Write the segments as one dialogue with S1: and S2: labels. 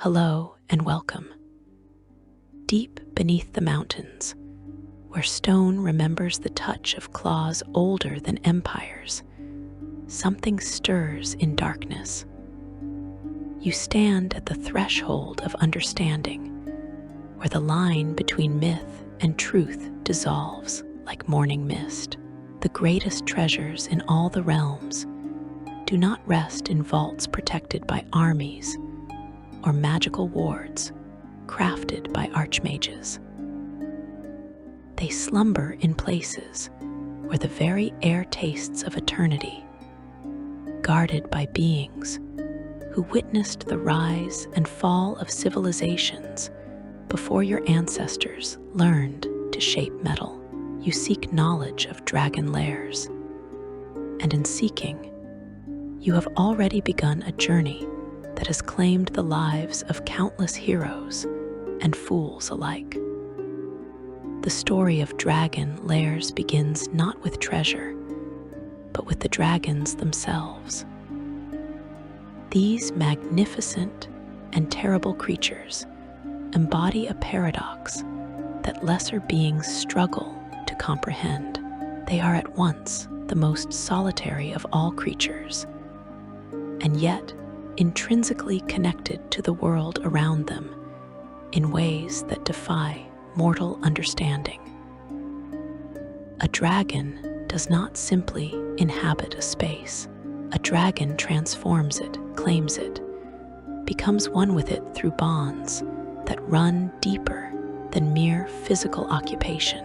S1: Hello and welcome. Deep beneath the mountains, where stone remembers the touch of claws older than empires, something stirs in darkness. You stand at the threshold of understanding, where the line between myth and truth dissolves like morning mist. The greatest treasures in all the realms do not rest in vaults protected by armies or magical wards crafted by archmages. They slumber in places where the very air tastes of eternity, guarded by beings who witnessed the rise and fall of civilizations before your ancestors learned to shape metal. You seek knowledge of dragon lairs, and in seeking, you have already begun a journey that has claimed the lives of countless heroes and fools alike. The story of dragon lairs begins not with treasure, but with the dragons themselves. These magnificent and terrible creatures embody a paradox that lesser beings struggle to comprehend. They are at once the most solitary of all creatures, and yet intrinsically connected to the world around them in ways that defy mortal understanding. A dragon does not simply inhabit a space. A dragon transforms it, claims it, becomes one with it through bonds that run deeper than mere physical occupation.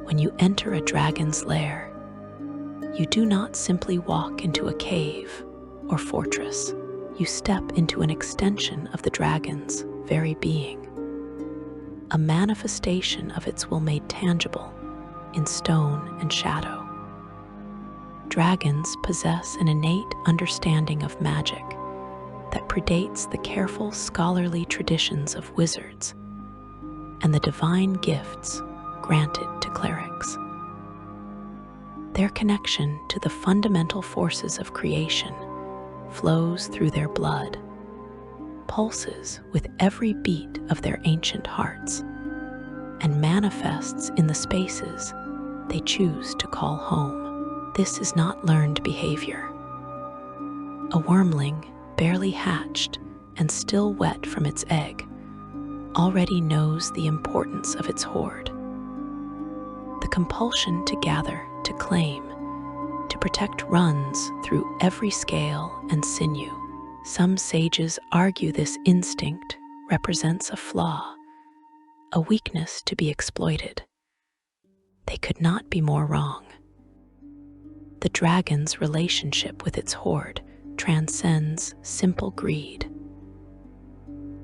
S1: When you enter a dragon's lair, you do not simply walk into a cave or fortress. You step into an extension of the dragon's very being, a manifestation of its will made tangible in stone and shadow. Dragons possess an innate understanding of magic that predates the careful scholarly traditions of wizards and the divine gifts granted to clerics. Their connection to the fundamental forces of creation flows through their blood, pulses with every beat of their ancient hearts, and manifests in the spaces they choose to call home. This is not learned behavior. A wormling, barely hatched and still wet from its egg, already knows the importance of its hoard. The compulsion to gather, to claim, to protect runs through every scale and sinew. Some sages argue this instinct represents a flaw, a weakness to be exploited. They could not be more wrong. The dragon's relationship with its hoard transcends simple greed.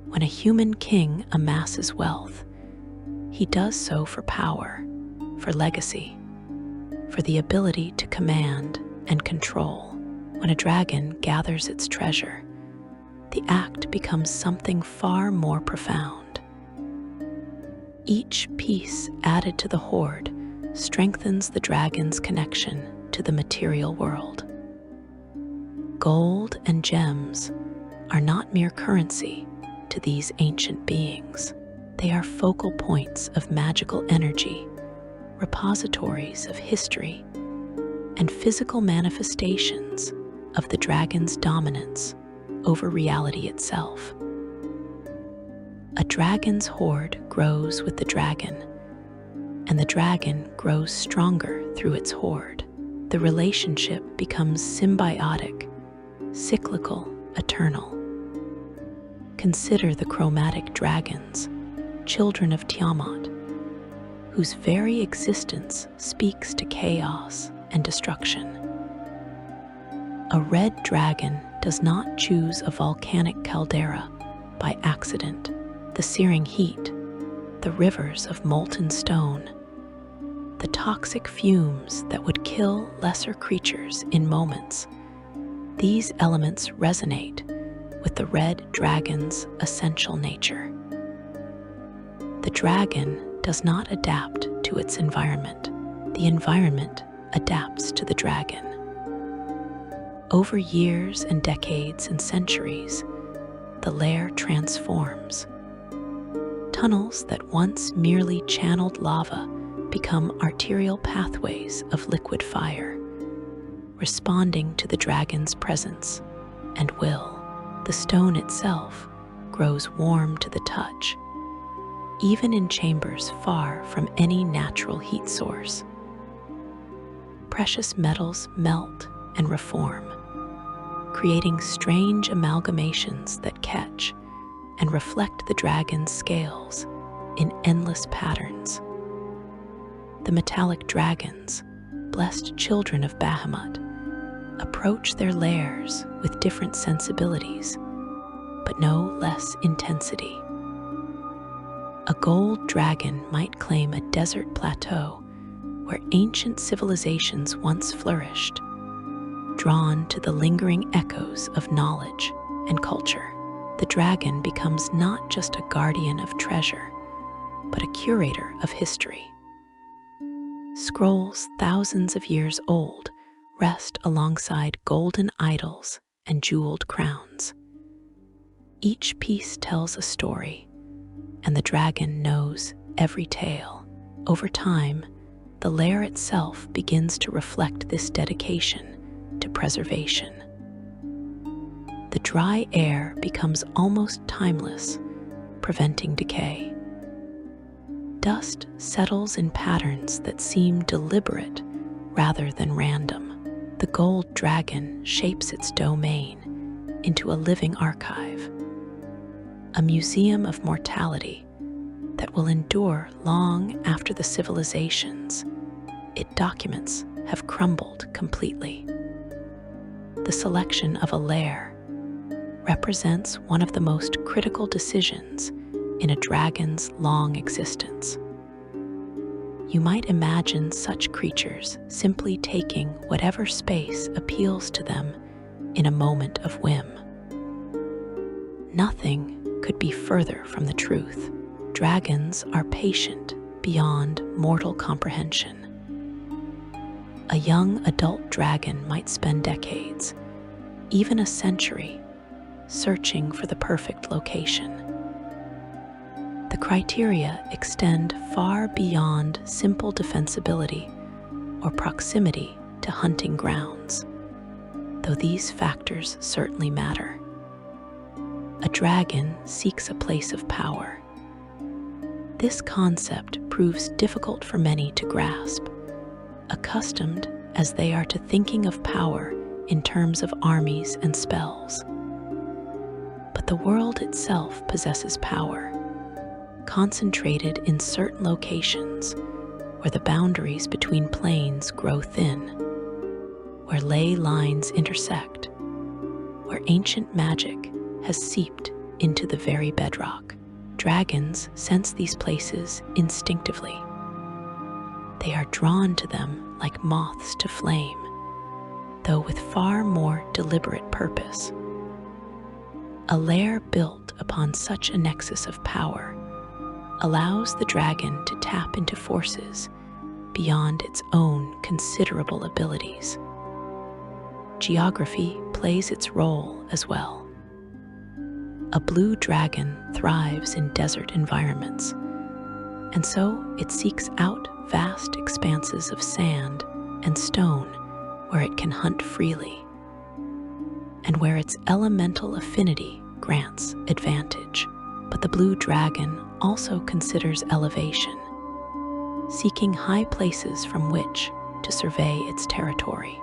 S1: When a human king amasses wealth, he does so for power, for legacy, for the ability to command and control. When a dragon gathers its treasure, the act becomes something far more profound. Each piece added to the hoard strengthens the dragon's connection to the material world. Gold and gems are not mere currency to these ancient beings. They are focal points of magical energy, repositories of history, and physical manifestations of the dragon's dominance over reality itself. A dragon's hoard grows with the dragon, and the dragon grows stronger through its hoard. The relationship becomes symbiotic, cyclical, eternal. Consider the chromatic dragons, children of Tiamat, whose very existence speaks to chaos and destruction. A red dragon does not choose a volcanic caldera by accident. The searing heat, the rivers of molten stone, the toxic fumes that would kill lesser creatures in moments, these elements resonate with the red dragon's essential nature. The dragon does not adapt to its environment. The environment adapts to the dragon. Over years and decades and centuries, the lair transforms. Tunnels that once merely channeled lava become arterial pathways of liquid fire, responding to the dragon's presence and will. The stone itself grows warm to the touch, even in chambers far from any natural heat source. Precious metals melt and reform, creating strange amalgamations that catch and reflect the dragon's scales in endless patterns. The metallic dragons, blessed children of Bahamut, approach their lairs with different sensibilities, but no less intensity. A gold dragon might claim a desert plateau where ancient civilizations once flourished, drawn to the lingering echoes of knowledge and culture. The dragon becomes not just a guardian of treasure, but a curator of history. Scrolls thousands of years old rest alongside golden idols and jeweled crowns. Each piece tells a story, and the dragon knows every tale. Over time, the lair itself begins to reflect this dedication to preservation. The dry air becomes almost timeless, preventing decay. Dust settles in patterns that seem deliberate rather than random. The gold dragon shapes its domain into a living archive, a museum of mortality that will endure long after the civilizations it documents have crumbled completely. The selection of a lair represents one of the most critical decisions in a dragon's long existence. You might imagine such creatures simply taking whatever space appeals to them in a moment of whim. Nothing could be further from the truth. Dragons are patient beyond mortal comprehension. A young adult dragon might spend decades, even a century, searching for the perfect location. The criteria extend far beyond simple defensibility or proximity to hunting grounds, though these factors certainly matter. A dragon seeks a place of power. This concept proves difficult for many to grasp, accustomed as they are to thinking of power in terms of armies and spells. But the world itself possesses power, concentrated in certain locations where the boundaries between planes grow thin, where ley lines intersect, where ancient magic has seeped into the very bedrock. Dragons sense these places instinctively. They are drawn to them like moths to flame, though with far more deliberate purpose. A lair built upon such a nexus of power allows the dragon to tap into forces beyond its own considerable abilities. Geography plays its role as well. A blue dragon thrives in desert environments, and so it seeks out vast expanses of sand and stone where it can hunt freely, and where its elemental affinity grants advantage. But the blue dragon also considers elevation, seeking high places from which to survey its territory.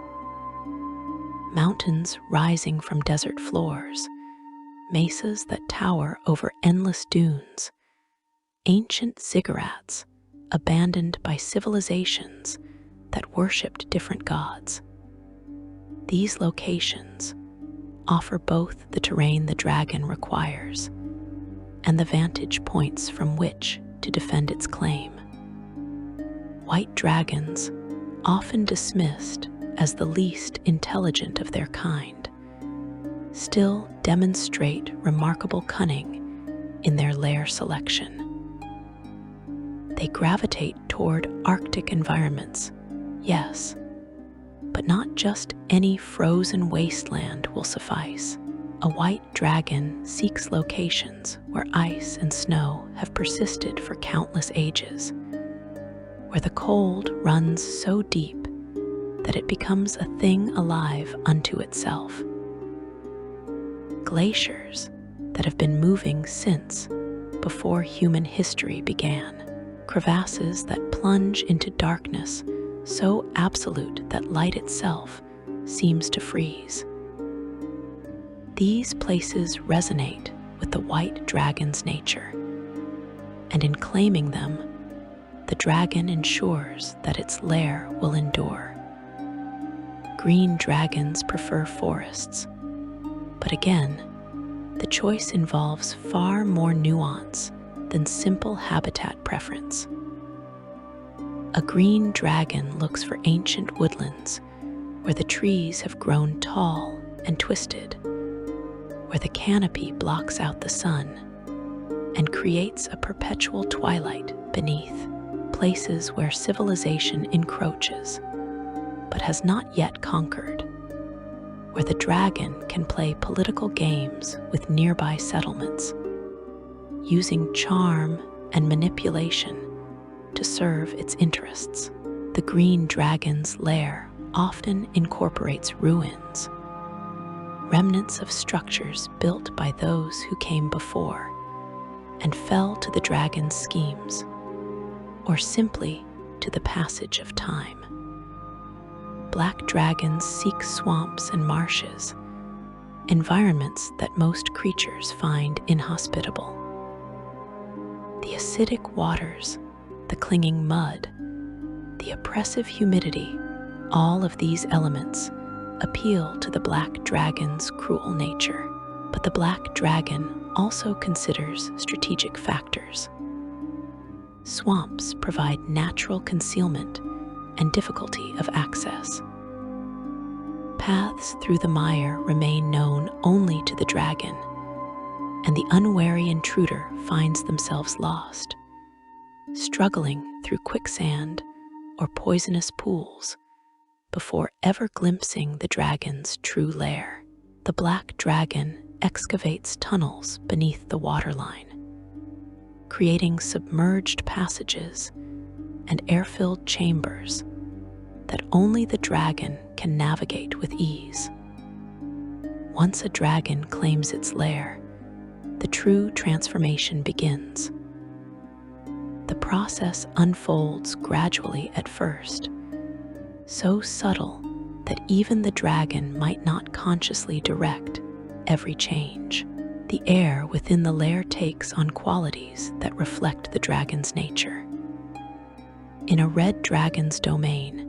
S1: Mountains rising from desert floors, mesas that tower over endless dunes, ancient ziggurats abandoned by civilizations that worshipped different gods. These locations offer both the terrain the dragon requires and the vantage points from which to defend its claim. White dragons, often dismissed as the least intelligent of their kind, still demonstrate remarkable cunning in their lair selection. They gravitate toward Arctic environments, yes, but not just any frozen wasteland will suffice. A white dragon seeks locations where ice and snow have persisted for countless ages, where the cold runs so deep that it becomes a thing alive unto itself. Glaciers that have been moving since before human history began, crevasses that plunge into darkness so absolute that light itself seems to freeze. These places resonate with the white dragon's nature, and in claiming them, the dragon ensures that its lair will endure. Green dragons prefer forests, but again, the choice involves far more nuance than simple habitat preference. A green dragon looks for ancient woodlands where the trees have grown tall and twisted, where the canopy blocks out the sun and creates a perpetual twilight beneath, places where civilization encroaches but has not yet conquered, where the dragon can play political games with nearby settlements, using charm and manipulation to serve its interests. The green dragon's lair often incorporates ruins, remnants of structures built by those who came before and fell to the dragon's schemes, or simply to the passage of time. Black dragons seek swamps and marshes, environments that most creatures find inhospitable. The acidic waters, the clinging mud, the oppressive humidity, all of these elements appeal to the black dragon's cruel nature. But the black dragon also considers strategic factors. Swamps provide natural concealment and difficulty of access. Paths through the mire remain known only to the dragon, and the unwary intruder finds themselves lost, struggling through quicksand or poisonous pools before ever glimpsing the dragon's true lair. The black dragon excavates tunnels beneath the waterline, creating submerged passages and air-filled chambers that only the dragon can navigate with ease. Once a dragon claims its lair, the true transformation begins. The process unfolds gradually at first, so subtle that even the dragon might not consciously direct every change. The air within the lair takes on qualities that reflect the dragon's nature. In a red dragon's domain,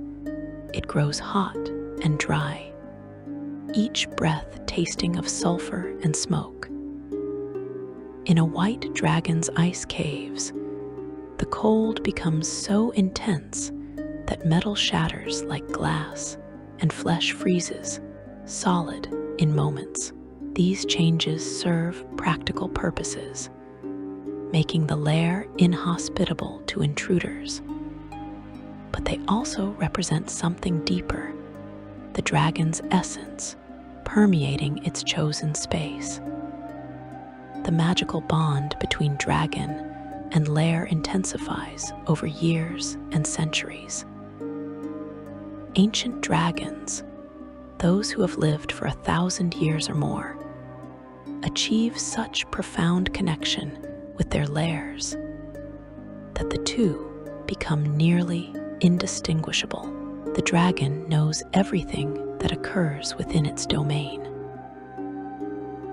S1: it grows hot and dry, each breath tasting of sulfur and smoke. In a white dragon's ice caves, the cold becomes so intense that metal shatters like glass and flesh freezes, solid in moments. These changes serve practical purposes, making the lair inhospitable to intruders. But they also represent something deeper, the dragon's essence permeating its chosen space. The magical bond between dragon and lair intensifies over years and centuries. Ancient dragons, those who have lived for 1,000 years or more, achieve such profound connection with their lairs that the two become nearly indistinguishable. The dragon knows everything that occurs within its domain.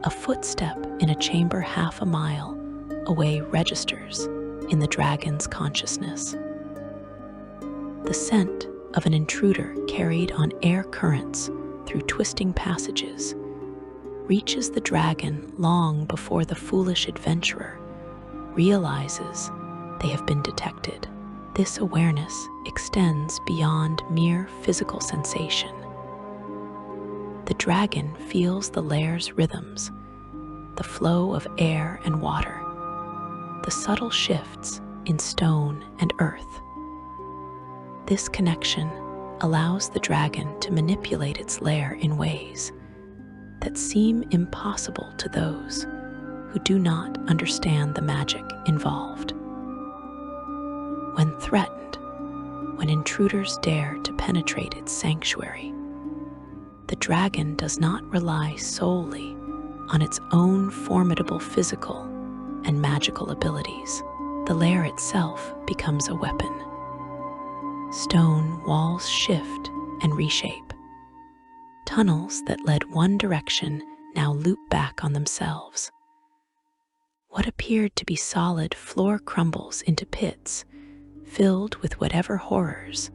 S1: A footstep in a chamber half a mile away registers in the dragon's consciousness. The scent of an intruder carried on air currents through twisting passages reaches the dragon long before the foolish adventurer realizes they have been detected. This awareness extends beyond mere physical sensation. The dragon feels the lair's rhythms, the flow of air and water, the subtle shifts in stone and earth. This connection allows the dragon to manipulate its lair in ways that seem impossible to those who do not understand the magic involved. When threatened, when intruders dare to penetrate its sanctuary, the dragon does not rely solely on its own formidable physical and magical abilities. The lair itself becomes a weapon. Stone walls shift and reshape. Tunnels that led one direction now loop back on themselves. What appeared to be solid floor crumbles into pits filled with whatever horrors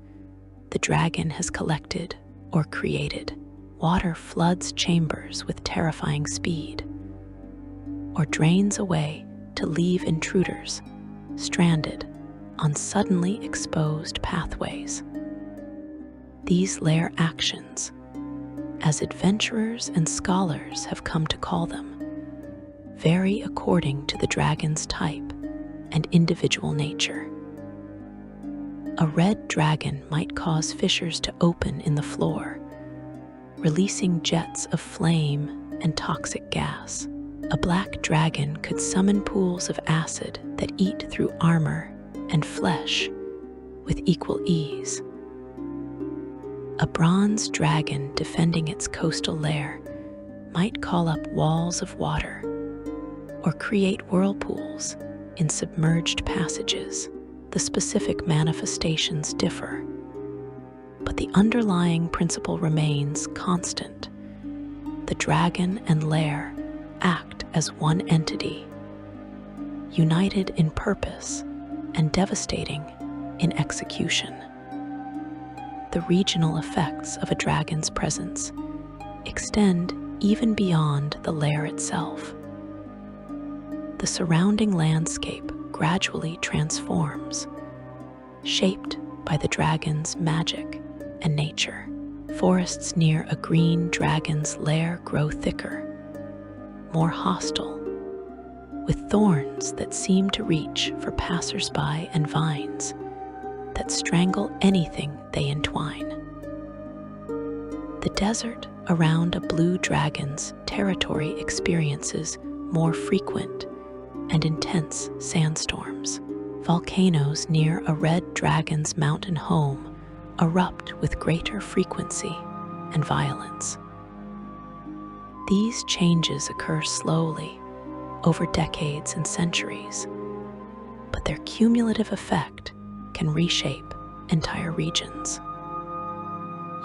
S1: the dragon has collected or created. Water floods chambers with terrifying speed, or drains away to leave intruders stranded on suddenly exposed pathways. These lair actions, as adventurers and scholars have come to call them, vary according to the dragon's type and individual nature. A red dragon might cause fissures to open in the floor, releasing jets of flame and toxic gas. A black dragon could summon pools of acid that eat through armor and flesh with equal ease. A bronze dragon defending its coastal lair might call up walls of water or create whirlpools in submerged passages. The specific manifestations differ, but the underlying principle remains constant. The dragon and lair act as one entity, united in purpose and devastating in execution. The regional effects of a dragon's presence extend even beyond the lair itself. The surrounding landscape gradually transforms, shaped by the dragon's magic and nature. Forests near a green dragon's lair grow thicker, more hostile, with thorns that seem to reach for passers-by and vines that strangle anything they entwine. The desert around a blue dragon's territory experiences more frequent and intense sandstorms. Volcanoes near a red dragon's mountain home erupt with greater frequency and violence. These changes occur slowly over decades and centuries, but their cumulative effect can reshape entire regions.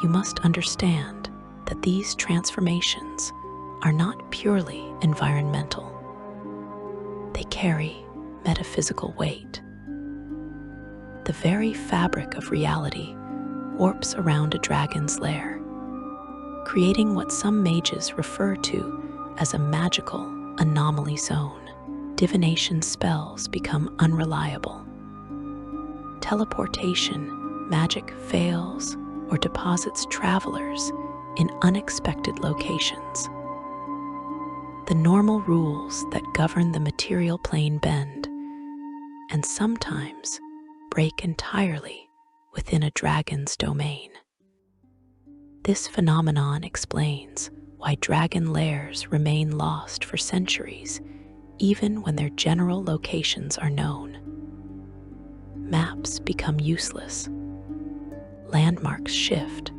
S1: You must understand that these transformations are not purely environmental. They carry metaphysical weight. The very fabric of reality warps around a dragon's lair, creating what some mages refer to as a magical anomaly zone. Divination spells become unreliable. Teleportation magic fails or deposits travelers in unexpected locations. The normal rules that govern the material plane bend, and sometimes break entirely within a dragon's domain. This phenomenon explains why dragon lairs remain lost for centuries, even when their general locations are known. Maps become useless. Landmarks shift.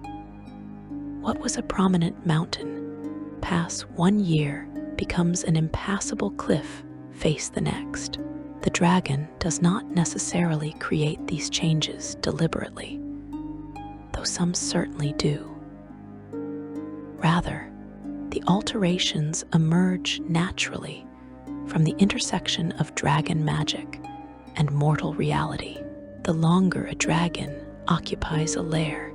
S1: What was a prominent mountain past one year becomes an impassable cliff face the next. The dragon does not necessarily create these changes deliberately, though some certainly do. Rather, the alterations emerge naturally from the intersection of dragon magic and mortal reality. The longer a dragon occupies a lair,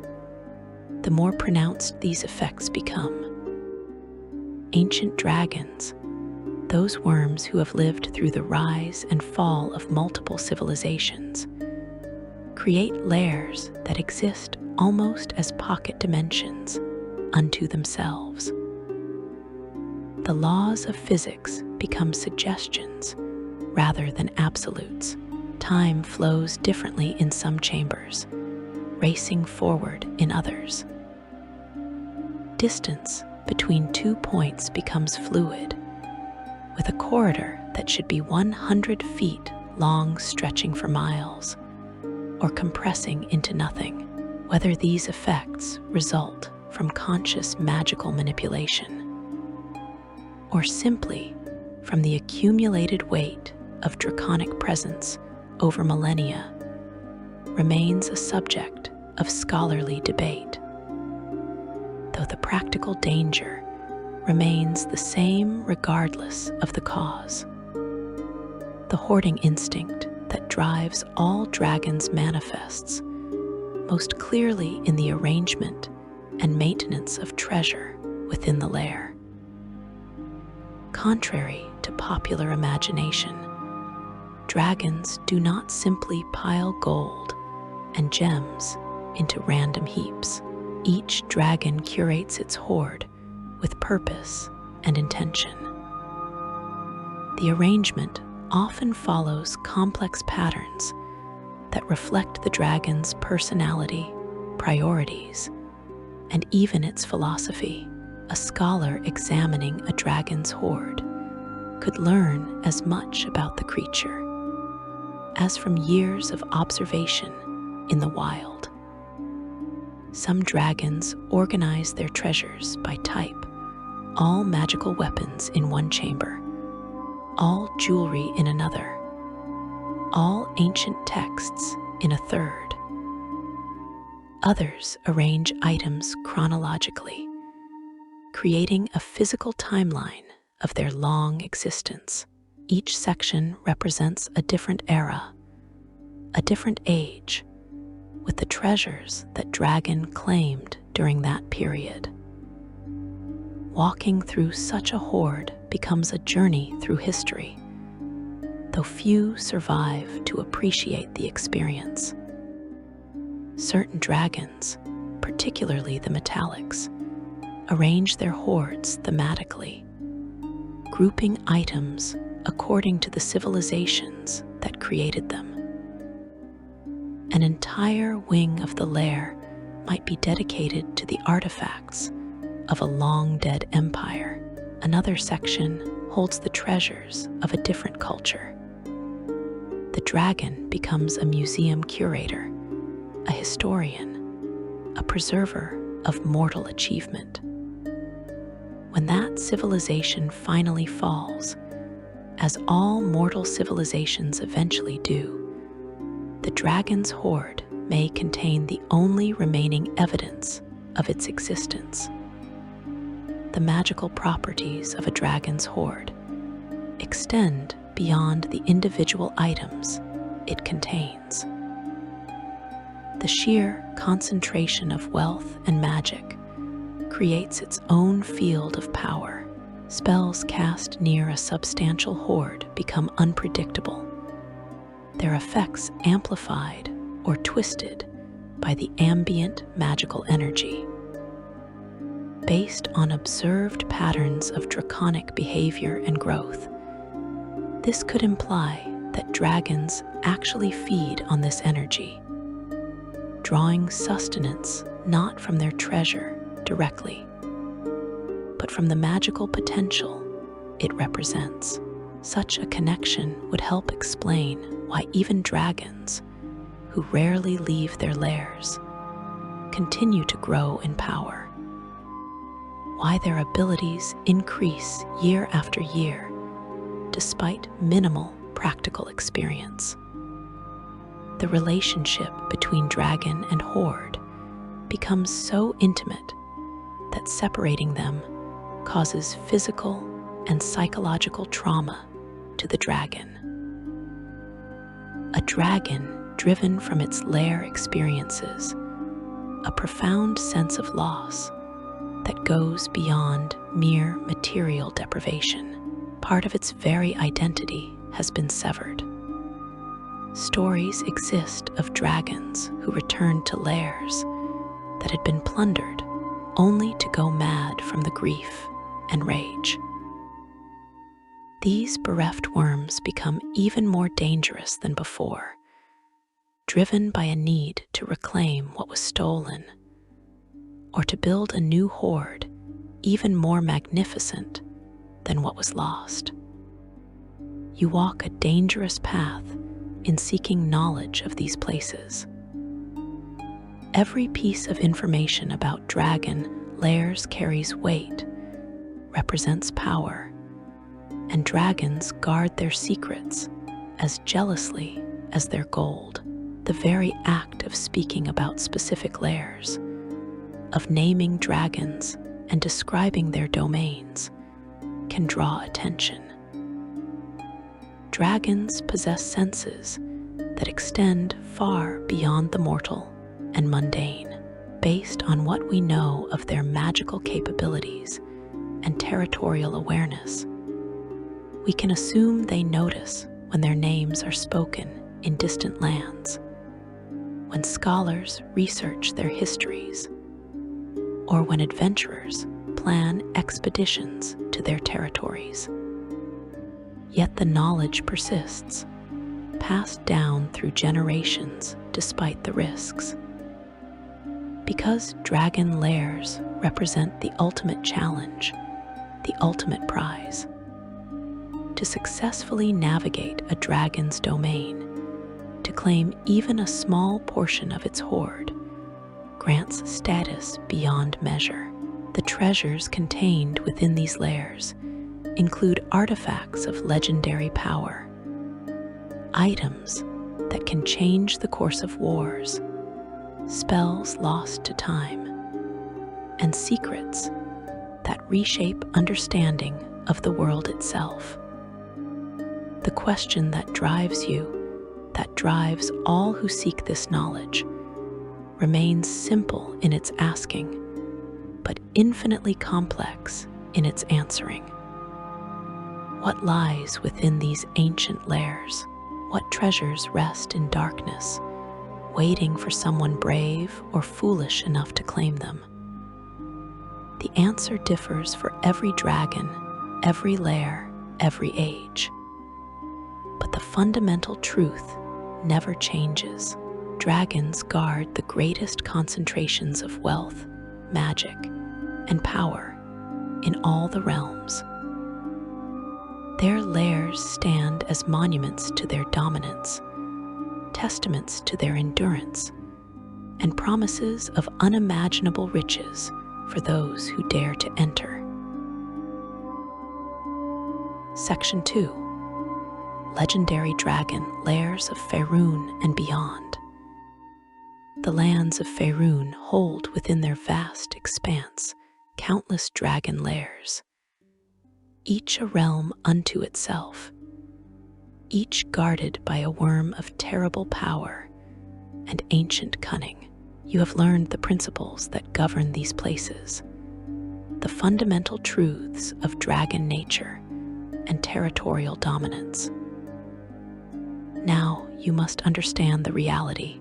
S1: the more pronounced these effects become. Ancient dragons, those worms who have lived through the rise and fall of multiple civilizations, create lairs that exist almost as pocket dimensions unto themselves. The laws of physics become suggestions rather than absolutes. Time flows differently in some chambers, racing forward in others. Distance between 2 points becomes fluid, with a corridor that should be 100 feet long stretching for miles, or compressing into nothing. Whether these effects result from conscious magical manipulation, or simply from the accumulated weight of draconic presence over millennia, remains a subject of scholarly debate, though the practical danger remains the same regardless of the cause. The hoarding instinct that drives all dragons manifests most clearly in the arrangement and maintenance of treasure within the lair. Contrary to popular imagination, dragons do not simply pile gold and gems into random heaps. Each dragon curates its hoard with purpose and intention. The arrangement often follows complex patterns that reflect the dragon's personality, priorities, and even its philosophy. A scholar examining a dragon's hoard could learn as much about the creature as from years of observation in the wild. Some dragons organize their treasures by type: all magical weapons in one chamber, all jewelry in another, all ancient texts in a third. Others arrange items chronologically, creating a physical timeline of their long existence. Each section represents a different era, a different age, with the treasures that dragon claimed during that period. Walking through such a hoard becomes a journey through history, though few survive to appreciate the experience. Certain dragons, particularly the metallics, arrange their hoards thematically, grouping items according to the civilizations that created them. An entire wing of the lair might be dedicated to the artifacts of a long-dead empire. Another section holds the treasures of a different culture. The dragon becomes a museum curator, a historian, a preserver of mortal achievement. When that civilization finally falls, as all mortal civilizations eventually do, the dragon's hoard may contain the only remaining evidence of its existence. The magical properties of a dragon's hoard extend beyond the individual items it contains. The sheer concentration of wealth and magic creates its own field of power. Spells cast near a substantial hoard become unpredictable, their effects amplified or twisted by the ambient magical energy. Based on observed patterns of draconic behavior and growth, this could imply that dragons actually feed on this energy, drawing sustenance not from their treasure directly, but from the magical potential it represents. Such a connection would help explain why even dragons, who rarely leave their lairs, continue to grow in power, why their abilities increase year after year despite minimal practical experience. The relationship between dragon and hoard becomes so intimate that separating them causes physical and psychological trauma to the dragon. A dragon driven from its lair experiences a profound sense of loss that goes beyond mere material deprivation. Part of its very identity has been severed. Stories exist of dragons who returned to lairs that had been plundered only to go mad from the grief and rage. These bereft worms become even more dangerous than before, driven by a need to reclaim what was stolen or to build a new hoard even more magnificent than what was lost. You walk a dangerous path in seeking knowledge of these places. Every piece of information about dragon Lairs carries weight, represents power, and dragons guard their secrets as jealously as their gold. The very act of speaking about specific lairs, of naming dragons and describing their domains, can draw attention. Dragons possess senses that extend far beyond the mortal and mundane. Based on what we know of their magical capabilities and territorial awareness, we can assume they notice when their names are spoken in distant lands, when scholars research their histories, or when adventurers plan expeditions to their territories. Yet the knowledge persists, passed down through generations despite the risks. Because dragon lairs represent the ultimate challenge, the ultimate prize. To successfully navigate a dragon's domain, to claim even a small portion of its hoard, grants status beyond measure. The treasures contained within these lairs include artifacts of legendary power, items that can change the course of wars, spells lost to time, and secrets that reshape understanding of the world itself. The question that drives you, that drives all who seek this knowledge, remains simple in its asking, but infinitely complex in its answering. What lies within these ancient lairs? What treasures rest in darkness, waiting for someone brave or foolish enough to claim them? The answer differs for every dragon, every lair, every age. But the fundamental truth never changes. Dragons guard the greatest concentrations of wealth, magic, and power in all the realms. Their lairs stand as monuments to their dominance, testaments to their endurance, and promises of unimaginable riches for those who dare to enter. Section 2. Legendary Dragon Lairs of Faerun and Beyond. The lands of Faerun hold within their vast expanse countless dragon lairs, each a realm unto itself, each guarded by a worm of terrible power and ancient cunning. You have learned the principles that govern these places, the fundamental truths of dragon nature and territorial dominance. Now you must understand the reality,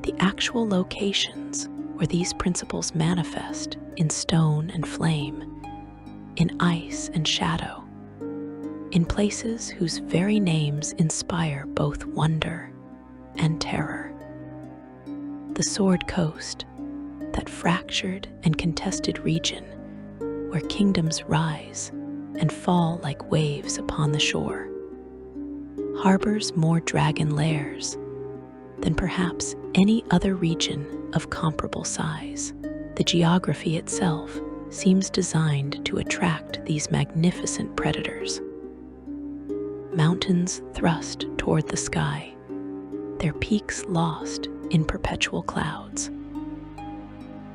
S1: the actual locations where these principles manifest in stone and flame, in ice and shadow, in places whose very names inspire both wonder and terror. The Sword Coast, that fractured and contested region where kingdoms rise and fall like waves upon the shore, harbors more dragon lairs than perhaps any other region of comparable size. The geography itself seems designed to attract these magnificent predators. Mountains thrust toward the sky, their peaks lost in perpetual clouds.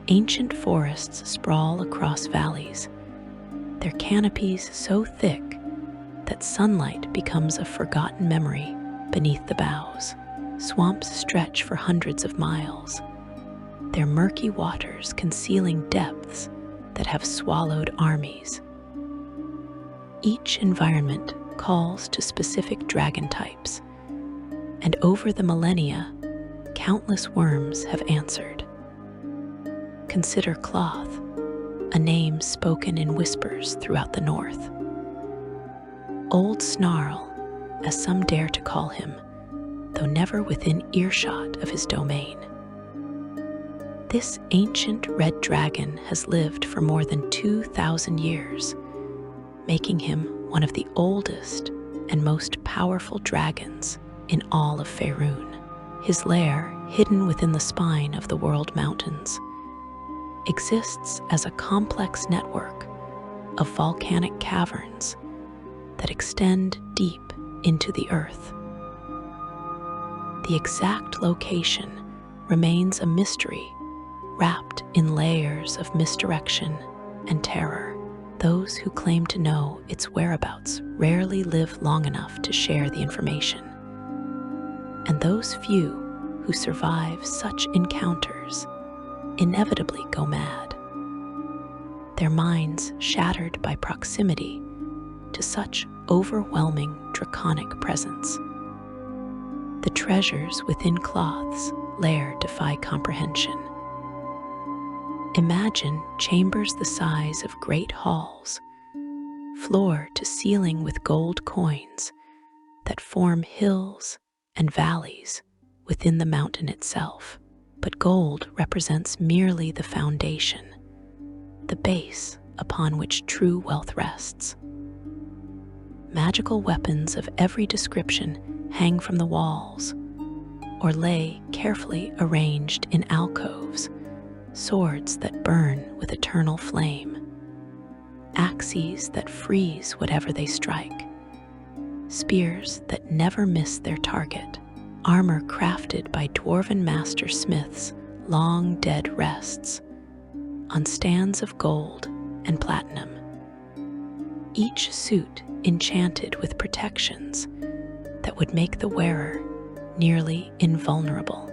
S1: Ancient forests sprawl across valleys, their canopies so thick that sunlight becomes a forgotten memory beneath the boughs. Swamps stretch for hundreds of miles, their murky waters concealing depths that have swallowed armies. Each environment calls to specific dragon types, and over the millennia, countless worms have answered. Consider Klauth, a name spoken in whispers throughout the north. Old Snarl, as some dare to call him, though never within earshot of his domain. This ancient red dragon has lived for more than 2,000 years, making him one of the oldest and most powerful dragons in all of Faerun. His lair, hidden within the spine of the World Mountains, exists as a complex network of volcanic caverns that extend deep into the earth. The exact location remains a mystery, wrapped in layers of misdirection and terror. Those who claim to know its whereabouts rarely live long enough to share the information. And those few who survive such encounters inevitably go mad, their minds shattered by proximity to such overwhelming draconic presence. The treasures within Klauth's lair defy comprehension. Imagine chambers the size of great halls, floor to ceiling with gold coins that form hills and valleys within the mountain itself. But gold represents merely the foundation, the base upon which true wealth rests. Magical weapons of every description hang from the walls or lay carefully arranged in alcoves, swords that burn with eternal flame, axes that freeze whatever they strike, spears that never miss their target, armor crafted by dwarven master smiths long dead rests on stands of gold and platinum, each suit enchanted with protections that would make the wearer nearly invulnerable.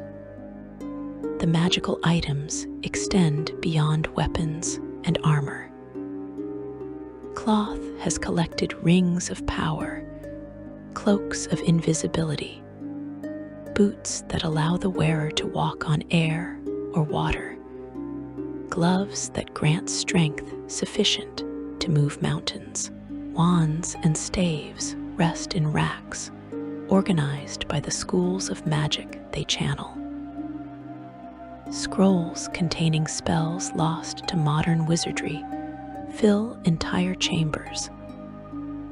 S1: The magical items extend beyond weapons and armor. Klauth has collected rings of power, cloaks of invisibility, boots that allow the wearer to walk on air or water, gloves that grant strength sufficient to move mountains. Wands and staves rest in racks, organized by the schools of magic they channel. Scrolls containing spells lost to modern wizardry fill entire chambers,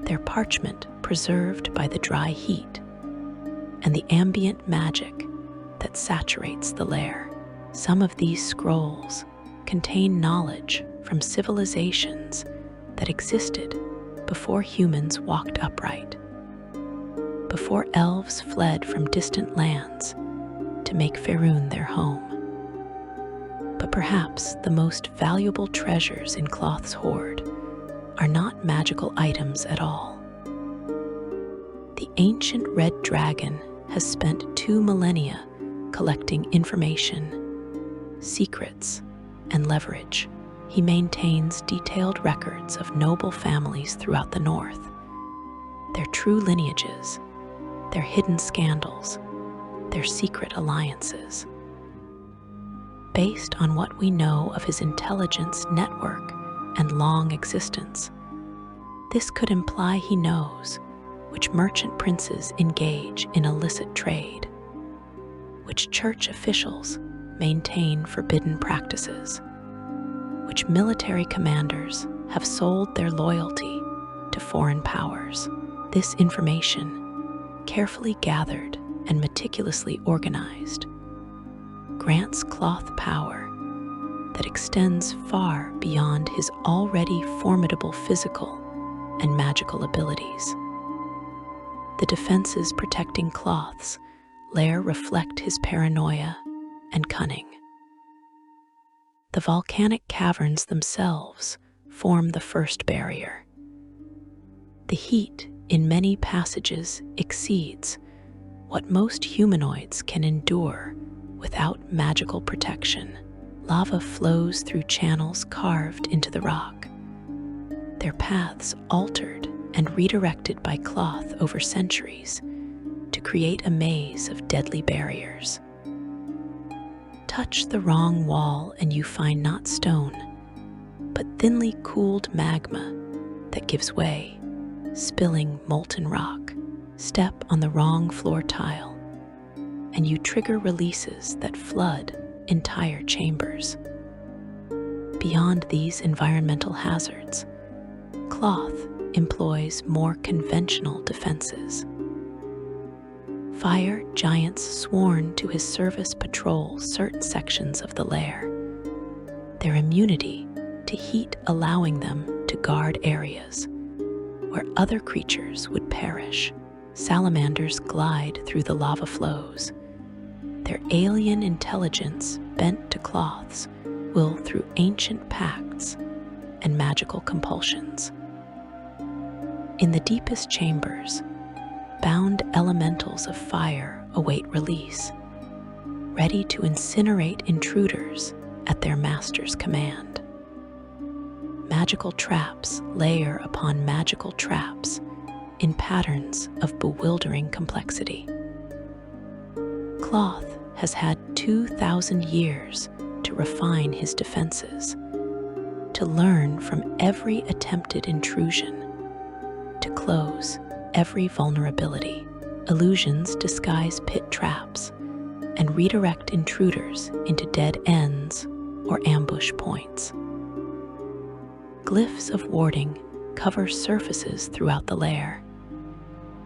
S1: their parchment preserved by the dry heat and the ambient magic that saturates the lair. Some of these scrolls contain knowledge from civilizations that existed before humans walked upright, before elves fled from distant lands to make Faerun their home. But perhaps the most valuable treasures in Klauth's hoard are not magical items at all. The ancient red dragon has spent 2 millennia collecting information, secrets, and leverage. He maintains detailed records of noble families throughout the north, their true lineages, their hidden scandals, their secret alliances. Based on what we know of his intelligence, network, and long existence, this could imply he knows which merchant princes engage in illicit trade, which church officials maintain forbidden practices, which military commanders have sold their loyalty to foreign powers. This information, carefully gathered and meticulously organized, grants Klauth power that extends far beyond his already formidable physical and magical abilities. The defenses protecting Klauth's lair reflect his paranoia and cunning. The volcanic caverns themselves form the first barrier. The heat in many passages exceeds what most humanoids can endure without magical protection. Lava flows through channels carved into the rock, their paths altered and redirected by Klauth over centuries to create a maze of deadly barriers. Touch the wrong wall and you find not stone, but thinly cooled magma that gives way, spilling molten rock. Step on the wrong floor tile, and you trigger releases that flood entire chambers. Beyond these environmental hazards, Klauth employs more conventional defenses. Fire giants sworn to his service patrol certain sections of the lair, their immunity to heat allowing them to guard areas where other creatures would perish. Salamanders glide through the lava flows, their alien intelligence bent to Klauth's will through ancient pacts and magical compulsions. In the deepest chambers, bound elementals of fire await release, ready to incinerate intruders at their master's command. Magical traps layer upon magical traps in patterns of bewildering complexity. Klauth has had 2,000 years to refine his defenses, to learn from every attempted intrusion, to close every vulnerability. Illusions disguise pit traps and redirect intruders into dead ends or ambush points. Glyphs of warding cover surfaces throughout the lair,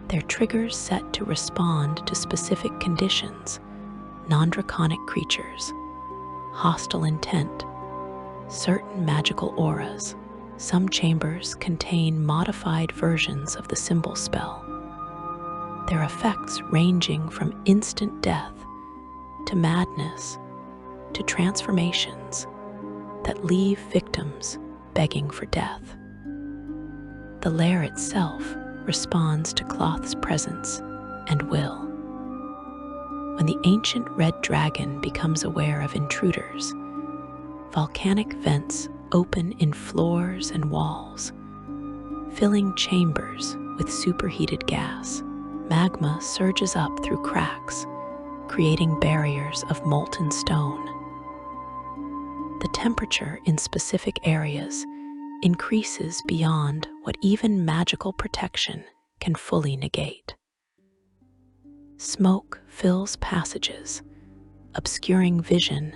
S1: their triggers set to respond to specific conditions, non-draconic creatures, hostile intent, certain magical auras. Some chambers contain modified versions of the symbol spell, their effects ranging from instant death to madness to transformations that leave victims begging for death. The lair itself responds to Klauth's presence and will. When the ancient red dragon becomes aware of intruders, volcanic vents open in floors and walls, filling chambers with superheated gas. Magma surges up through cracks, creating barriers of molten stone. The temperature in specific areas increases beyond what even magical protection can fully negate. Smoke fills passages, obscuring vision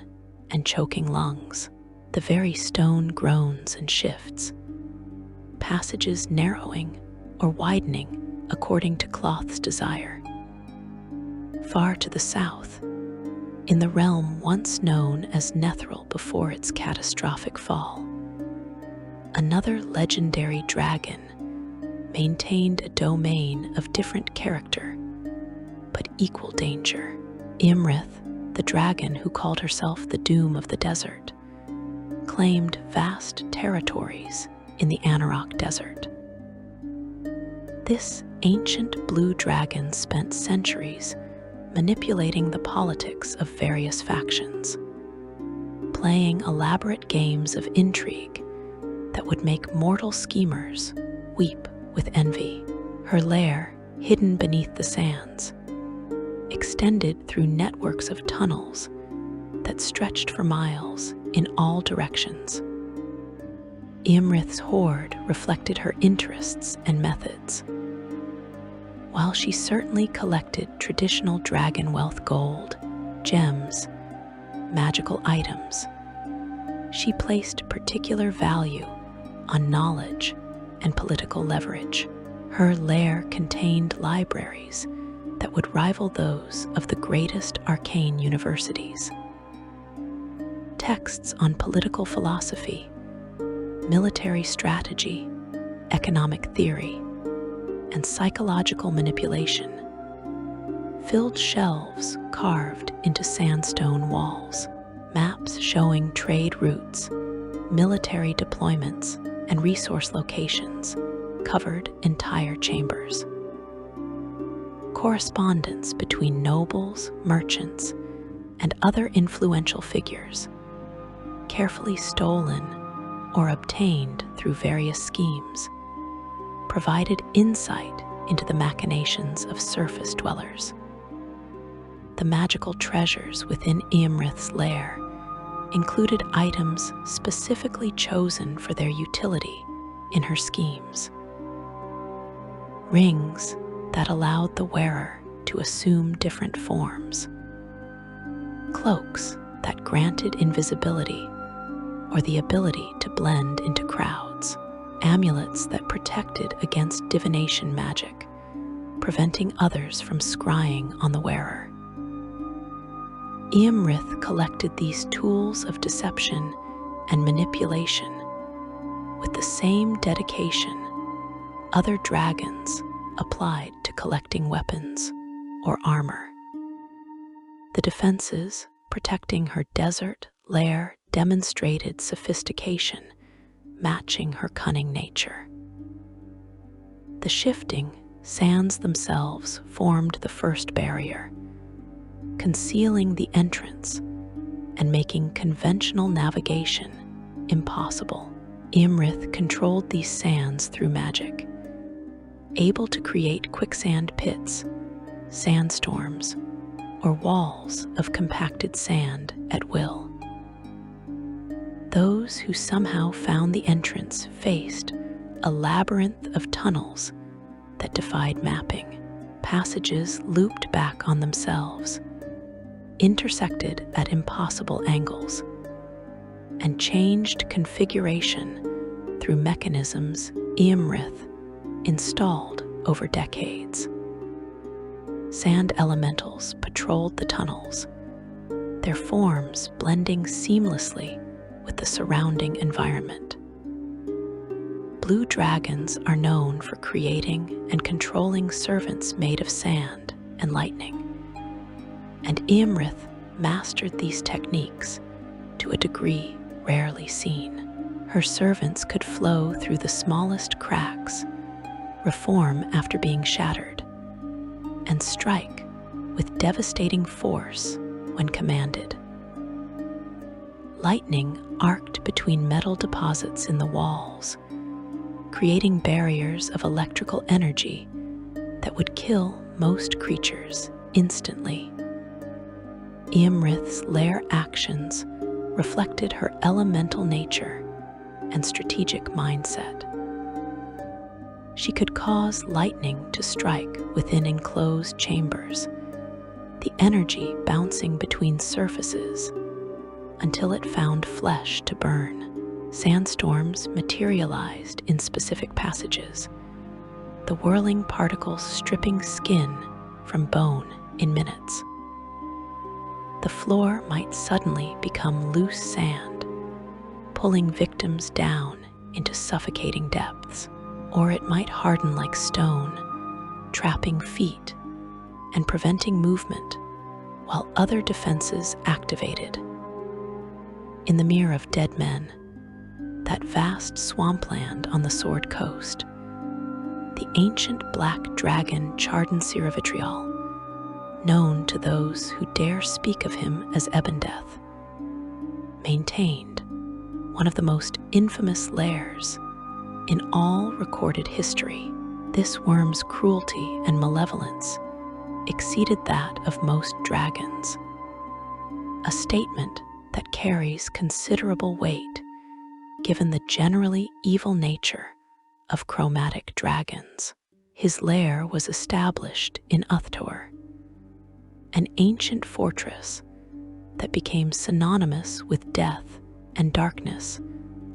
S1: and choking lungs. The very stone groans and shifts, passages narrowing or widening according to Klauth's desire. Far to the south, in the realm once known as Nethril before its catastrophic fall, another legendary dragon maintained a domain of different character, but equal danger. Iymrith, the dragon who called herself the Doom of the Desert, claimed vast territories in the Anarok Desert. This ancient blue dragon spent centuries manipulating the politics of various factions, playing elaborate games of intrigue that would make mortal schemers weep with envy. Her lair, hidden beneath the sands, extended through networks of tunnels that stretched for miles in all directions. Iymrith's hoard reflected her interests and methods. While she certainly collected traditional dragon wealth gold, gems, magical items, she placed particular value on knowledge and political leverage. Her lair contained libraries that would rival those of the greatest arcane universities. Texts on political philosophy, military strategy, economic theory, and psychological manipulation filled shelves carved into sandstone walls. Maps showing trade routes, military deployments, and resource locations covered entire chambers. Correspondence between nobles, merchants, and other influential figures, carefully stolen or obtained through various schemes, provided insight into the machinations of surface dwellers. The magical treasures within Iymrith's lair included items specifically chosen for their utility in her schemes. Rings that allowed the wearer to assume different forms. Cloaks that granted invisibility or the ability to blend into crowds, amulets that protected against divination magic, preventing others from scrying on the wearer. Iymrith collected these tools of deception and manipulation with the same dedication other dragons applied to collecting weapons or armor. The defenses protecting her desert lair demonstrated sophistication, matching her cunning nature. The shifting sands themselves formed the first barrier, concealing the entrance and making conventional navigation impossible. Iymrith controlled these sands through magic, able to create quicksand pits, sandstorms, or walls of compacted sand at will. Those who somehow found the entrance faced a labyrinth of tunnels that defied mapping. Passages looped back on themselves, intersected at impossible angles, and changed configuration through mechanisms Iymrith installed over decades. Sand elementals patrolled the tunnels, their forms blending seamlessly with the surrounding environment. Blue dragons are known for creating and controlling servants made of sand and lightning, and Iymrith mastered these techniques to a degree rarely seen. Her servants could flow through the smallest cracks, reform after being shattered, and strike with devastating force when commanded. Lightning arced between metal deposits in the walls, creating barriers of electrical energy that would kill most creatures instantly. Iymrith's lair actions reflected her elemental nature and strategic mindset. She could cause lightning to strike within enclosed chambers, the energy bouncing between surfaces until it found flesh to burn. Sandstorms materialized in specific passages, the whirling particles stripping skin from bone in minutes. The floor might suddenly become loose sand, pulling victims down into suffocating depths, or it might harden like stone, trapping feet and preventing movement while other defenses activated. In the Mere of Dead Men, that vast swampland on the Sword Coast, the ancient black dragon Chardan Vitriol, known to those who dare speak of him as Ebendeth, maintained one of the most infamous lairs in all recorded history. This worm's cruelty and malevolence exceeded that of most dragons, a statement that carries considerable weight given the generally evil nature of chromatic dragons. His lair was established in Untold, an ancient fortress that became synonymous with death and darkness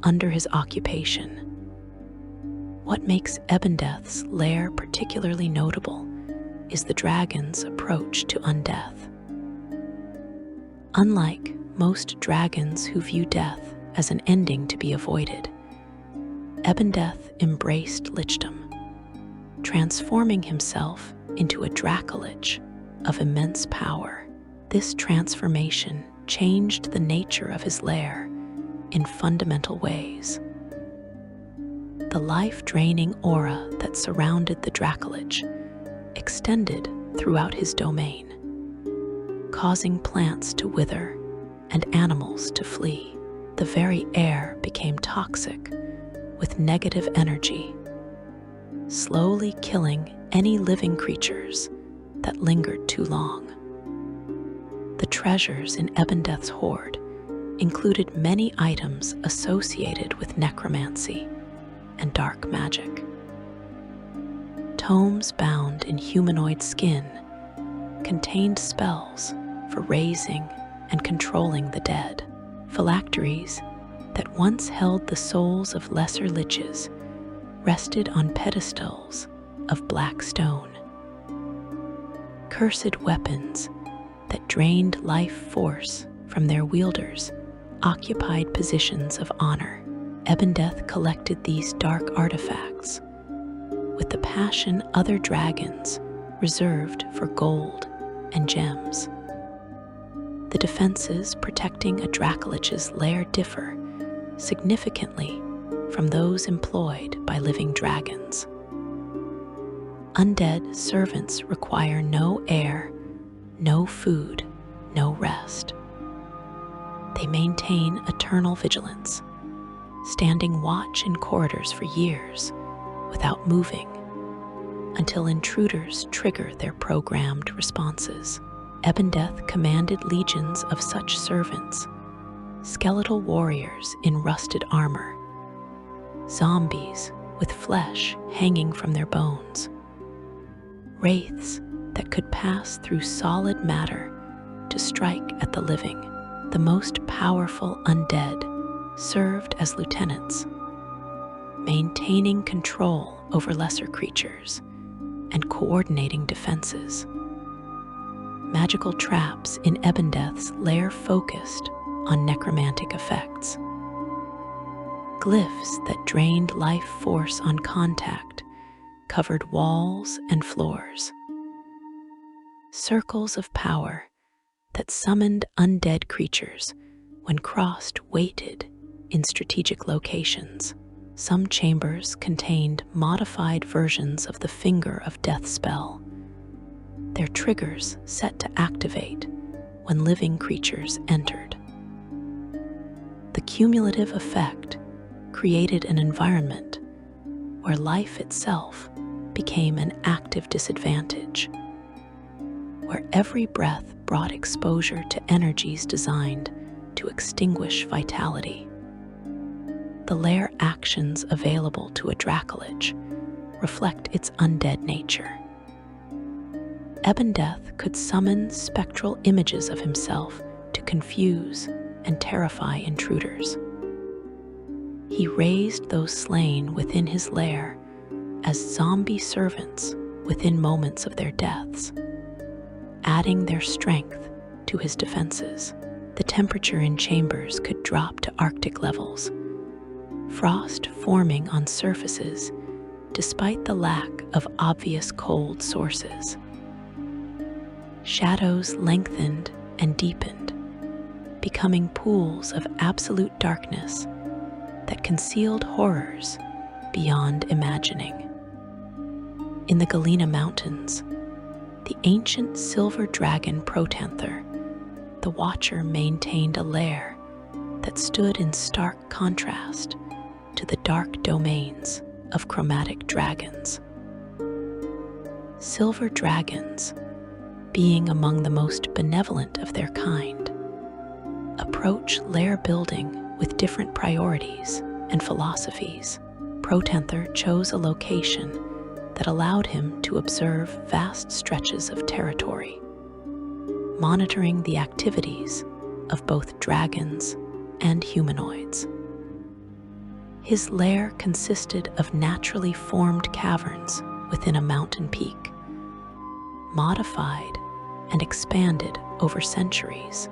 S1: under his occupation. What makes Ebendeth's lair particularly notable is the dragon's approach to undeath. Unlike most dragons who view death as an ending to be avoided, Ebendeth embraced lichdom, transforming himself into a dracolich of immense power. This transformation changed the nature of his lair in fundamental ways. The life-draining aura that surrounded the dracolich extended throughout his domain, causing plants to wither and animals to flee. The very air became toxic with negative energy, slowly killing any living creatures that lingered too long. The treasures in Ebendeth's hoard included many items associated with necromancy and dark magic. Tomes bound in humanoid skin contained spells for raising and controlling the dead. Phylacteries that once held the souls of lesser liches rested on pedestals of black stone. Cursed weapons that drained life force from their wielders occupied positions of honor. Ebondeath collected these dark artifacts with the passion other dragons reserved for gold and gems. The defenses protecting a Dracolich's lair differ significantly from those employed by living dragons. Undead servants require no air, no food, no rest. They maintain eternal vigilance, standing watch in corridors for years without moving until intruders trigger their programmed responses. Ebondeath commanded legions of such servants, skeletal warriors in rusted armor, zombies with flesh hanging from their bones, wraiths that could pass through solid matter to strike at the living. The most powerful undead served as lieutenants, maintaining control over lesser creatures and coordinating defenses. Magical traps in Ebondeath's lair focused on necromantic effects. Glyphs that drained life force on contact covered walls and floors. Circles of power that summoned undead creatures when crossed waited in strategic locations. Some chambers contained modified versions of the Finger of Death spell, their triggers set to activate when living creatures entered. The cumulative effect created an environment where life itself became an active disadvantage, where every breath brought exposure to energies designed to extinguish vitality. The lair actions available to a Dracolich reflect its undead nature. Ebondeath could summon spectral images of himself to confuse and terrify intruders. He raised those slain within his lair as zombie servants within moments of their deaths, adding their strength to his defenses. The temperature in chambers could drop to Arctic levels, frost forming on surfaces despite the lack of obvious cold sources. Shadows lengthened and deepened, becoming pools of absolute darkness that concealed horrors beyond imagining. In the Galena Mountains, the ancient silver dragon Protanther, the Watcher, maintained a lair that stood in stark contrast to the dark domains of chromatic dragons. Silver dragons, being among the most benevolent of their kind, approach lair building with different priorities and philosophies. Protanther chose a location that allowed him to observe vast stretches of territory, monitoring the activities of both dragons and humanoids. His lair consisted of naturally formed caverns within a mountain peak, modified and expanded over centuries,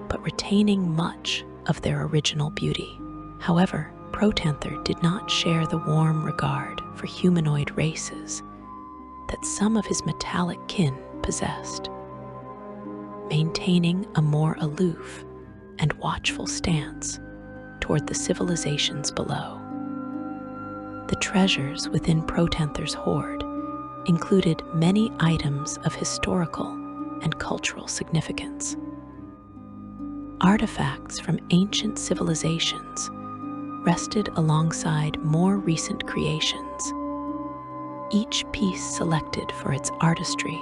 S1: but retaining much of their original beauty. However, Protanther did not share the warm regard for humanoid races that some of his metallic kin possessed, maintaining a more aloof and watchful stance toward the civilizations below. The treasures within Protanther's hoard included many items of historical and cultural significance. Artifacts from ancient civilizations rested alongside more recent creations, each piece selected for its artistry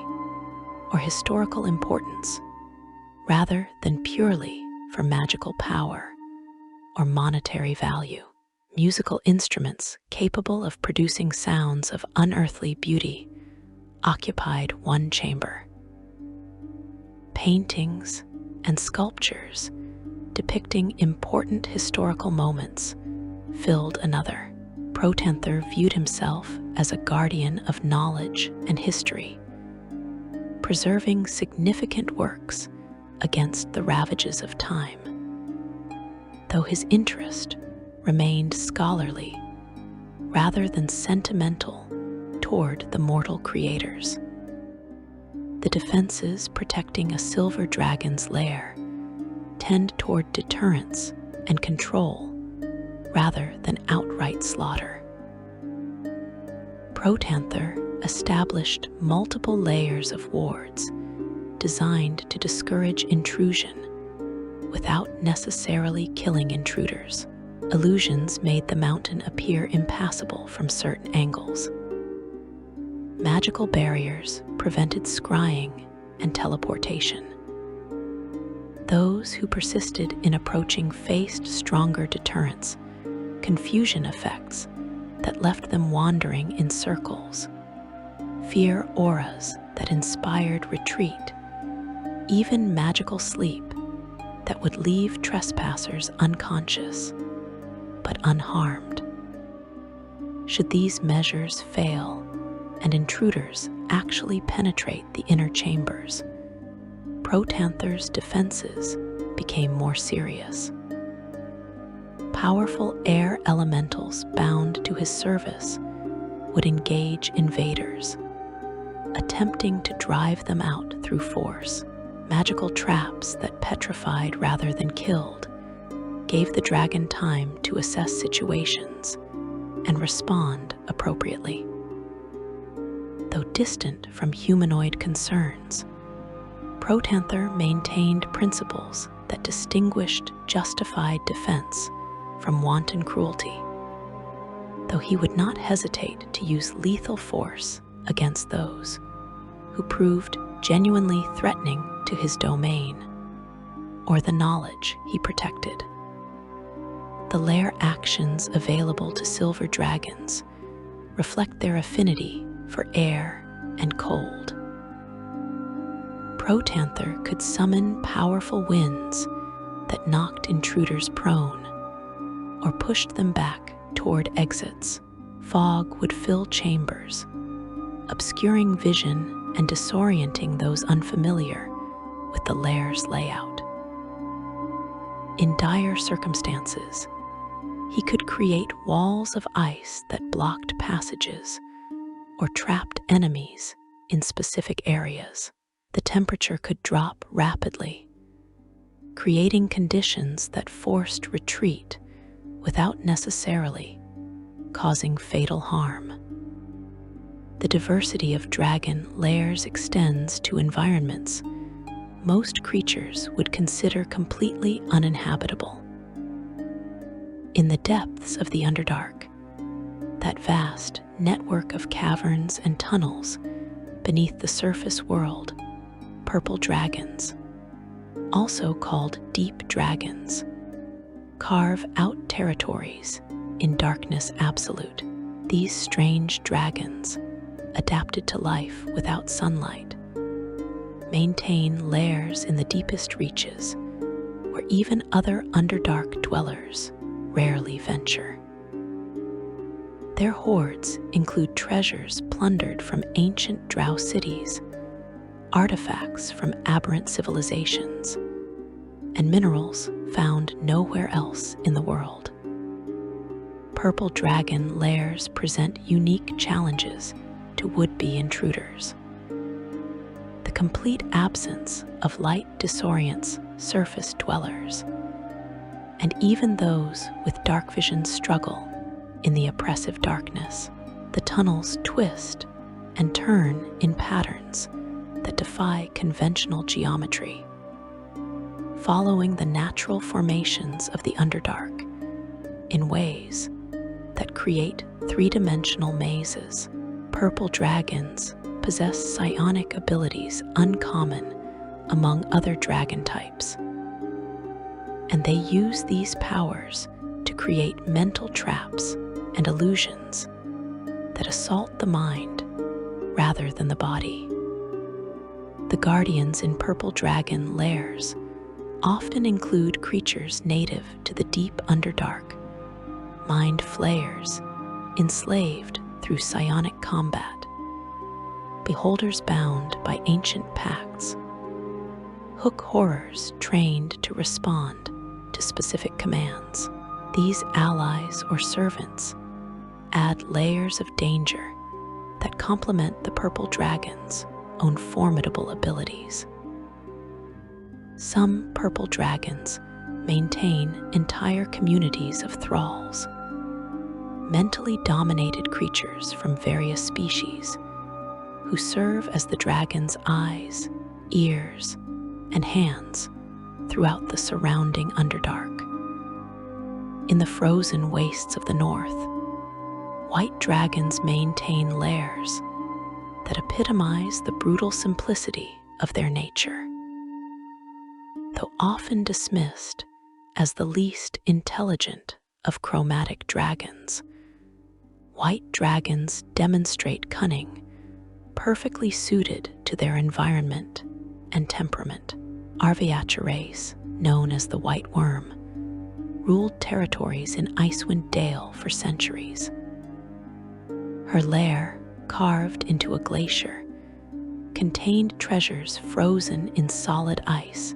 S1: or historical importance, rather than purely for magical power or monetary value. Musical instruments capable of producing sounds of unearthly beauty occupied one chamber. Paintings and sculptures depicting important historical moments filled another. Protanther viewed himself as a guardian of knowledge and history, preserving significant works against the ravages of time, though his interest remained scholarly rather than sentimental toward the mortal creators. The defenses protecting a silver dragon's lair tend toward deterrence and control rather than outright slaughter. Protanther established multiple layers of wards designed to discourage intrusion without necessarily killing intruders. Illusions made the mountain appear impassable from certain angles. Magical barriers prevented scrying and teleportation. Those who persisted in approaching faced stronger deterrents, confusion effects that left them wandering in circles, fear auras that inspired retreat, even magical sleep that would leave trespassers unconscious but unharmed. Should these measures fail and intruders actually penetrate the inner chambers, Protanther's defenses became more serious. Powerful air elementals bound to his service would engage invaders, attempting to drive them out through force. Magical traps that petrified rather than killed gave the dragon time to assess situations and respond appropriately. Though distant from humanoid concerns, Protanther maintained principles that distinguished justified defense from wanton cruelty, though he would not hesitate to use lethal force against those who proved genuinely threatening to his domain or the knowledge he protected. The lair actions available to silver dragons reflect their affinity for air and cold. Protanther could summon powerful winds that knocked intruders prone or pushed them back toward exits. Fog would fill chambers, obscuring vision and disorienting those unfamiliar with the lair's layout. In dire circumstances, he could create walls of ice that blocked passages or trapped enemies in specific areas. The temperature could drop rapidly, creating conditions that forced retreat without necessarily causing fatal harm. The diversity of dragon lairs extends to environments most creatures would consider completely uninhabitable. In the depths of the Underdark, that vast network of caverns and tunnels beneath the surface world, purple dragons, also called deep dragons, carve out territories in darkness absolute. These strange dragons, adapted to life without sunlight, maintain lairs in the deepest reaches where even other Underdark dwellers rarely venture. Their hoards include treasures plundered from ancient drow cities, artifacts from aberrant civilizations, and minerals found nowhere else in the world. Purple dragon lairs present unique challenges to would-be intruders. The complete absence of light disorients surface dwellers, and even those with dark vision struggle in the oppressive darkness. The tunnels twist and turn in patterns that defy conventional geometry. Following the natural formations of the Underdark in ways that create three-dimensional mazes, purple dragons possess psionic abilities uncommon among other dragon types, and they use these powers to create mental traps and illusions that assault the mind rather than the body. The guardians in purple dragon lairs often include creatures native to the deep Underdark, mind flayers, enslaved through psionic combat, beholders bound by ancient pacts, hook horrors trained to respond to specific commands. These allies or servants add layers of danger that complement the purple dragon's own formidable abilities. Some purple dragons maintain entire communities of thralls, mentally dominated creatures from various species who serve as the dragon's eyes, ears, and hands throughout the surrounding Underdark. In the frozen wastes of the north, white dragons maintain lairs that epitomize the brutal simplicity of their nature. Though often dismissed as the least intelligent of chromatic dragons, white dragons demonstrate cunning perfectly suited to their environment and temperament. Arviacha race, known as the White Worm, ruled territories in Icewind Dale for centuries. Her lair, carved into a glacier, contained treasures frozen in solid ice,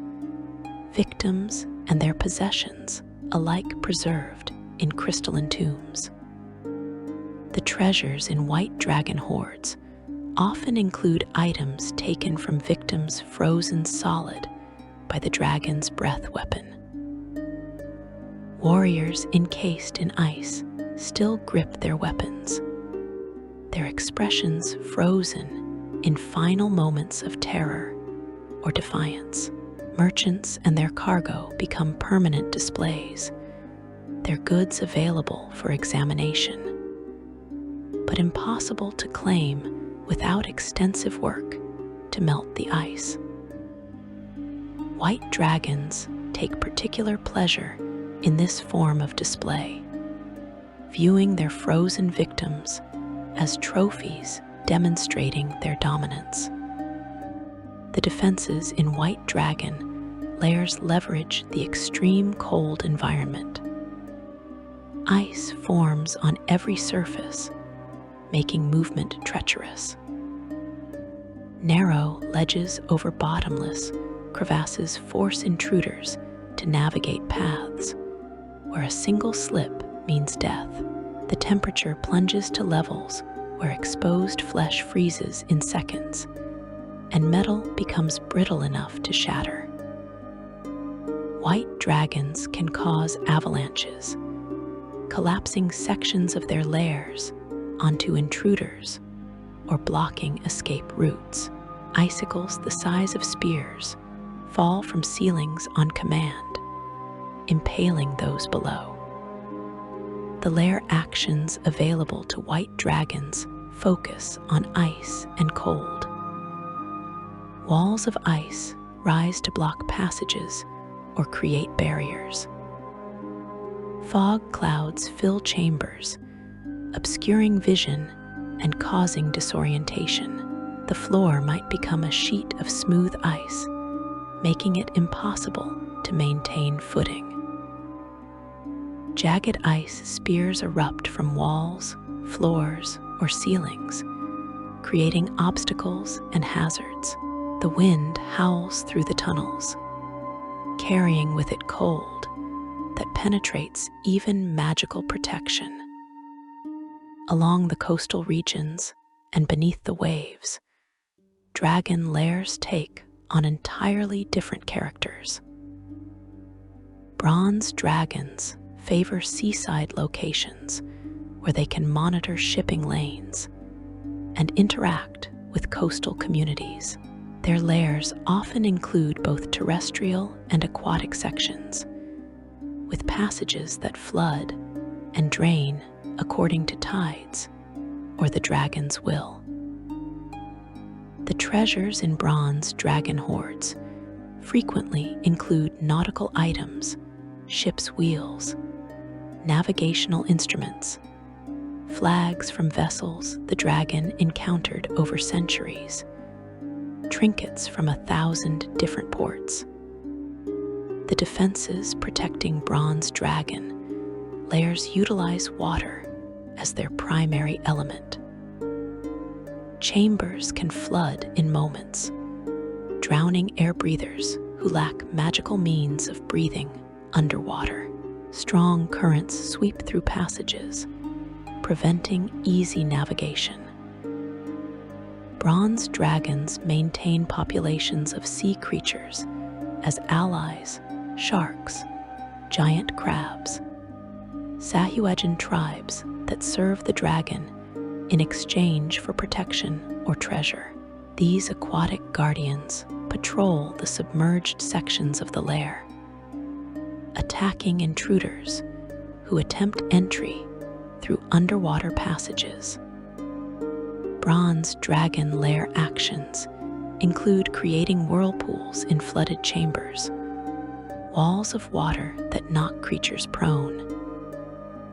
S1: victims and their possessions alike preserved in crystalline tombs. The treasures in white dragon hoards often include items taken from victims frozen solid by the dragon's breath weapon. Warriors encased in ice still grip their weapons, their expressions frozen in final moments of terror or defiance. Merchants and their cargo become permanent displays, their goods available for examination, but impossible to claim without extensive work to melt the ice. White dragons take particular pleasure in this form of display, viewing their frozen victims as trophies demonstrating their dominance. The defenses in White Dragon Lairs leverage the extreme cold environment. Ice forms on every surface, making movement treacherous. Narrow ledges over bottomless crevasses force intruders to navigate paths where a single slip means death. The temperature plunges to levels where exposed flesh freezes in seconds, and metal becomes brittle enough to shatter. White dragons can cause avalanches, collapsing sections of their lairs onto intruders or blocking escape routes. Icicles the size of spears fall from ceilings on command, impaling those below. The lair actions available to white dragons focus on ice and cold. Walls of ice rise to block passages or create barriers. Fog clouds fill chambers, obscuring vision and causing disorientation. The floor might become a sheet of smooth ice, making it impossible to maintain footing. Jagged ice spears erupt from walls, floors, or ceilings, creating obstacles and hazards. The wind howls through the tunnels, carrying with it cold that penetrates even magical protection. Along the coastal regions and beneath the waves, dragon lairs take on entirely different characters. Bronze dragons favor seaside locations where they can monitor shipping lanes and interact with coastal communities. Their lairs often include both terrestrial and aquatic sections, with passages that flood and drain according to tides or the dragon's will. The treasures in bronze dragon hoards frequently include nautical items, ship's wheels, navigational instruments, flags from vessels the dragon encountered over centuries, trinkets from 1,000 different ports. The defenses protecting Bronze Dragon, Lairs utilize water as their primary element. Chambers can flood in moments, drowning air breathers who lack magical means of breathing underwater. Strong currents sweep through passages, preventing easy navigation. Bronze dragons maintain populations of sea creatures as allies: sharks, giant crabs, Sahuagin tribes that serve the dragon in exchange for protection or treasure. These aquatic guardians patrol the submerged sections of the lair, attacking intruders who attempt entry through underwater passages. Bronze dragon lair actions include creating whirlpools in flooded chambers, walls of water that knock creatures prone,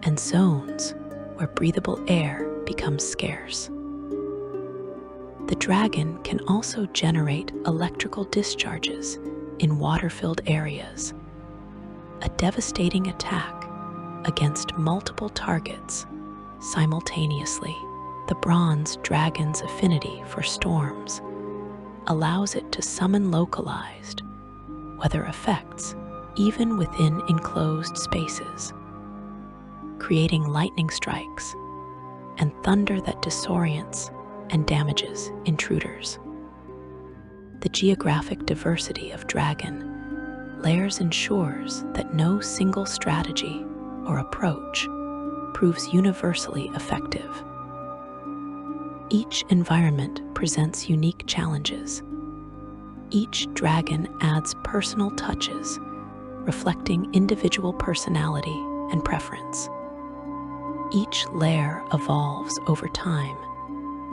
S1: and zones where breathable air becomes scarce. The dragon can also generate electrical discharges in water-filled areas, a devastating attack against multiple targets simultaneously. The bronze dragon's affinity for storms allows it to summon localized weather effects even within enclosed spaces, creating lightning strikes and thunder that disorients and damages intruders. The geographic diversity of dragon Lairs ensures that no single strategy or approach proves universally effective. Each environment presents unique challenges. Each dragon adds personal touches, reflecting individual personality and preference. Each lair evolves over time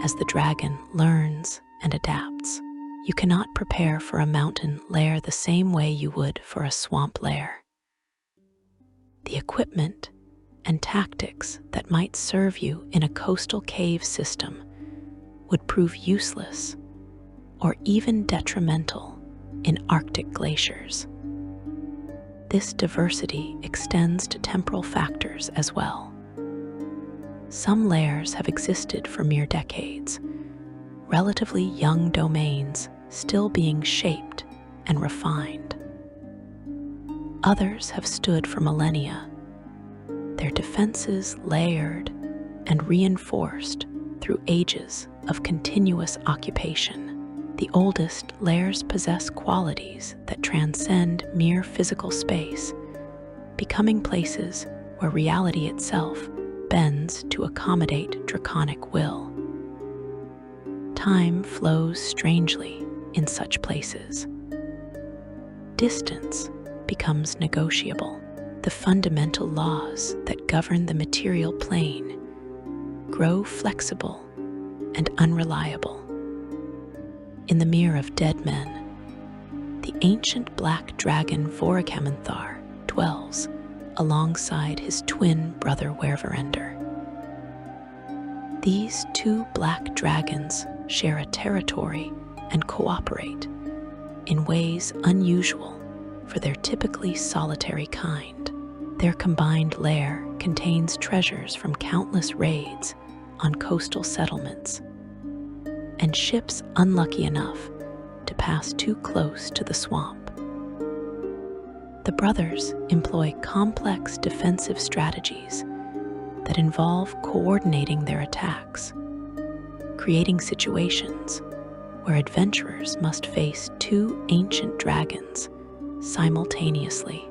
S1: as the dragon learns and adapts. You cannot prepare for a mountain lair the same way you would for a swamp lair. The equipment and tactics that might serve you in a coastal cave system would prove useless or even detrimental in Arctic glaciers. This diversity extends to temporal factors as well. Some lairs have existed for mere decades, relatively young domains still being shaped and refined. Others have stood for millennia, their defenses layered and reinforced through ages of continuous occupation. The oldest lairs possess qualities that transcend mere physical space, becoming places where reality itself bends to accommodate draconic will. Time flows strangely in such places. Distance becomes negotiable. The fundamental laws that govern the material plane grow flexible and unreliable. In the Mere of Dead Men, the ancient black dragon Vorakamanthar dwells alongside his twin brother Werverender. These two black dragons share a territory and cooperate in ways unusual for their typically solitary kind. Their combined lair contains treasures from countless raids on coastal settlements and ships unlucky enough to pass too close to the swamp. The brothers employ complex defensive strategies that involve coordinating their attacks, creating situations where adventurers must face two ancient dragons simultaneously,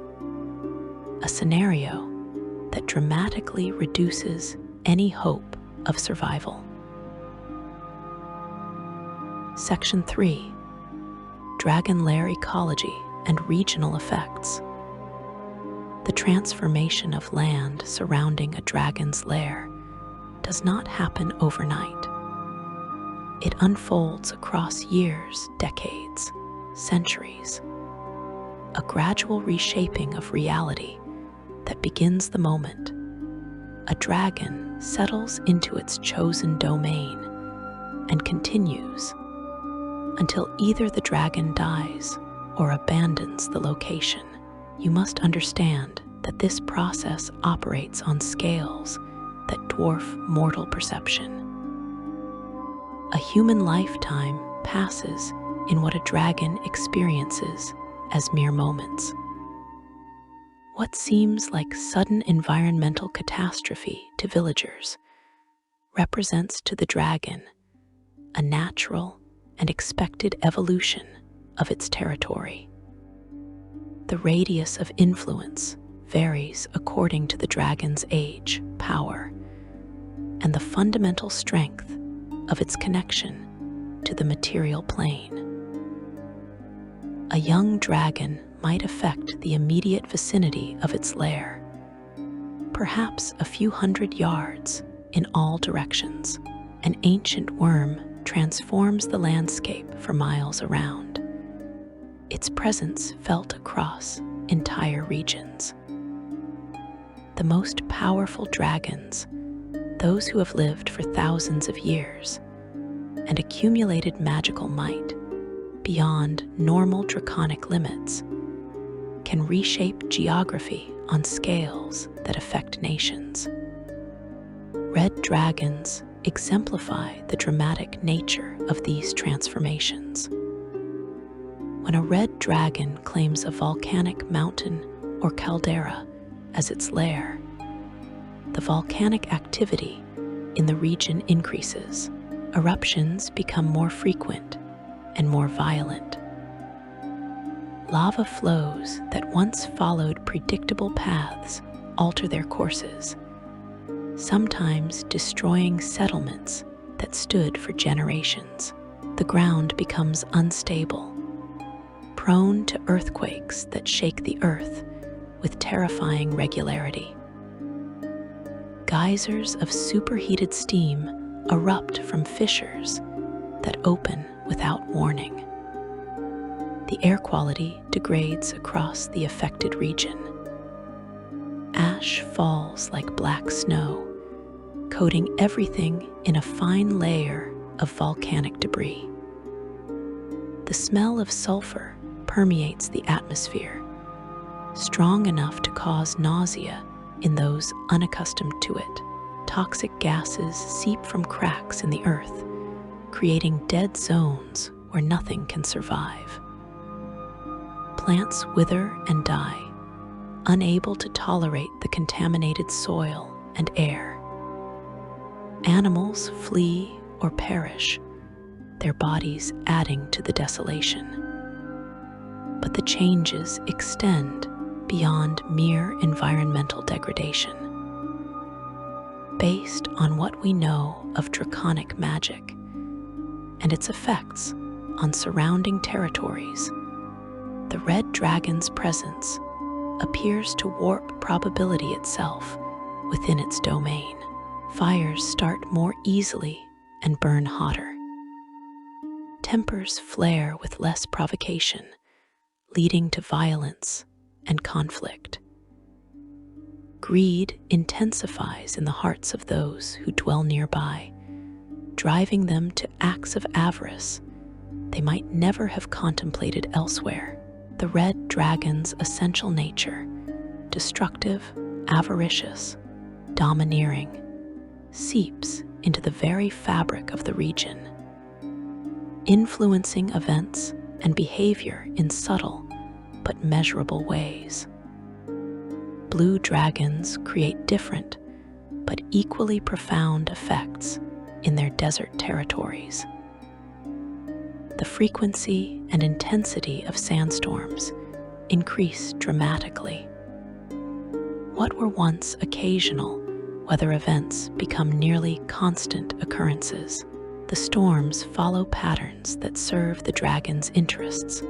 S1: a scenario that dramatically reduces any hope of survival. Section 3: Dragon Lair Ecology and Regional Effects. The transformation of land surrounding a dragon's lair does not happen overnight. It unfolds across years, decades, centuries, a gradual reshaping of reality that begins the moment a dragon settles into its chosen domain and continues until either the dragon dies or abandons the location. you must understand that this process operates on scales that dwarf mortal perception. A human lifetime passes in what a dragon experiences as mere moments. What seems like sudden environmental catastrophe to villagers represents to the dragon a natural and expected evolution of its territory. The radius of influence varies according to the dragon's age, power, and the fundamental strength of its connection to the material plane. A young dragon might affect the immediate vicinity of its lair, perhaps a few hundred yards in all directions. An ancient worm transforms the landscape for miles around, its presence felt across entire regions. The most powerful dragons, those who have lived for thousands of years and accumulated magical might beyond normal draconic limits, can reshape geography on scales that affect nations. Red dragons exemplify the dramatic nature of these transformations. When a red dragon claims a volcanic mountain or caldera as its lair, the volcanic activity in the region increases. Eruptions become more frequent and more violent. Lava flows that once followed predictable paths alter their courses, sometimes destroying settlements that stood for generations. The ground becomes unstable, prone to earthquakes that shake the earth with terrifying regularity. Geysers of superheated steam erupt from fissures that open without warning. The air quality degrades across the affected region. Ash falls like black snow, coating everything in a fine layer of volcanic debris. The smell of sulfur permeates the atmosphere, strong enough to cause nausea in those unaccustomed to it. Toxic gases seep from cracks in the earth, creating dead zones where nothing can survive. Plants wither and die, unable to tolerate the contaminated soil and air. Animals flee or perish, their bodies adding to the desolation. But the changes extend beyond mere environmental degradation. Based on what we know of draconic magic and its effects on surrounding territories, the red dragon's presence appears to warp probability itself within its domain. Fires start more easily and burn hotter. Tempers flare with less provocation, leading to violence and conflict. Greed intensifies in the hearts of those who dwell nearby, driving them to acts of avarice they might never have contemplated elsewhere. The red dragon's essential nature, destructive, avaricious, domineering, seeps into the very fabric of the region, influencing events and behavior in subtle but measurable ways. Blue dragons create different but equally profound effects in their desert territories. The frequency and intensity of sandstorms increase dramatically. What were once occasional weather events become nearly constant occurrences. The storms follow patterns that serve the dragon's interests,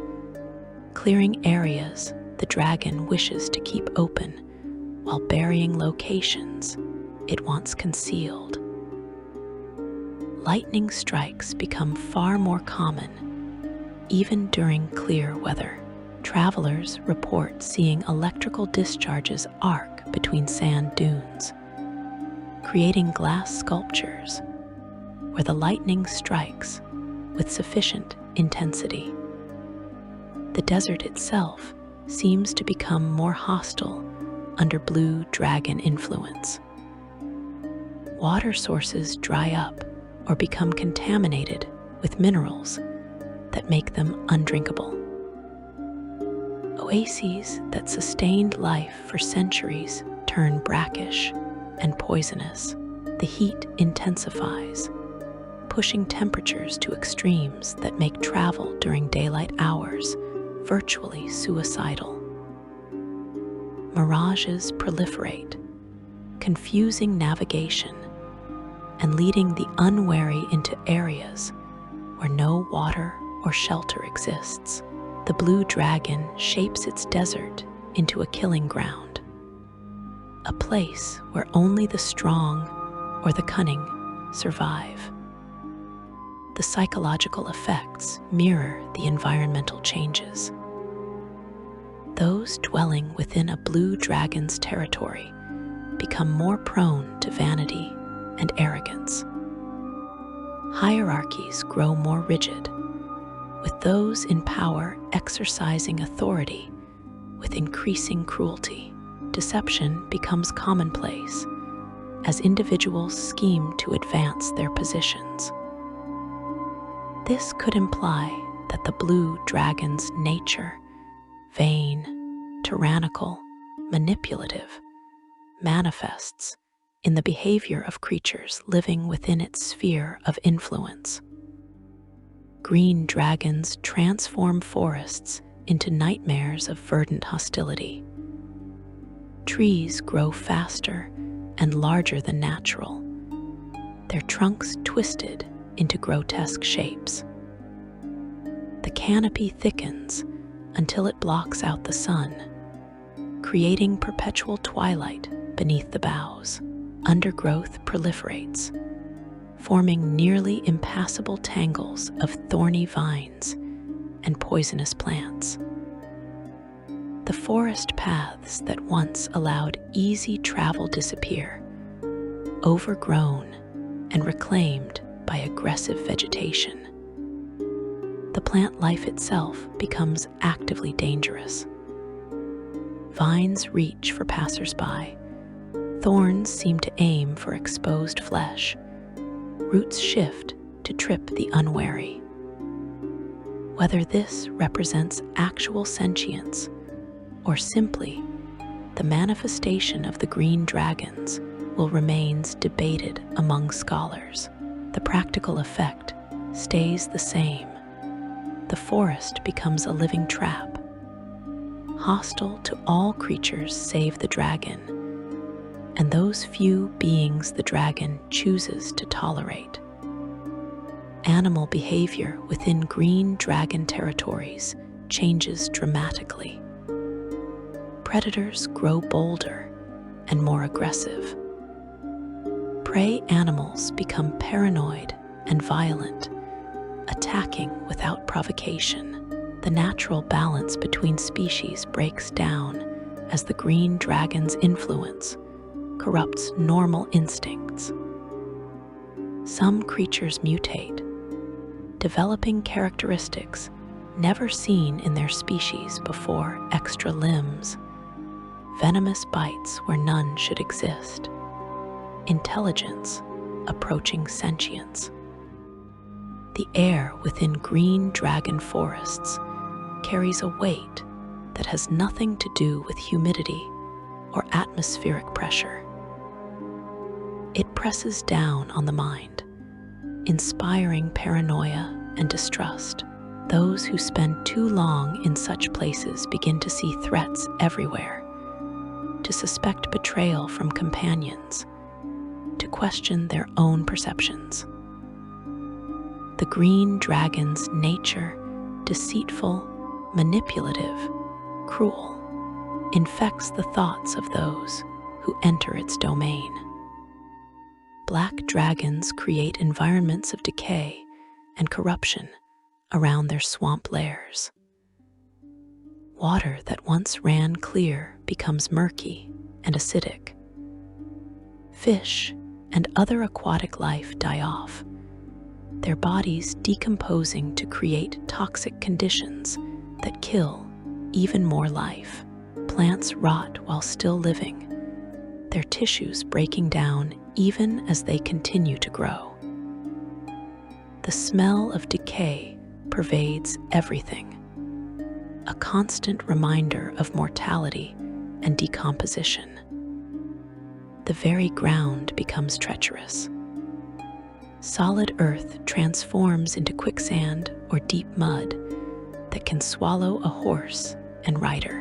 S1: clearing areas the dragon wishes to keep open while burying locations it wants concealed. Lightning strikes become far more common, even during clear weather. Travelers report seeing electrical discharges arc between sand dunes, creating glass sculptures where the lightning strikes with sufficient intensity. The desert itself seems to become more hostile under blue dragon influence. Water sources dry up or become contaminated with minerals that make them undrinkable. Oases that sustained life for centuries turn brackish and poisonous. The heat intensifies, pushing temperatures to extremes that make travel during daylight hours virtually suicidal. Mirages proliferate, confusing navigation and leading the unwary into areas where no water or shelter exists. The blue dragon shapes its desert into a killing ground, a place where only the strong or the cunning survive. The psychological effects mirror the environmental changes. Those dwelling within a blue dragon's territory become more prone to vanity and arrogance. Hierarchies grow more rigid, with those in power exercising authority with increasing cruelty. Deception becomes commonplace as individuals scheme to advance their positions. This could imply that the blue dragon's nature, vain, tyrannical, manipulative, manifests in the behavior of creatures living within its sphere of influence. Green dragons transform forests into nightmares of verdant hostility. Trees grow faster and larger than natural, their trunks twisted into grotesque shapes. The canopy thickens until it blocks out the sun, creating perpetual twilight beneath the boughs. Undergrowth proliferates, forming nearly impassable tangles of thorny vines and poisonous plants. The forest paths that once allowed easy travel disappear, overgrown and reclaimed by aggressive vegetation. The plant life itself becomes actively dangerous. Vines reach for passers-by. Thorns seem to aim for exposed flesh. Roots shift to trip the unwary. Whether this represents actual sentience or simply the manifestation of the green dragons will remain debated among scholars. The practical effect stays the same. The forest becomes a living trap, hostile to all creatures save the dragon, and those few beings the dragon chooses to tolerate. Animal behavior within green dragon territories changes dramatically. Predators grow bolder and more aggressive. Prey animals become paranoid and violent, attacking without provocation. The natural balance between species breaks down as the green dragon's influence corrupts normal instincts. Some creatures mutate, developing characteristics never seen in their species before: extra limbs, venomous bites where none should exist, intelligence approaching sentience. The air within green dragon forests carries a weight that has nothing to do with humidity or atmospheric pressure. It presses down on the mind, inspiring paranoia and distrust. Those who spend too long in such places begin to see threats everywhere, to suspect betrayal from companions, to question their own perceptions. The green dragon's nature, deceitful, manipulative, cruel, infects the thoughts of those who enter its domain. Black dragons create environments of decay and corruption around their swamp lairs. Water that once ran clear becomes murky and acidic. Fish and other aquatic life die off, their bodies decomposing to create toxic conditions that kill even more life. Plants rot while still living, their tissues breaking down even as they continue to grow. The smell of decay pervades everything, a constant reminder of mortality and decomposition. The very ground becomes treacherous. Solid earth transforms into quicksand or deep mud that can swallow a horse and rider.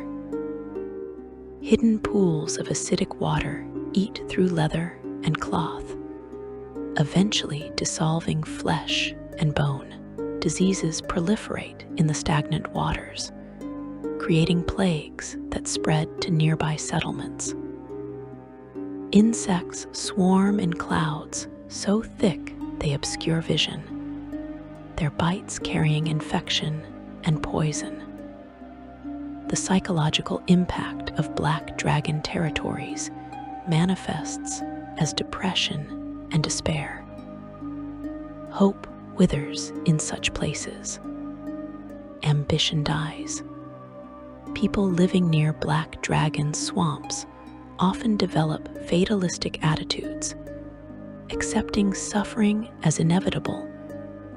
S1: Hidden pools of acidic water eat through leather and cloth, eventually dissolving flesh and bone. Diseases proliferate in the stagnant waters, creating plagues that spread to nearby settlements. Insects swarm in clouds so thick they obscure vision, their bites carrying infection and poison. The psychological impact of black dragon territories manifests as depression and despair. Hope withers in such places. Ambition dies. People living near black dragon swamps often develop fatalistic attitudes, accepting suffering as inevitable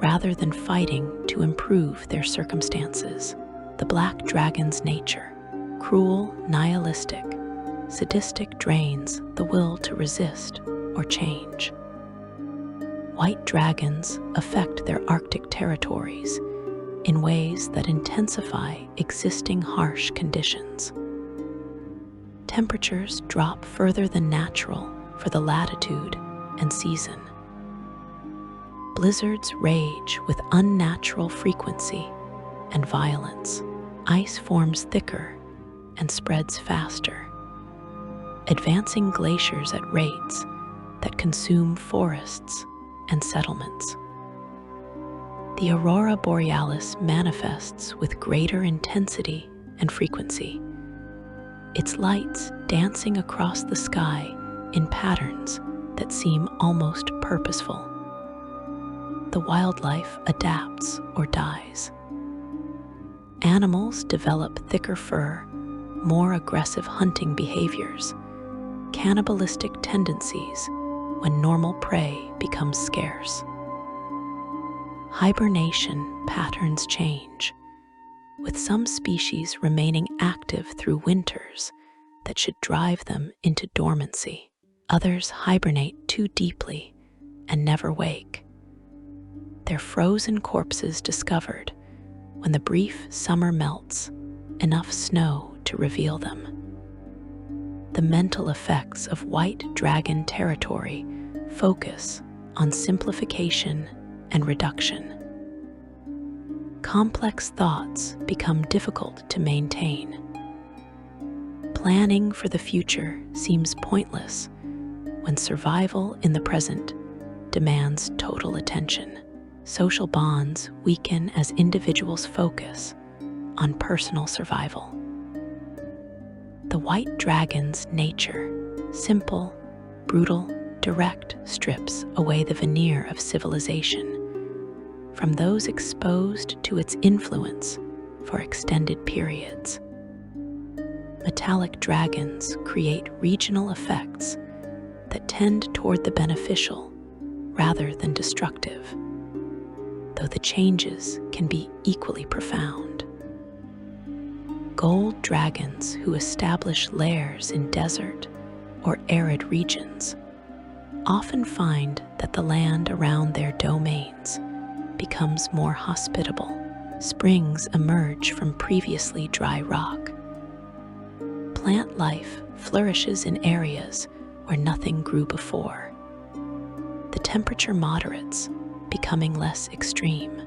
S1: rather than fighting to improve their circumstances. The black dragon's nature, cruel, nihilistic, sadistic, drains the will to resist or change. White dragons affect their Arctic territories in ways that intensify existing harsh conditions. Temperatures drop further than natural for the latitude and season. Blizzards rage with unnatural frequency and violence. Ice forms thicker and spreads faster, advancing glaciers at rates that consume forests and settlements. The aurora borealis manifests with greater intensity and frequency, its lights dancing across the sky in patterns that seem almost purposeful. The wildlife adapts or dies. Animals develop thicker fur, more aggressive hunting behaviors, cannibalistic tendencies when normal prey becomes scarce. Hibernation patterns change, with some species remaining active through winters that should drive them into dormancy. Others hibernate too deeply and never wake, their frozen corpses discovered when the brief summer melts enough snow to reveal them. The mental effects of white dragon territory focus on simplification and reduction. Complex thoughts become difficult to maintain. Planning for the future seems pointless when survival in the present demands total attention. Social bonds weaken as individuals focus on personal survival. The white dragon's nature, simple, brutal, direct, strips away the veneer of civilization from those exposed to its influence for extended periods. Metallic dragons create regional effects that tend toward the beneficial rather than destructive, though the changes can be equally profound. Gold dragons who establish lairs in desert or arid regions often find that the land around their domains becomes more hospitable. Springs emerge from previously dry rock. Plant life flourishes in areas where nothing grew before. The temperature moderates, becoming less extreme.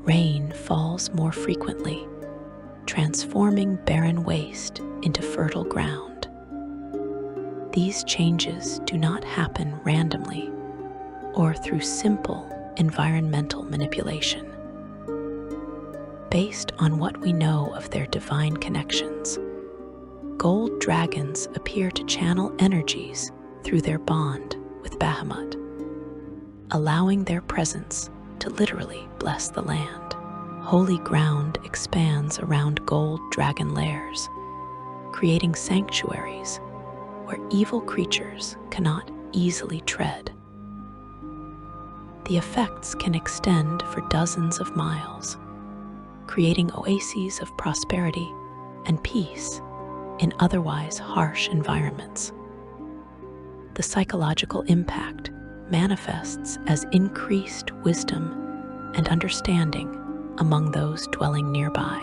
S1: Rain falls more frequently, transforming barren waste into fertile ground. These changes do not happen randomly or through simple environmental manipulation. Based on what we know of their divine connections, gold dragons appear to channel energies through their bond with Bahamut, allowing their presence to literally bless the land. Holy ground expands around gold dragon lairs, creating sanctuaries where evil creatures cannot easily tread. The effects can extend for dozens of miles, creating oases of prosperity and peace in otherwise harsh environments. The psychological impact manifests as increased wisdom and understanding among those dwelling nearby.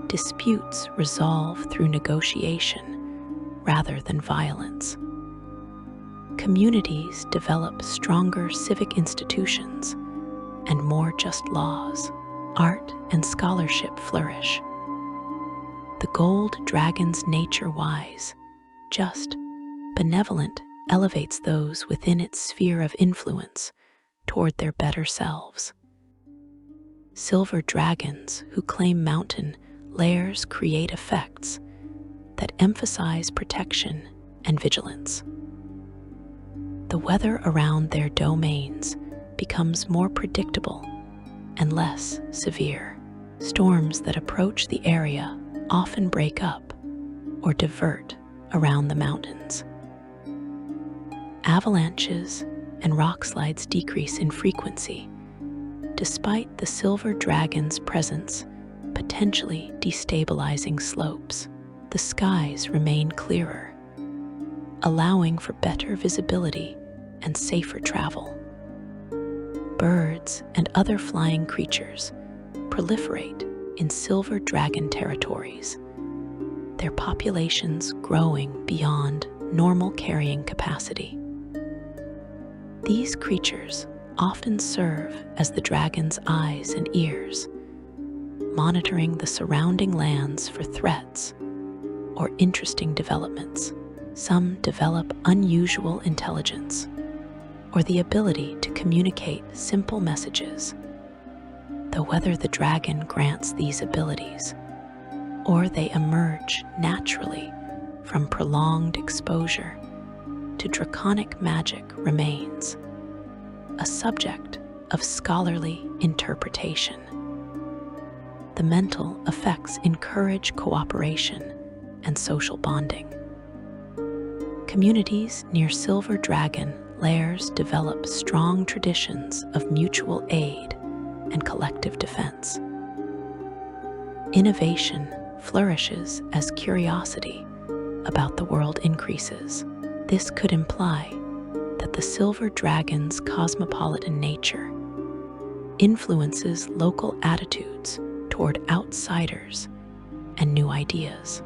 S1: Disputes resolve through negotiation rather than violence. Communities develop stronger civic institutions and more just laws. Art and scholarship flourish. The gold dragon's nature-wise, just, benevolent elevates those within its sphere of influence toward their better selves. Silver dragons who claim mountain lairs create effects that emphasize protection and vigilance. The weather around their domains becomes more predictable and less severe. Storms that approach the area often break up or divert around the mountains. Avalanches and rock slides decrease in frequency, despite the silver dragon's presence potentially destabilizing slopes. The skies remain clearer, allowing for better visibility and safer travel. Birds and other flying creatures proliferate in silver dragon territories, their populations growing beyond normal carrying capacity. These creatures often serve as the dragon's eyes and ears, monitoring the surrounding lands for threats or interesting developments. Some develop unusual intelligence or the ability to communicate simple messages, though whether the dragon grants these abilities or they emerge naturally from prolonged exposure to draconic magic remains a subject of scholarly interpretation. The mental effects encourage cooperation and social bonding. Communities near silver dragon lairs develop strong traditions of mutual aid and collective defense. Innovation flourishes as curiosity about the world increases. This could imply that the silver dragon's cosmopolitan nature influences local attitudes toward outsiders and new ideas.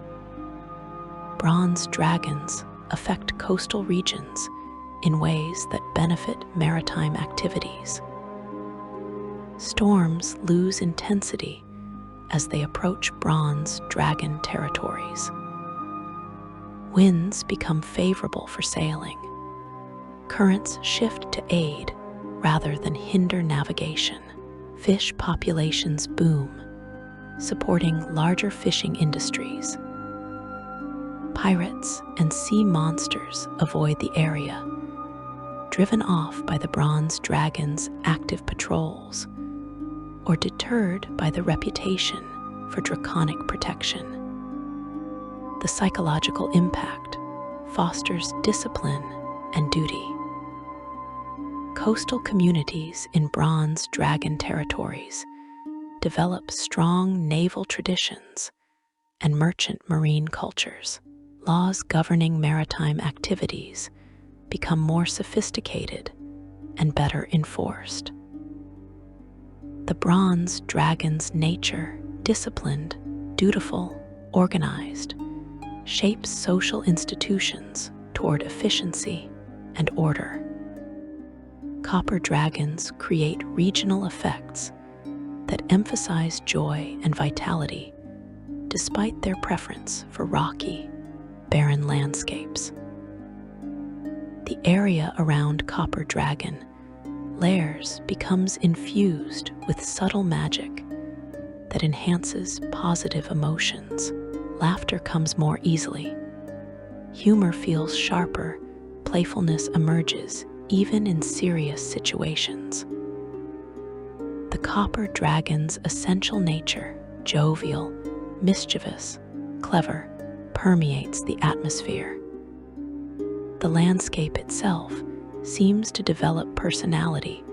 S1: Bronze dragons affect coastal regions in ways that benefit maritime activities. Storms lose intensity as they approach bronze dragon territories. Winds become favorable for sailing. Currents shift to aid rather than hinder navigation. Fish populations boom, supporting larger fishing industries. Pirates and sea monsters avoid the area, driven off by the bronze dragon's active patrols, or deterred by the reputation for draconic protection. The psychological impact fosters discipline and duty. Coastal communities in bronze dragon territories develop strong naval traditions and merchant marine cultures. Laws governing maritime activities become more sophisticated and better enforced. The bronze dragon's nature, disciplined, dutiful, organized, shapes social institutions toward efficiency and order. Copper dragons create regional effects that emphasize joy and vitality despite their preference for rocky, barren landscapes. The area around Copper Dragon Lairs becomes infused with subtle magic that enhances positive emotions. Laughter comes more easily. Humor feels sharper. Playfulness emerges even in serious situations. The copper dragon's essential nature, jovial, mischievous, clever, permeates the atmosphere. The landscape itself seems to develop personality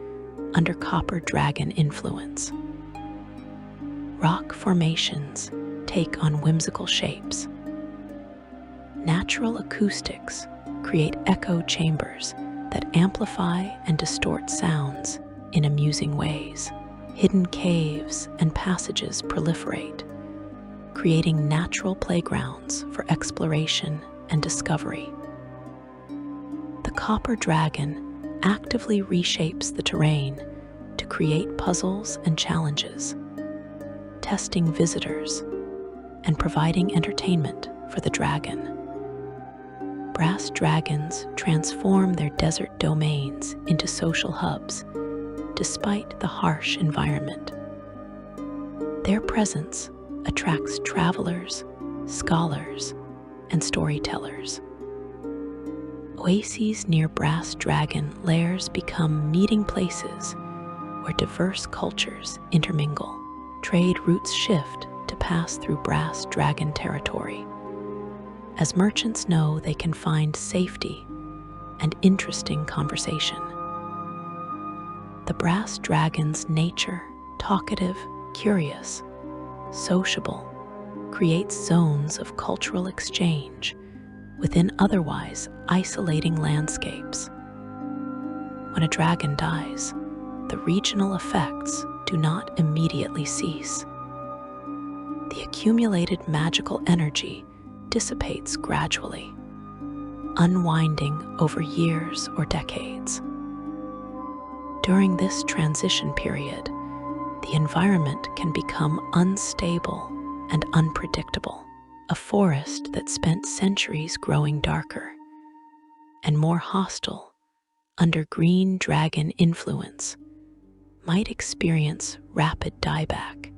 S1: under copper dragon influence. Rock formations take on whimsical shapes. Natural acoustics create echo chambers that amplify and distort sounds in amusing ways. Hidden caves and passages proliferate, creating natural playgrounds for exploration and discovery. The copper dragon actively reshapes the terrain to create puzzles and challenges, testing visitors and providing entertainment for the dragon. Brass dragons transform their desert domains into social hubs despite the harsh environment. Their presence attracts travelers, scholars, and storytellers. Oases near brass dragon lairs become meeting places where diverse cultures intermingle. Trade routes shift to pass through brass dragon territory, as merchants know they can find safety and interesting conversation. The brass dragon's nature, talkative, curious, sociable, creates zones of cultural exchange within otherwise isolating landscapes. When a dragon dies, the regional effects do not immediately cease. The accumulated magical energy dissipates gradually, unwinding over years or decades. During this transition period, the environment can become unstable and unpredictable. A forest that spent centuries growing darker and more hostile under green dragon influence might experience rapid dieback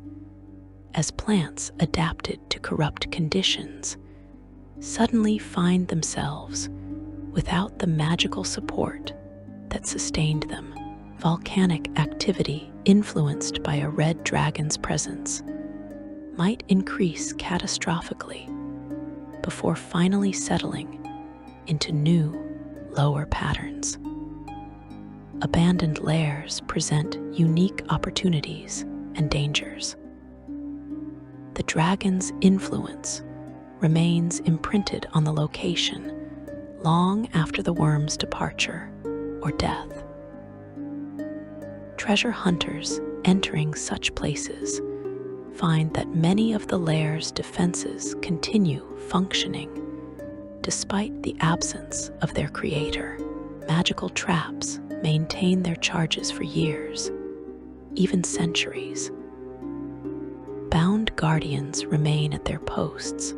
S1: as plants adapted to corrupt conditions suddenly find themselves without the magical support that sustained them. Volcanic activity influenced by a red dragon's presence might increase catastrophically before finally settling into new, lower patterns. Abandoned lairs present unique opportunities and dangers. The dragon's influence remains imprinted on the location long after the worm's departure or death. Treasure hunters entering such places find that many of the lair's defenses continue functioning despite the absence of their creator. Magical traps maintain their charges for years, even centuries. Bound guardians remain at their posts,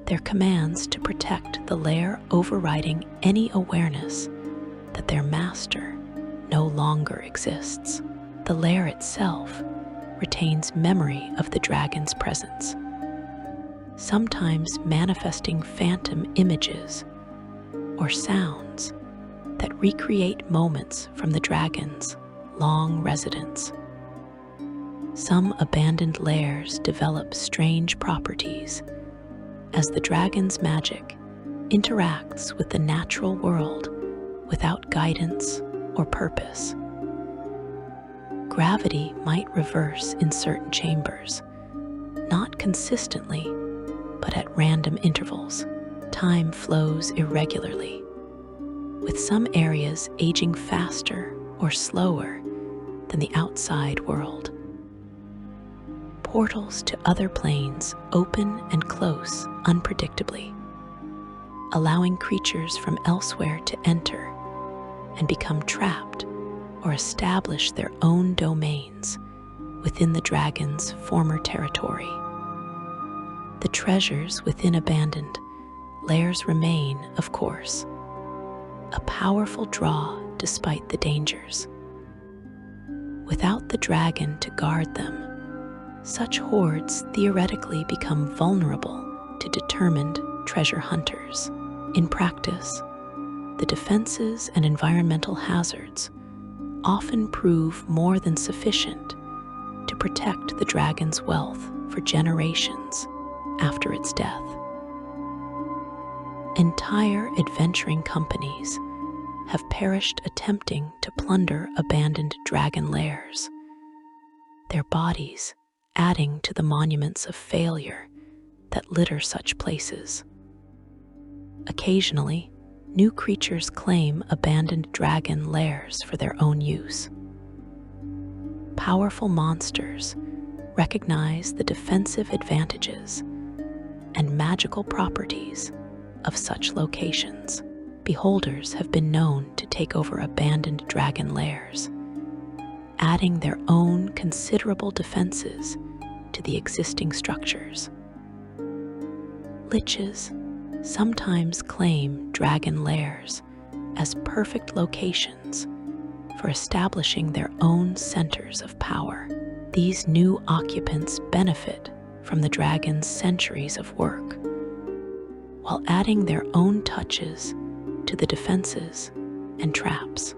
S1: their commands to protect the lair overriding any awareness that their master no longer exists. The lair itself retains memory of the dragon's presence, sometimes manifesting phantom images or sounds that recreate moments from the dragon's long residence. Some abandoned lairs develop strange properties as the dragon's magic interacts with the natural world without guidance or purpose. Gravity might reverse in certain chambers, not consistently, but at random intervals. Time flows irregularly, with some areas aging faster or slower than the outside world. Portals to other planes open and close unpredictably, allowing creatures from elsewhere to enter and become trapped or establish their own domains within the dragon's former territory. The treasures within abandoned lairs remain, of course, a powerful draw despite the dangers. Without the dragon to guard them, such hoards theoretically become vulnerable to determined treasure hunters. In practice, the defenses and environmental hazards often prove more than sufficient to protect the dragon's wealth for generations after its death. Entire adventuring companies have perished attempting to plunder abandoned dragon lairs, their bodies adding to the monuments of failure that litter such places. Occasionally, new creatures claim abandoned dragon lairs for their own use. Powerful monsters recognize the defensive advantages and magical properties of such locations. Beholders have been known to take over abandoned dragon lairs, adding their own considerable defenses to the existing structures. Liches sometimes claim dragon lairs as perfect locations for establishing their own centers of power. These new occupants benefit from the dragon's centuries of work, while adding their own touches to the defenses and traps.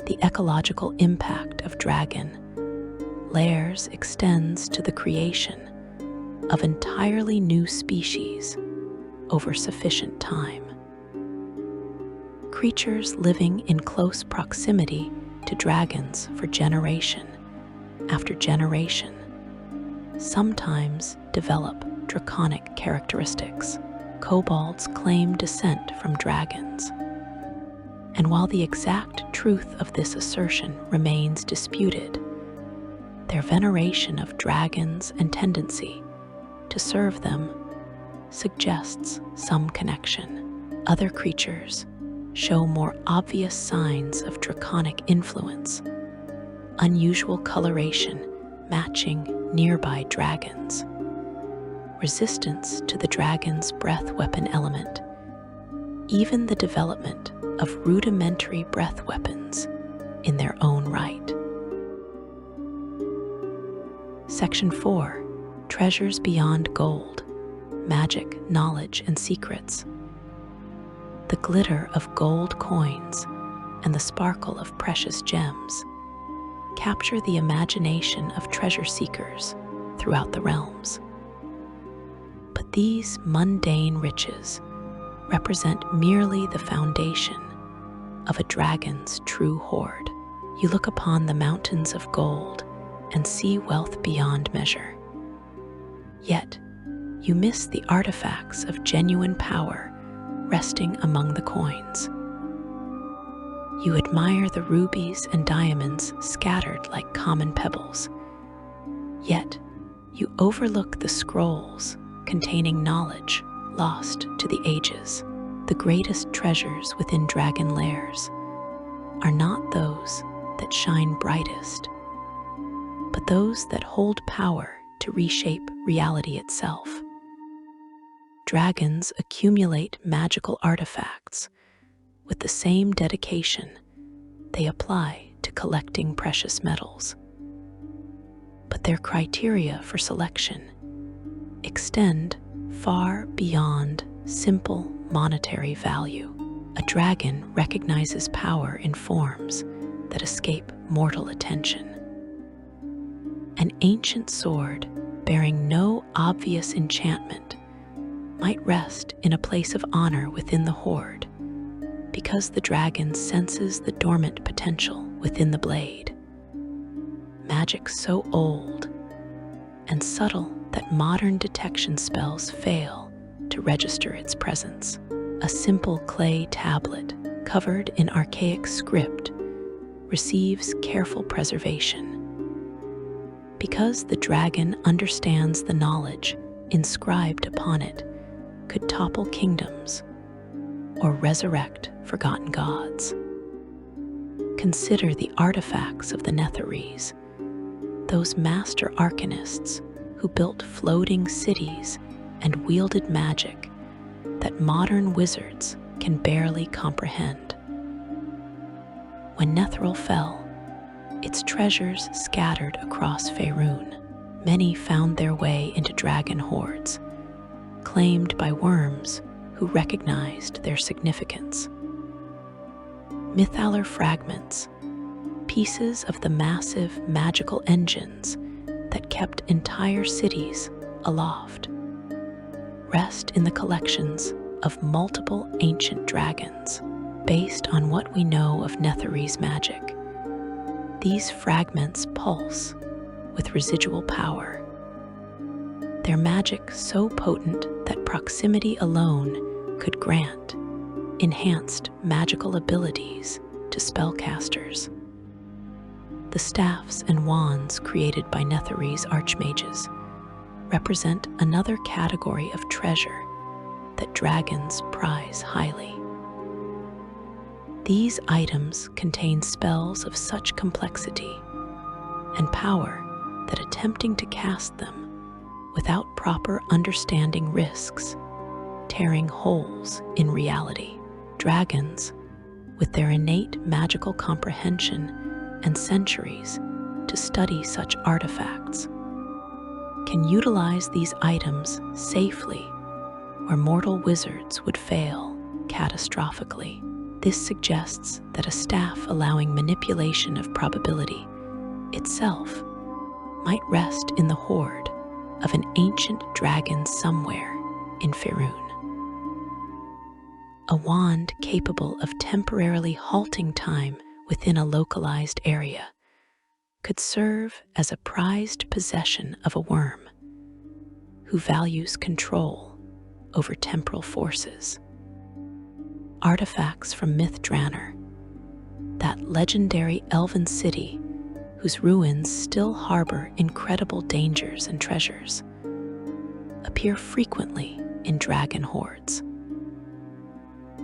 S1: The ecological impact of dragon lairs extends to the creation of entirely new species over sufficient time. Creatures living in close proximity to dragons for generation after generation sometimes develop draconic characteristics. Kobolds claim descent from dragons, and while the exact truth of this assertion remains disputed, their veneration of dragons and tendency to serve them suggests some connection. Other creatures show more obvious signs of draconic influence, unusual coloration matching nearby dragons, resistance to the dragon's breath weapon element, even the development of rudimentary breath weapons in their own right. Section 4. Treasures Beyond Gold, Magic, Knowledge, and Secrets. The glitter of gold coins and the sparkle of precious gems capture the imagination of treasure seekers throughout the realms. But these mundane riches represent merely the foundation of a dragon's true hoard. You look upon the mountains of gold and see wealth beyond measure. Yet, you miss the artifacts of genuine power resting among the coins. You admire the rubies and diamonds scattered like common pebbles. Yet, you overlook the scrolls containing knowledge lost to the ages. The greatest treasures within dragon lairs are not those that shine brightest, but those that hold power to reshape reality itself. Dragons accumulate magical artifacts with the same dedication they apply to collecting precious metals. But their criteria for selection extend far beyond simple monetary value. A dragon recognizes power in forms that escape mortal attention. An ancient sword bearing no obvious enchantment might rest in a place of honor within the hoard because the dragon senses the dormant potential within the blade. Magic so old and subtle that modern detection spells fail to register its presence. A simple clay tablet covered in archaic script receives careful preservation because the dragon understands the knowledge inscribed upon it could topple kingdoms or resurrect forgotten gods. Consider the artifacts of the Netherese, those master arcanists who built floating cities and wielded magic that modern wizards can barely comprehend. When Netheril fell, its treasures scattered across Faerun. Many found their way into dragon hoards, claimed by worms who recognized their significance. Mythalar fragments, pieces of the massive magical engines that kept entire cities aloft rest in the collections of multiple ancient dragons. Based on what we know of Netherese magic, these fragments pulse with residual power. Their magic so potent that proximity alone could grant enhanced magical abilities to spellcasters. The staffs and wands created by Netherese archmages represent another category of treasure that dragons prize highly. These items contain spells of such complexity and power that attempting to cast them without proper understanding risks tearing holes in reality. Dragons, with their innate magical comprehension and centuries to study such artifacts, can utilize these items safely where mortal wizards would fail catastrophically. This suggests that a staff allowing manipulation of probability itself might rest in the hoard of an ancient dragon somewhere in Faerun. A wand capable of temporarily halting time within a localized area could serve as a prized possession of a worm who values control over temporal forces. Artifacts from Myth-Drannor, that legendary elven city whose ruins still harbor incredible dangers and treasures, appear frequently in dragon hordes.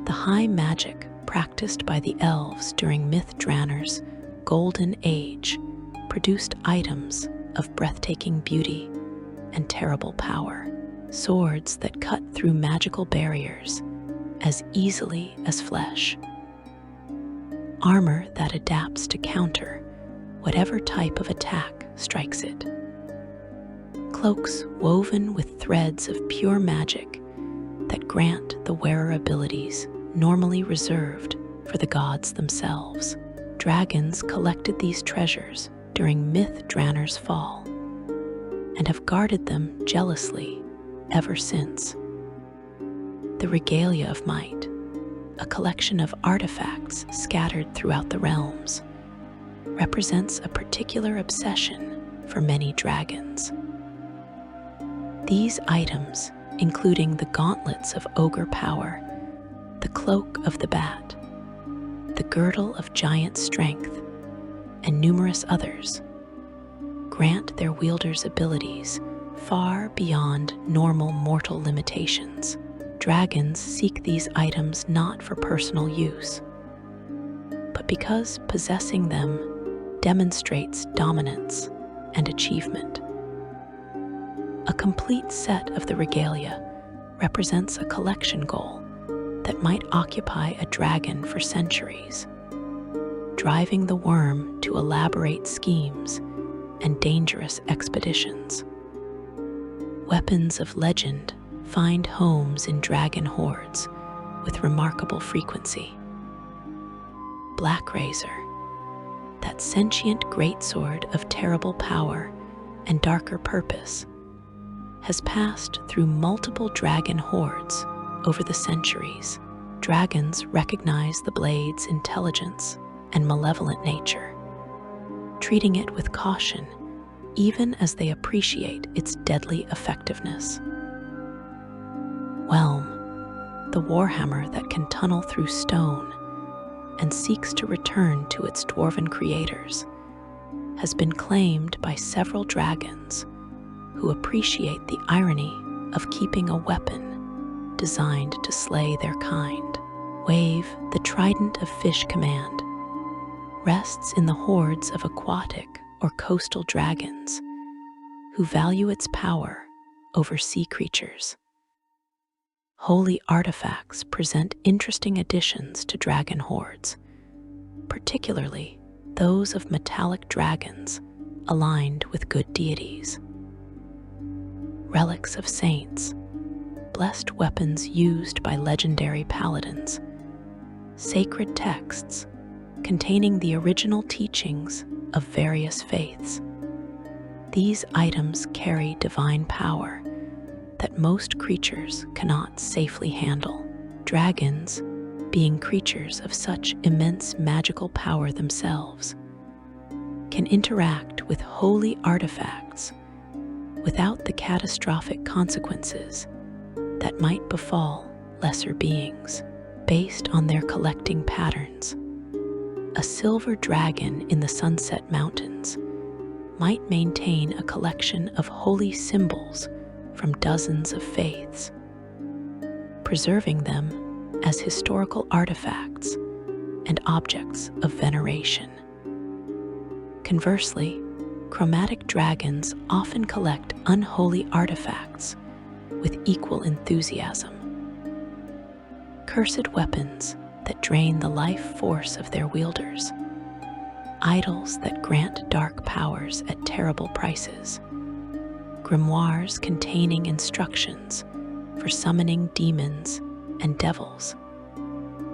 S1: The high magic practiced by the elves during Myth-Drannor's golden age produced items of breathtaking beauty and terrible power, swords that cut through magical barriers as easily as flesh, armor that adapts to counter whatever type of attack strikes it, cloaks woven with threads of pure magic that grant the wearer abilities normally reserved for the gods themselves. Dragons collected these treasures during Myth-Drannor's fall and have guarded them jealously ever since. The Regalia of Might, a collection of artifacts scattered throughout the realms, represents a particular obsession for many dragons. These items, including the gauntlets of ogre power, the cloak of the bat, the girdle of giant strength, and numerous others, grant their wielders abilities far beyond normal mortal limitations. Dragons seek these items not for personal use, but because possessing them demonstrates dominance and achievement. A complete set of the regalia represents a collection goal that might occupy a dragon for centuries, driving the worm to elaborate schemes and dangerous expeditions. Weapons of legend find homes in dragon hordes with remarkable frequency. Black Razor, that sentient greatsword of terrible power and darker purpose, has passed through multiple dragon hordes over the centuries. Dragons recognize the blade's intelligence and malevolent nature, treating it with caution even as they appreciate its deadly effectiveness. Whelm, the warhammer that can tunnel through stone and seeks to return to its dwarven creators, has been claimed by several dragons who appreciate the irony of keeping a weapon designed to slay their kind. Wave, the trident of fish command, rests in the hordes of aquatic or coastal dragons who value its power over sea creatures. Holy artifacts present interesting additions to dragon hordes, particularly those of metallic dragons aligned with good deities. Relics of saints, blessed weapons used by legendary paladins, sacred texts, containing the original teachings of various faiths. These items carry divine power that most creatures cannot safely handle. Dragons, being creatures of such immense magical power themselves, can interact with holy artifacts without the catastrophic consequences that might befall lesser beings. Based on their collecting patterns, a silver dragon in the Sunset Mountains might maintain a collection of holy symbols from dozens of faiths, preserving them as historical artifacts and objects of veneration. Conversely, chromatic dragons often collect unholy artifacts with equal enthusiasm. Cursed weapons that drain the life force of their wielders, idols that grant dark powers at terrible prices, grimoires containing instructions for summoning demons and devils.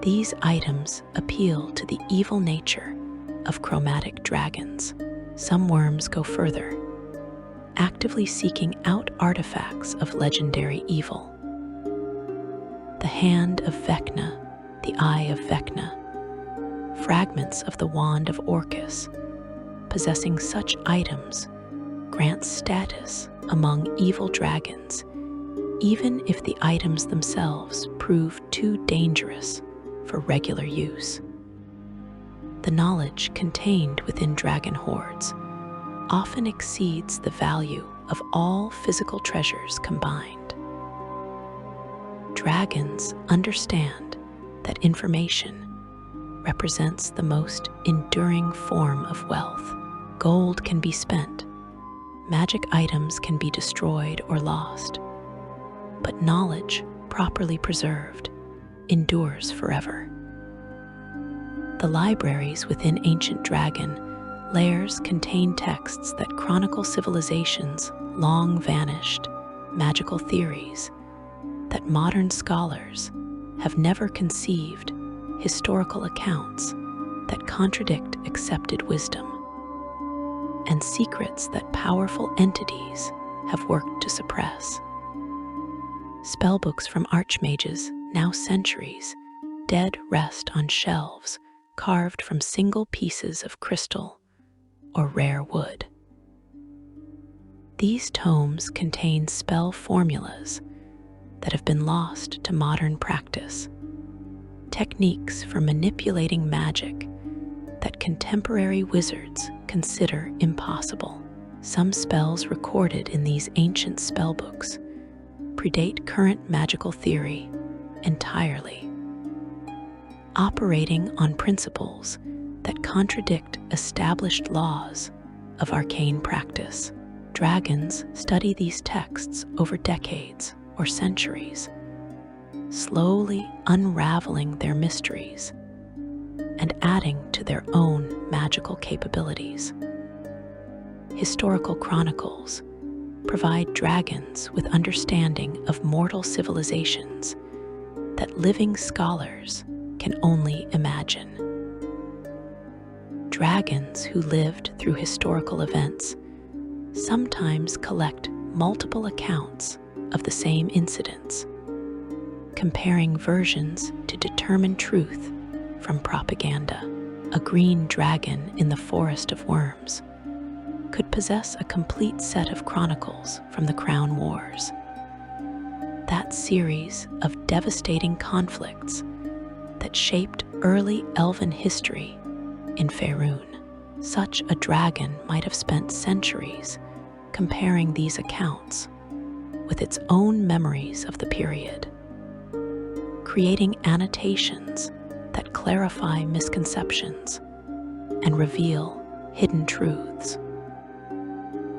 S1: These items appeal to the evil nature of chromatic dragons. Some worms go further, actively seeking out artifacts of legendary evil. The hand of Vecna, the eye of Vecna, fragments of the wand of Orcus, possessing such items grant status among evil dragons, even if the items themselves prove too dangerous for regular use. The knowledge contained within dragon hoards often exceeds the value of all physical treasures combined. Dragons understand that information represents the most enduring form of wealth. Gold can be spent, magic items can be destroyed or lost, but knowledge, properly preserved, endures forever. The libraries within ancient dragon Lairs contain texts that chronicle civilizations long vanished, magical theories that modern scholars have never conceived, historical accounts that contradict accepted wisdom, and secrets that powerful entities have worked to suppress. Spellbooks from archmages, now centuries, dead rest on shelves carved from single pieces of crystal or rare wood. These tomes contain spell formulas that have been lost to modern practice, techniques for manipulating magic that contemporary wizards consider impossible. Some spells recorded in these ancient spellbooks predate current magical theory entirely, operating on principles that contradict established laws of arcane practice. Dragons study these texts over decades or centuries, slowly unraveling their mysteries and adding to their own magical capabilities. Historical chronicles provide dragons with understanding of mortal civilizations that living scholars can only imagine. Dragons who lived through historical events sometimes collect multiple accounts of the same incidents, comparing versions to determine truth from propaganda. A green dragon in the Forest of Worms could possess a complete set of chronicles from the Crown Wars, that series of devastating conflicts that shaped early elven history in Faerun. Such a dragon might have spent centuries comparing these accounts with its own memories of the period, creating annotations that clarify misconceptions and reveal hidden truths.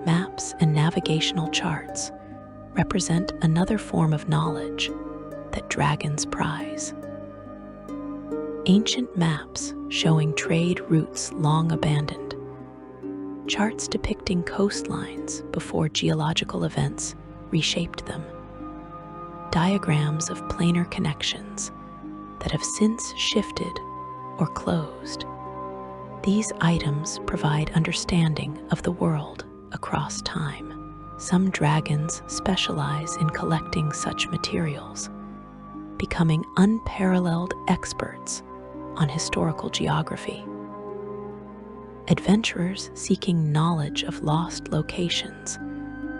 S1: Maps and navigational charts represent another form of knowledge that dragons prize. Ancient maps showing trade routes long abandoned, charts depicting coastlines before geological events reshaped them, diagrams of planar connections that have since shifted or closed. These items provide understanding of the world across time. Some dragons specialize in collecting such materials, becoming unparalleled experts on historical geography. Adventurers seeking knowledge of lost locations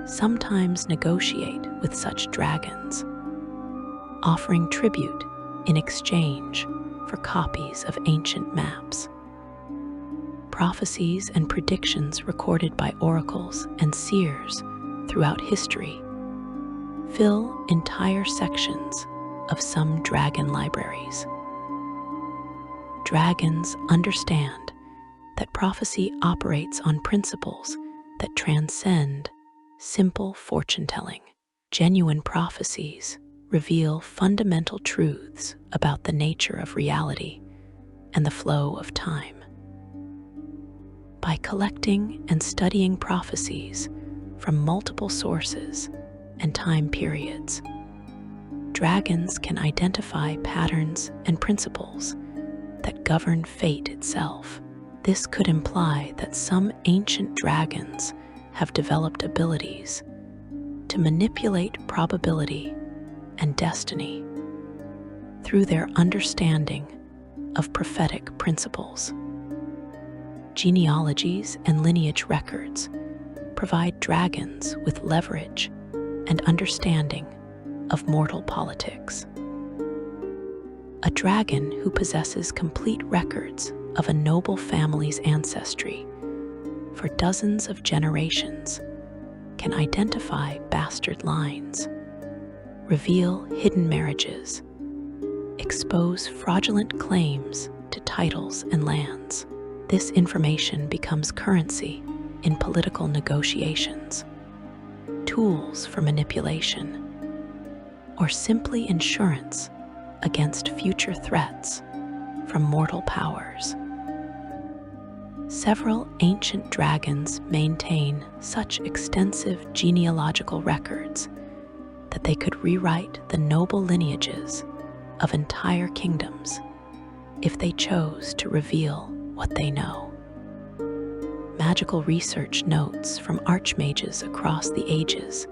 S1: sometimes negotiate with such dragons, offering tribute in exchange for copies of ancient maps. Prophecies and predictions recorded by oracles and seers throughout history fill entire sections of some dragon libraries. Dragons understand that prophecy operates on principles that transcend simple fortune-telling. Genuine prophecies reveal fundamental truths about the nature of reality and the flow of time. By collecting and studying prophecies from multiple sources and time periods, dragons can identify patterns and principles that govern fate itself. This could imply that some ancient dragons have developed abilities to manipulate probability and destiny through their understanding of prophetic principles. Genealogies and lineage records provide dragons with leverage and understanding of mortal politics. A dragon who possesses complete records of a noble family's ancestry for dozens of generations can identify bastard lines, reveal hidden marriages, expose fraudulent claims to titles and lands. This information becomes currency in political negotiations, tools for manipulation, or simply insurance against future threats from mortal powers. Several ancient dragons maintain such extensive genealogical records that they could rewrite the noble lineages of entire kingdoms if they chose to reveal what they know. Magical research notes from archmages across the ages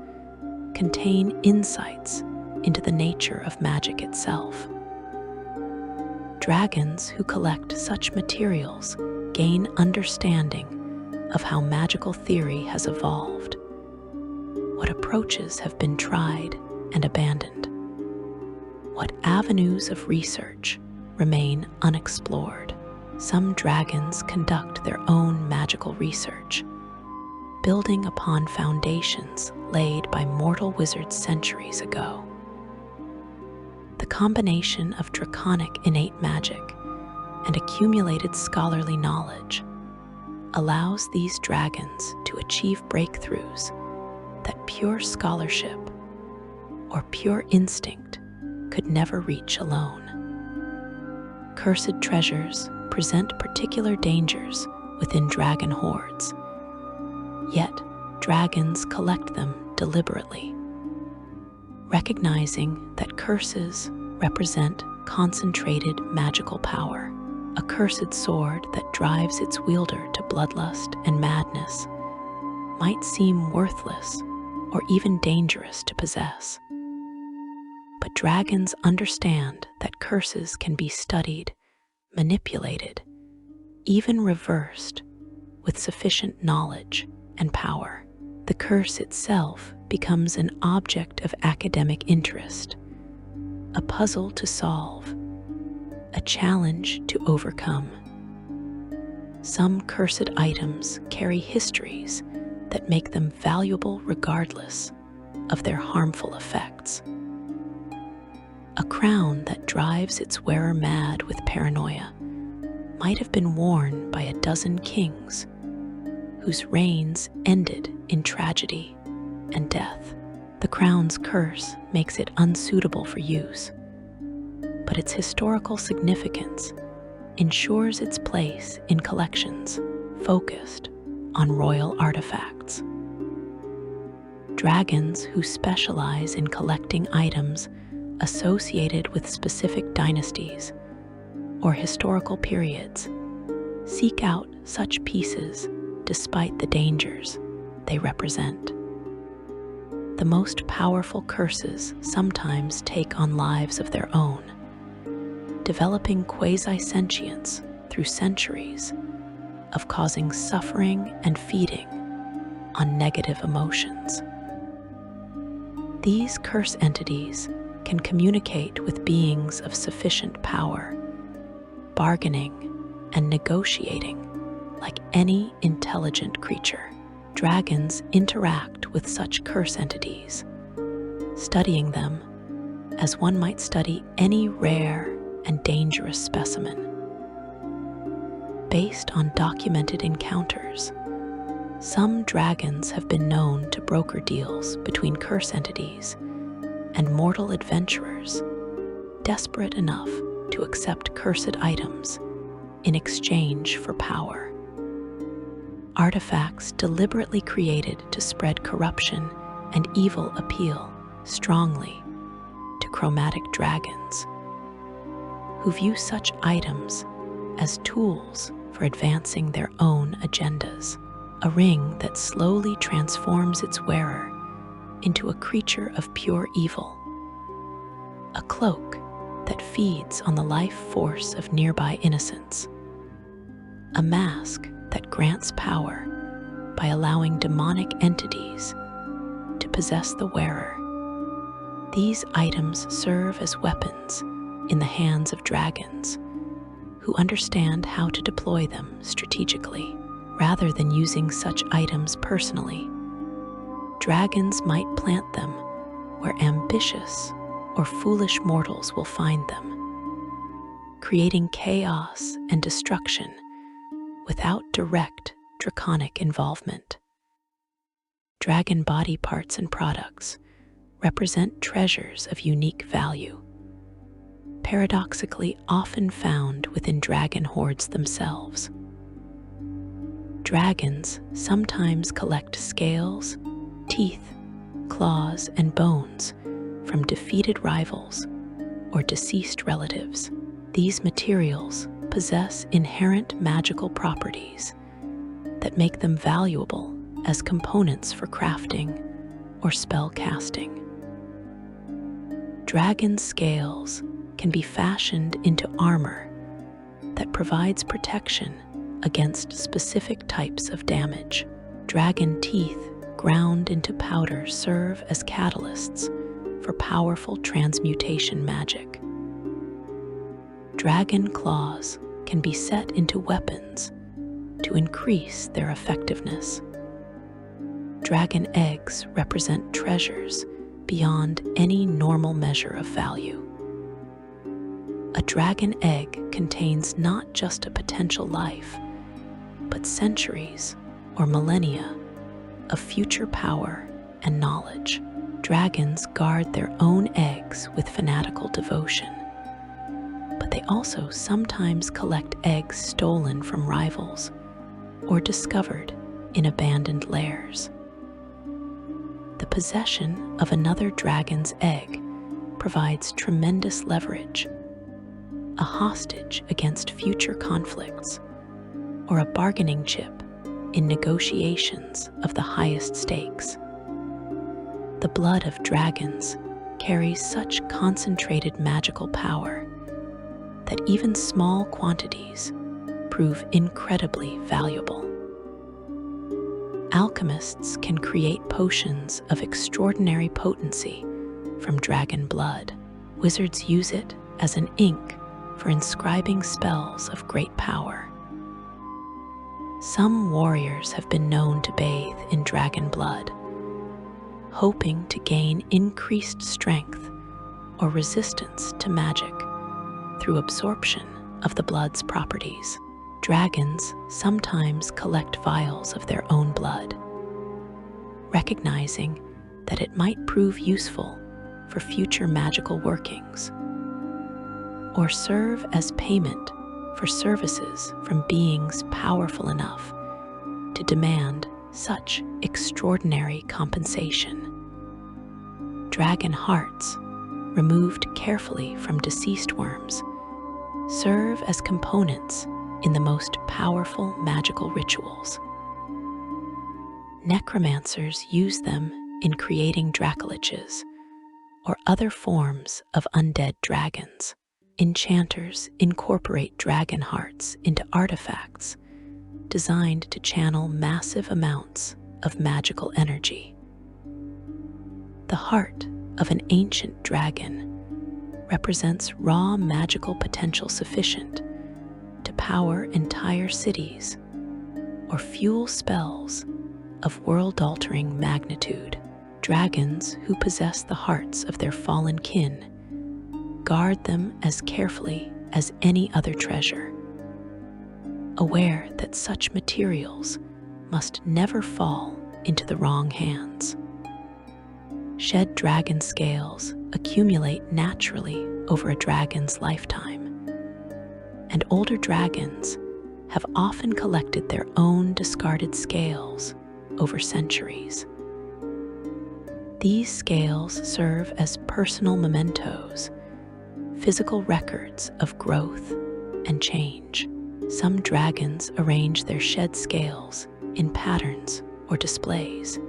S1: contain insights into the nature of magic itself. Dragons who collect such materials gain understanding of how magical theory has evolved, what approaches have been tried and abandoned, what avenues of research remain unexplored. Some dragons conduct their own magical research, building upon foundations laid by mortal wizards centuries ago. The combination of draconic innate magic and accumulated scholarly knowledge allows these dragons to achieve breakthroughs that pure scholarship or pure instinct could never reach alone. Cursed treasures present particular dangers within dragon hordes, yet dragons collect them deliberately, recognizing that curses represent concentrated magical power. A cursed sword that drives its wielder to bloodlust and madness might seem worthless or even dangerous to possess. But dragons understand that curses can be studied, manipulated, even reversed with sufficient knowledge and power. The curse itself becomes an object of academic interest, a puzzle to solve, a challenge to overcome. Some cursed items carry histories that make them valuable regardless of their harmful effects. A crown that drives its wearer mad with paranoia might have been worn by a dozen kings whose reigns ended in tragedy and death. The crown's curse makes it unsuitable for use, but its historical significance ensures its place in collections focused on royal artifacts. Dragons who specialize in collecting items associated with specific dynasties or historical periods seek out such pieces despite the dangers they represent. The most powerful curses sometimes take on lives of their own, developing quasi-sentience through centuries of causing suffering and feeding on negative emotions. These curse entities can communicate with beings of sufficient power, bargaining and negotiating like any intelligent creature. Dragons interact with such curse entities, studying them as one might study any rare and dangerous specimen. Based on documented encounters, some dragons have been known to broker deals between curse entities and mortal adventurers desperate enough to accept cursed items in exchange for power. Artifacts deliberately created to spread corruption and evil appeal strongly to chromatic dragons, who view such items as tools for advancing their own agendas. A ring that slowly transforms its wearer into a creature of pure evil. A cloak that feeds on the life force of nearby innocence. A mask that grants power by allowing demonic entities to possess the wearer. These items serve as weapons in the hands of dragons who understand how to deploy them strategically. Rather than using such items personally, dragons might plant them where ambitious or foolish mortals will find them, creating chaos and destruction without direct draconic involvement. Dragon body parts and products represent treasures of unique value, paradoxically often found within dragon hoards themselves. Dragons sometimes collect scales, teeth, claws, and bones from defeated rivals or deceased relatives. These materials possess inherent magical properties that make them valuable as components for crafting or spell casting. Dragon scales can be fashioned into armor that provides protection against specific types of damage. Dragon teeth ground into powder serve as catalysts for powerful transmutation magic. Dragon claws can be set into weapons to increase their effectiveness. Dragon eggs represent treasures beyond any normal measure of value. A dragon egg contains not just a potential life, but centuries or millennia of future power and knowledge. Dragons guard their own eggs with fanatical devotion, but they also sometimes collect eggs stolen from rivals or discovered in abandoned lairs. The possession of another dragon's egg provides tremendous leverage, a hostage against future conflicts, or a bargaining chip in negotiations of the highest stakes. The blood of dragons carries such concentrated magical power that even small quantities prove incredibly valuable. Alchemists can create potions of extraordinary potency from dragon blood. Wizards use it as an ink for inscribing spells of great power. Some warriors have been known to bathe in dragon blood, hoping to gain increased strength or resistance to magic through absorption of the blood's properties. Dragons sometimes collect vials of their own blood, recognizing that it might prove useful for future magical workings, or serve as payment for services from beings powerful enough to demand such extraordinary compensation. Dragon hearts, removed carefully from deceased worms, serve as components in the most powerful magical rituals. Necromancers use them in creating dracoliches or other forms of undead dragons. Enchanters incorporate dragon hearts into artifacts designed to channel massive amounts of magical energy. The heart of an ancient dragon represents raw magical potential sufficient to power entire cities or fuel spells of world-altering magnitude. Dragons who possess the hearts of their fallen kin guard them as carefully as any other treasure, aware that such materials must never fall into the wrong hands. Shed dragon scales accumulate naturally over a dragon's lifetime, and older dragons have often collected their own discarded scales over centuries. These scales serve as personal mementos, physical records of growth and change. Some dragons arrange their shed scales in patterns or displays,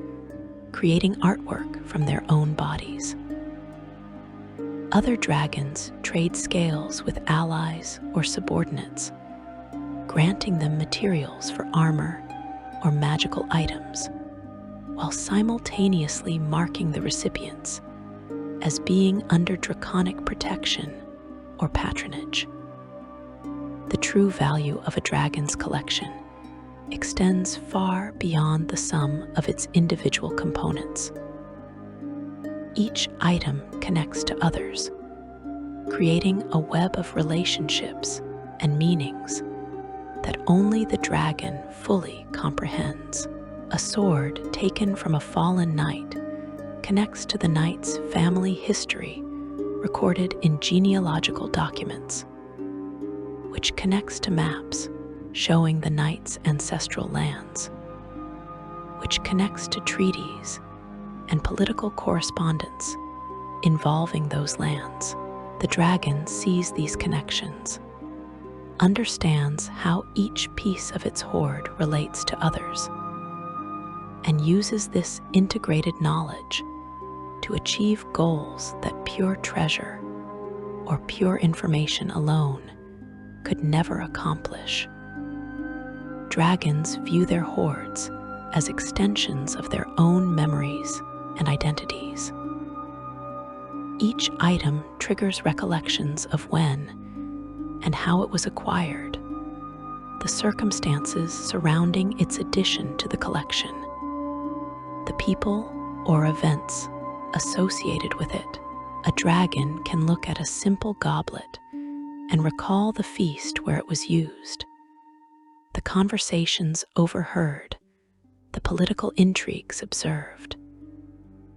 S1: creating artwork from their own bodies. Other dragons trade scales with allies or subordinates, granting them materials for armor or magical items, while simultaneously marking the recipients as being under draconic protection or patronage. The true value of a dragon's collection extends far beyond the sum of its individual components. Each item connects to others, creating a web of relationships and meanings that only the dragon fully comprehends. A sword taken from a fallen knight connects to the knight's family history recorded in genealogical documents, which connects to maps showing the knight's ancestral lands, which connects to treaties and political correspondence involving those lands. The dragon sees these connections, understands how each piece of its hoard relates to others, and uses this integrated knowledge to achieve goals that pure treasure or pure information alone could never accomplish. Dragons view their hoards as extensions of their own memories and identities. Each item triggers recollections of when and how it was acquired, the circumstances surrounding its addition to the collection, the people or events associated with it. A dragon can look at a simple goblet and recall the feast where it was used, the conversations overheard, the political intrigues observed,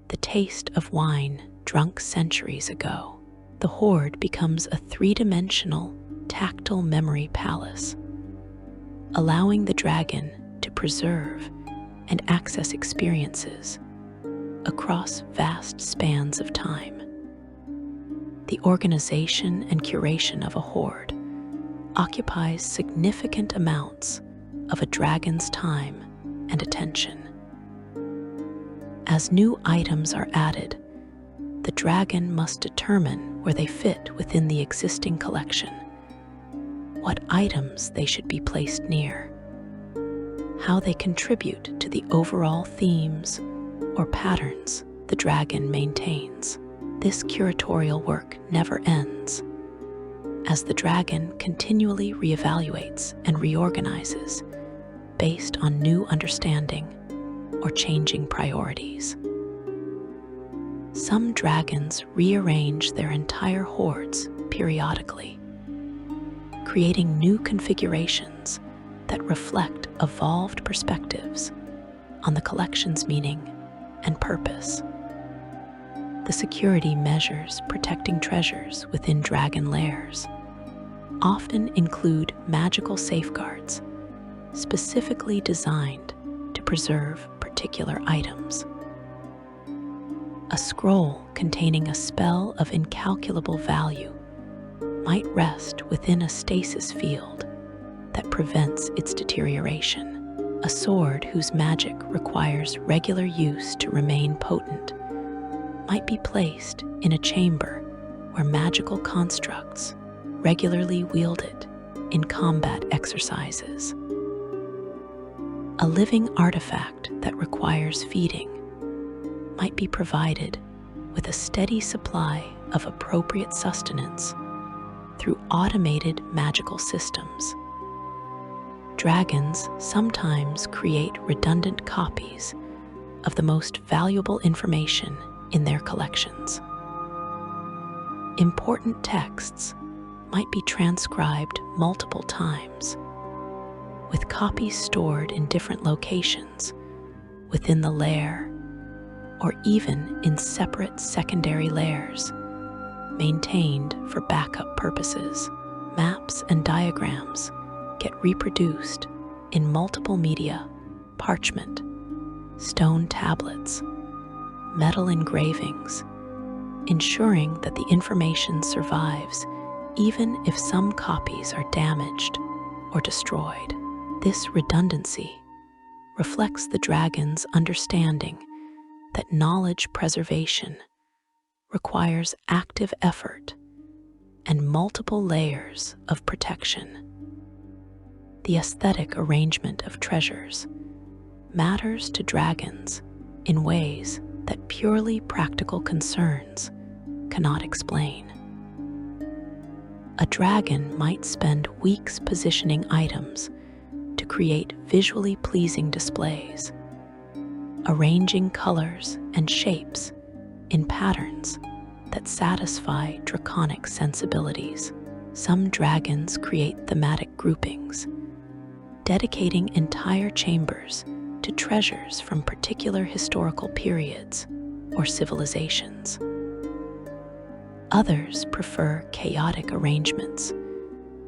S1: the taste of wine drunk centuries ago. The hoard becomes a three-dimensional, tactile memory palace, allowing the dragon to preserve and access experiences across vast spans of time. The organization and curation of a hoard occupies significant amounts of a dragon's time and attention. As new items are added, the dragon must determine where they fit within the existing collection, what items they should be placed near, how they contribute to the overall themes or patterns the dragon maintains. This curatorial work never ends, as the dragon continually reevaluates and reorganizes based on new understanding or changing priorities. Some dragons rearrange their entire hoards periodically, creating new configurations that reflect evolved perspectives on the collection's meaning and purpose. The security measures protecting treasures within dragon lairs often include magical safeguards specifically designed to preserve particular items. A scroll containing a spell of incalculable value might rest within a stasis field that prevents its deterioration. A sword whose magic requires regular use to remain potent might be placed in a chamber where magical constructs regularly wield it in combat exercises. A living artifact that requires feeding might be provided with a steady supply of appropriate sustenance through automated magical systems. Dragons sometimes create redundant copies of the most valuable information in their collections. Important texts might be transcribed multiple times, with copies stored in different locations within the lair, or even in separate secondary lairs maintained for backup purposes. Maps and diagrams get reproduced in multiple media: parchment, stone tablets, metal engravings, ensuring that the information survives even if some copies are damaged or destroyed. This redundancy reflects the dragon's understanding that knowledge preservation requires active effort and multiple layers of protection. The aesthetic arrangement of treasures matters to dragons in ways that purely practical concerns cannot explain. A dragon might spend weeks positioning items to create visually pleasing displays, arranging colors and shapes in patterns that satisfy draconic sensibilities. Some dragons create thematic groupings, dedicating entire chambers to treasures from particular historical periods or civilizations. Others prefer chaotic arrangements,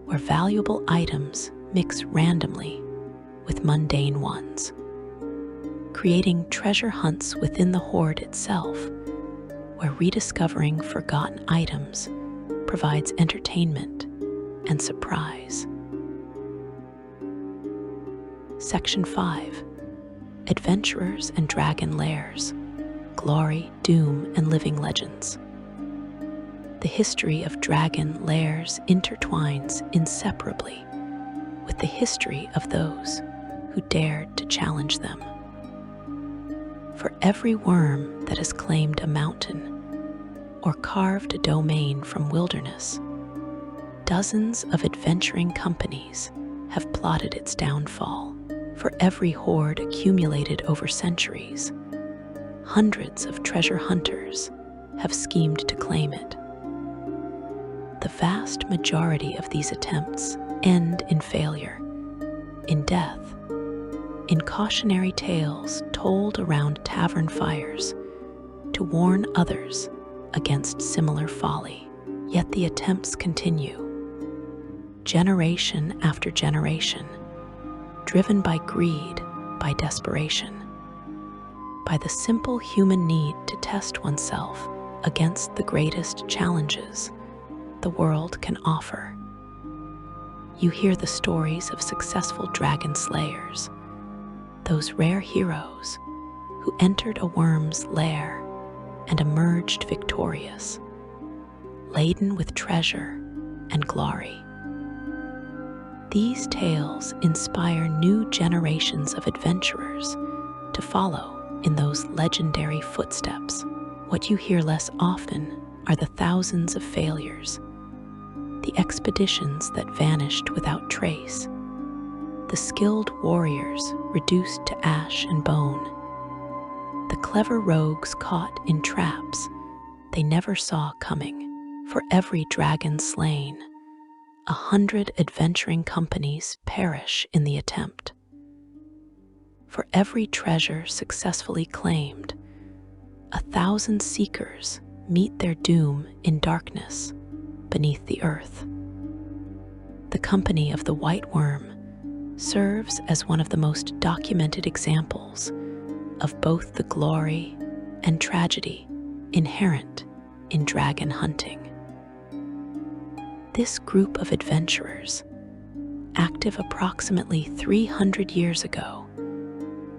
S1: where valuable items mix randomly with mundane ones, creating treasure hunts within the hoard itself, where rediscovering forgotten items provides entertainment and surprise. Section 5. Adventurers and Dragon Lairs: Glory, Doom, and Living Legends. The history of dragon lairs intertwines inseparably with the history of those who dared to challenge them. For every worm that has claimed a mountain or carved a domain from wilderness, dozens of adventuring companies have plotted its downfall. For every hoard accumulated over centuries, hundreds of treasure hunters have schemed to claim it. The vast majority of these attempts end in failure, in death, in cautionary tales told around tavern fires to warn others against similar folly. Yet the attempts continue, generation after generation, driven by greed, by desperation, by the simple human need to test oneself against the greatest challenges the world can offer. You hear the stories of successful dragon slayers, those rare heroes who entered a worm's lair and emerged victorious, laden with treasure and glory. These tales inspire new generations of adventurers to follow in those legendary footsteps. What you hear less often are the thousands of failures, the expeditions that vanished without trace, the skilled warriors reduced to ash and bone, the clever rogues caught in traps they never saw coming. For every dragon slain, 100 adventuring companies perish in the attempt. For every treasure successfully claimed, 1,000 seekers meet their doom in darkness beneath the earth. The company of the white worm serves as one of the most documented examples of both the glory and tragedy inherent in dragon hunting. This group of adventurers, active approximately 300 years ago,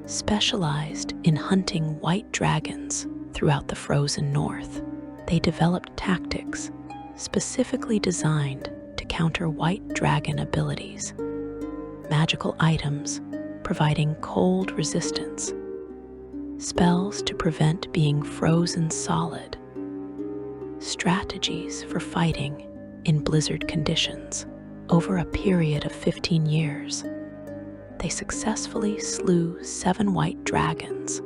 S1: specialized in hunting white dragons throughout the frozen north. They developed tactics specifically designed to counter white dragon abilities, magical items providing cold resistance, spells to prevent being frozen solid, strategies for fighting in blizzard conditions. Over a period of 15 years, they successfully slew 7 white dragons,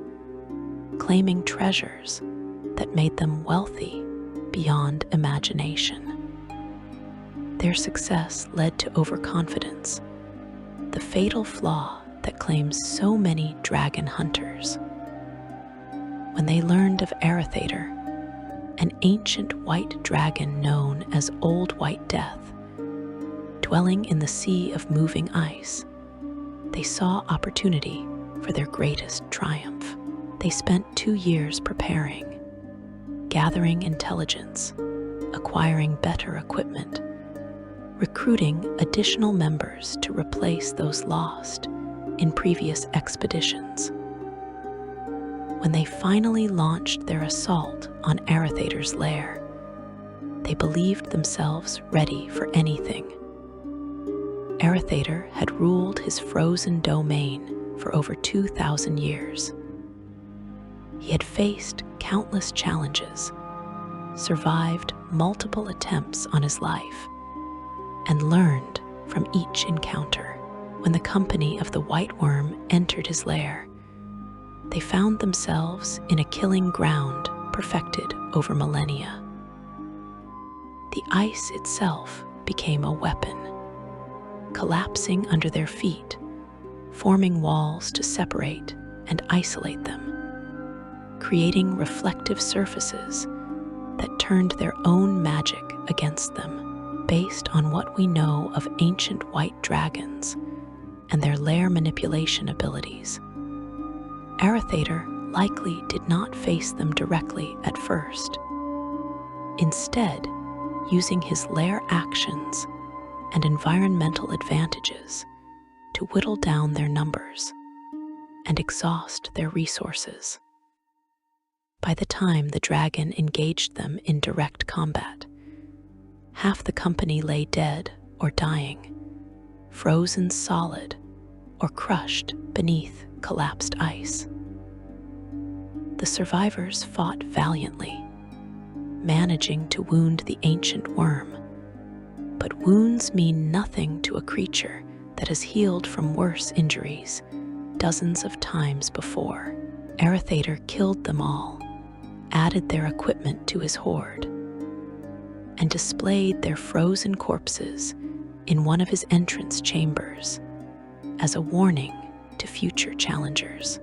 S1: claiming treasures that made them wealthy beyond imagination. Their success led to overconfidence, the fatal flaw that claims so many dragon hunters. When they learned of Arethator, an ancient white dragon known as Old White Death, dwelling in the sea of moving ice, they saw opportunity for their greatest triumph. They spent 2 years preparing, gathering intelligence, acquiring better equipment, recruiting additional members to replace those lost in previous expeditions. When they finally launched their assault on Arethator's lair, they believed themselves ready for anything. Arethator had ruled his frozen domain for over 2,000 years. He had faced countless challenges, survived multiple attempts on his life, and learned from each encounter. When the company of the White Worm entered his lair, they found themselves in a killing ground perfected over millennia. The ice itself became a weapon, collapsing under their feet, forming walls to separate and isolate them, creating reflective surfaces that turned their own magic against them. Based on what we know of ancient white dragons and their lair manipulation abilities, Arethator likely did not face them directly at first. Instead, using his lair actions and environmental advantages to whittle down their numbers and exhaust their resources. By the time the dragon engaged them in direct combat, half the company lay dead or dying, frozen solid or crushed beneath collapsed ice. The survivors fought valiantly, managing to wound the ancient worm. But wounds mean nothing to a creature that has healed from worse injuries dozens of times before. Arethator killed them all, added their equipment to his hoard, and displayed their frozen corpses in one of his entrance chambers as a warning to future challengers.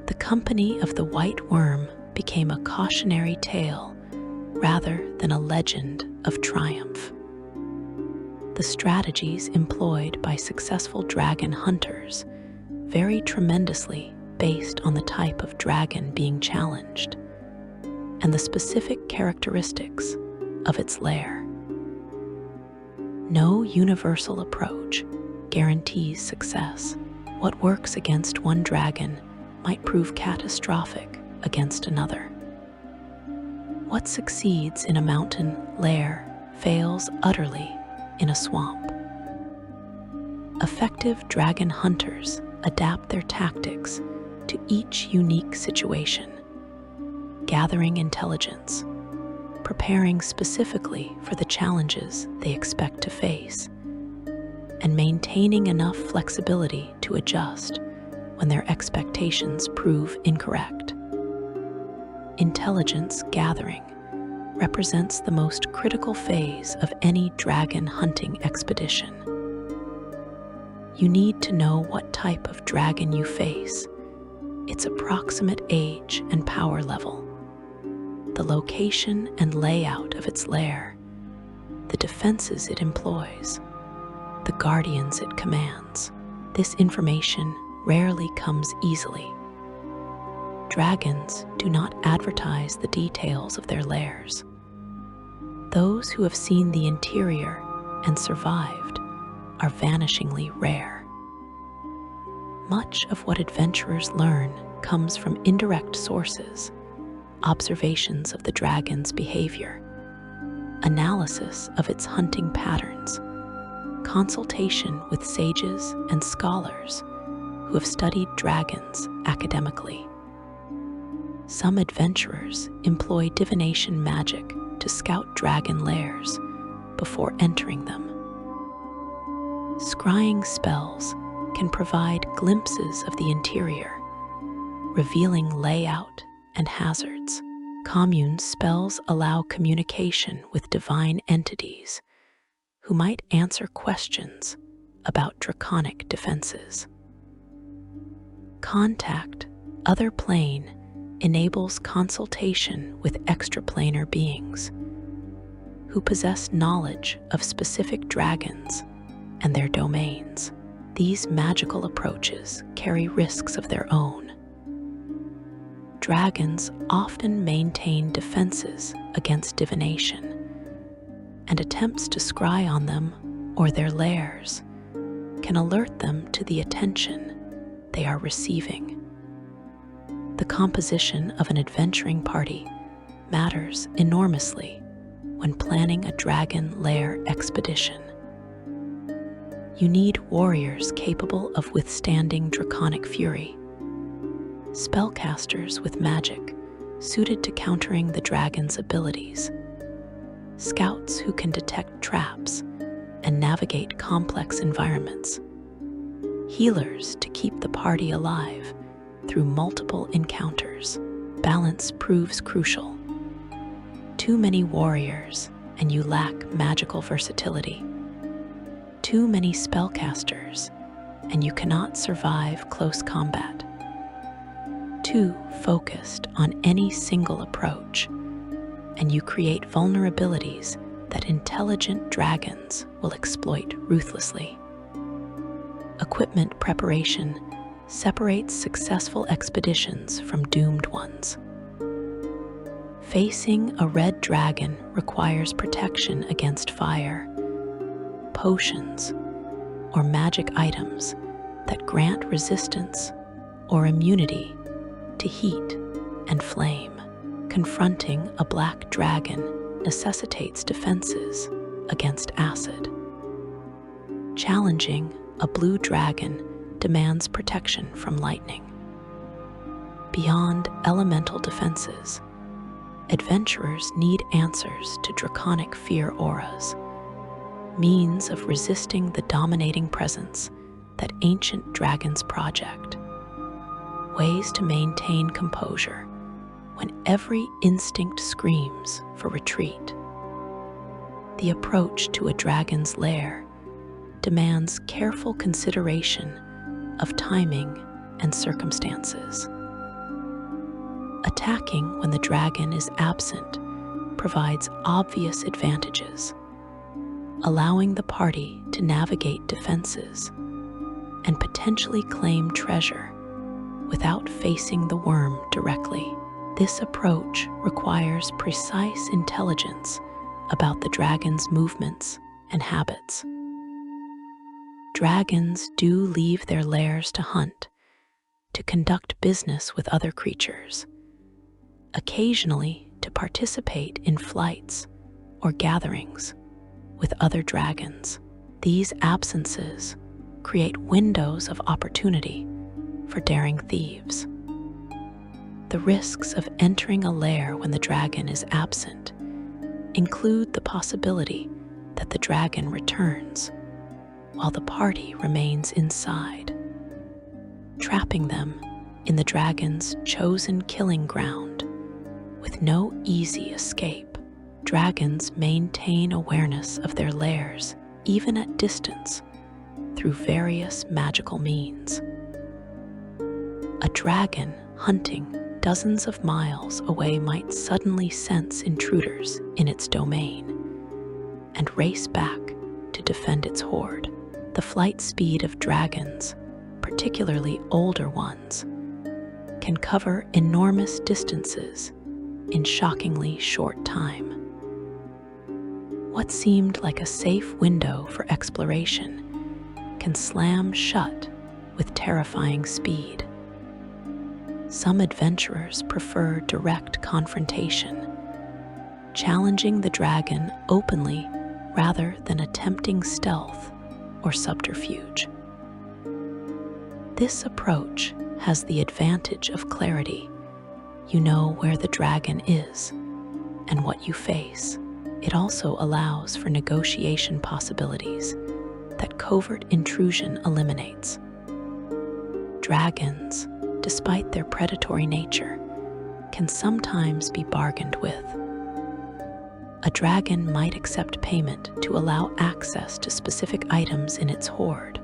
S1: The company of the White Worm became a cautionary tale rather than a legend of triumph. The strategies employed by successful dragon hunters vary tremendously based on the type of dragon being challenged and the specific characteristics of its lair. No universal approach guarantees success. What works against one dragon might prove catastrophic against another. What succeeds in a mountain lair fails utterly in a swamp. Effective dragon hunters adapt their tactics to each unique situation, gathering intelligence, preparing specifically for the challenges they expect to face, and maintaining enough flexibility to adjust when their expectations prove incorrect. Intelligence gathering represents the most critical phase of any dragon hunting expedition. You need to know what type of dragon you face, its approximate age and power level, the location and layout of its lair, the defenses it employs, the guardians it commands. This information rarely comes easily. Dragons do not advertise the details of their lairs. Those who have seen the interior and survived are vanishingly rare. Much of what adventurers learn comes from indirect sources, observations of the dragon's behavior, analysis of its hunting patterns, consultation with sages and scholars who have studied dragons academically. Some adventurers employ divination magic to scout dragon lairs before entering them. Scrying spells can provide glimpses of the interior, revealing layout and hazards. Commune spells allow communication with divine entities who might answer questions about draconic defenses. Contact Other Plane enables consultation with extraplanar beings who possess knowledge of specific dragons and their domains. These magical approaches carry risks of their own. Dragons often maintain defenses against divination, and attempts to scry on them or their lairs can alert them to the attention they are receiving. The composition of an adventuring party matters enormously when planning a dragon lair expedition. You need warriors capable of withstanding draconic fury, spellcasters with magic suited to countering the dragon's abilities, scouts who can detect traps and navigate complex environments, healers to keep the party alive through multiple encounters. Balance proves crucial. Too many warriors and you lack magical versatility. Too many spellcasters and you cannot survive close combat. Too focused on any single approach, and you create vulnerabilities that intelligent dragons will exploit ruthlessly. Equipment preparation separates successful expeditions from doomed ones. Facing a red dragon requires protection against fire, potions, or magic items that grant resistance or immunity to heat and flame. Confronting a black dragon necessitates defenses against acid. Challenging a blue dragon demands protection from lightning. Beyond elemental defenses, adventurers need answers to draconic fear auras, means of resisting the dominating presence that ancient dragons project, ways to maintain composure when every instinct screams for retreat. The approach to a dragon's lair demands careful consideration of timing and circumstances. Attacking when the dragon is absent provides obvious advantages, allowing the party to navigate defenses and potentially claim treasure without facing the worm directly. This approach requires precise intelligence about the dragon's movements and habits. Dragons do leave their lairs to hunt, to conduct business with other creatures, occasionally to participate in flights or gatherings with other dragons. These absences create windows of opportunity for daring thieves. The risks of entering a lair when the dragon is absent include the possibility that the dragon returns while the party remains inside, trapping them in the dragon's chosen killing ground with no easy escape. Dragons maintain awareness of their lairs even at distance through various magical means. A dragon hunting dozens of miles away might suddenly sense intruders in its domain and race back to defend its hoard. The flight speed of dragons, particularly older ones, can cover enormous distances in shockingly short time. What seemed like a safe window for exploration can slam shut with terrifying speed. Some adventurers prefer direct confrontation, challenging the dragon openly rather than attempting stealth or subterfuge. This approach has the advantage of clarity. You know where the dragon is and what you face. It also allows for negotiation possibilities that covert intrusion eliminates. Dragons, despite their predatory nature, can sometimes be bargained with. A dragon might accept payment to allow access to specific items in its hoard,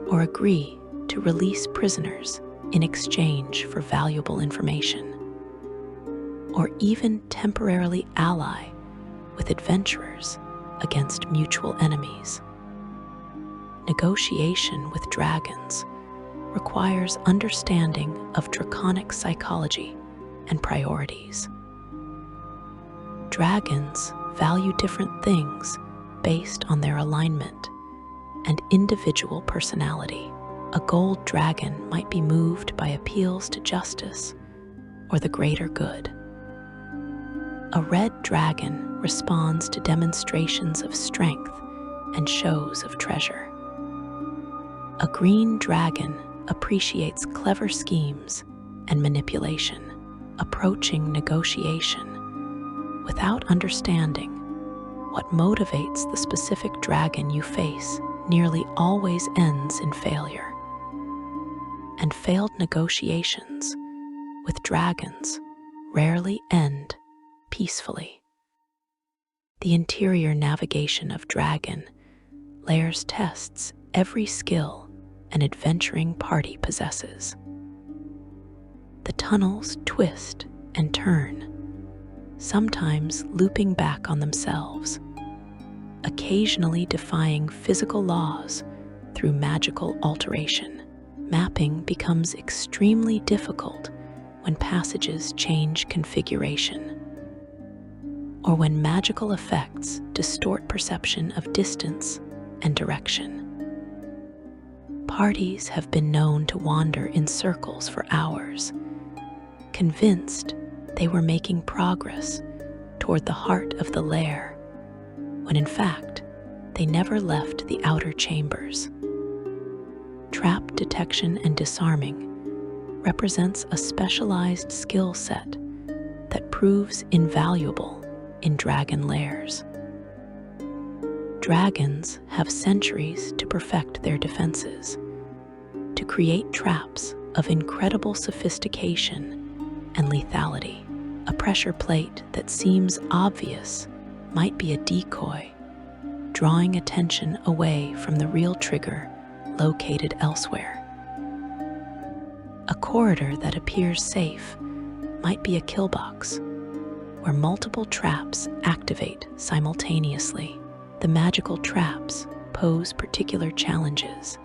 S1: or agree to release prisoners in exchange for valuable information, or even temporarily ally with adventurers against mutual enemies. Negotiation with dragons requires understanding of draconic psychology and priorities. Dragons value different things based on their alignment and individual personality. A gold dragon might be moved by appeals to justice or the greater good. A red dragon responds to demonstrations of strength and shows of treasure. A green dragon appreciates clever schemes and manipulation. Approaching negotiation without understanding what motivates the specific dragon you face nearly always ends in failure. And failed negotiations with dragons rarely end peacefully. The interior navigation of Dragon Lairs tests every skill an adventuring party possesses. The tunnels twist and turn, sometimes looping back on themselves, occasionally defying physical laws through magical alteration. Mapping becomes extremely difficult when passages change configuration, or when magical effects distort perception of distance and direction. Parties have been known to wander in circles for hours, convinced they were making progress toward the heart of the lair, when in fact they never left the outer chambers. Trap detection and disarming represents a specialized skill set that proves invaluable in dragon lairs. Dragons have centuries to perfect their defenses, to create traps of incredible sophistication and lethality. A pressure plate that seems obvious might be a decoy, drawing attention away from the real trigger located elsewhere. A corridor that appears safe might be a kill box, where multiple traps activate simultaneously. The magical traps pose particular challenges,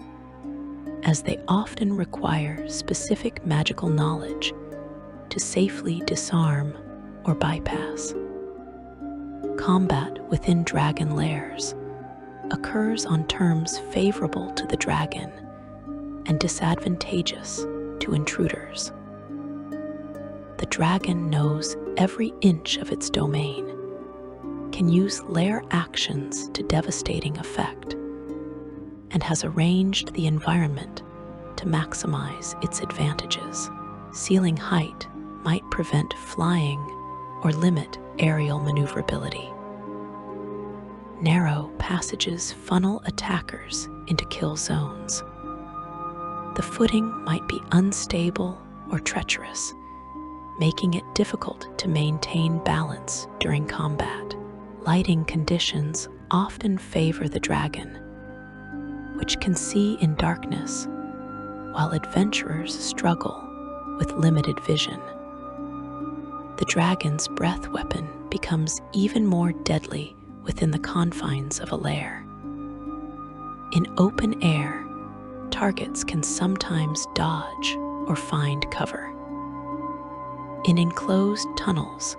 S1: as they often require specific magical knowledge to safely disarm or bypass. Combat within dragon lairs occurs on terms favorable to the dragon and disadvantageous to intruders. The dragon knows every inch of its domain, can use lair actions to devastating effect, and has arranged the environment to maximize its advantages. Ceiling height might prevent flying or limit aerial maneuverability. Narrow passages funnel attackers into kill zones. The footing might be unstable or treacherous, making it difficult to maintain balance during combat. Lighting conditions often favor the dragon, which can see in darkness, while adventurers struggle with limited vision. The dragon's breath weapon becomes even more deadly within the confines of a lair. In open air, targets can sometimes dodge or find cover. In enclosed tunnels,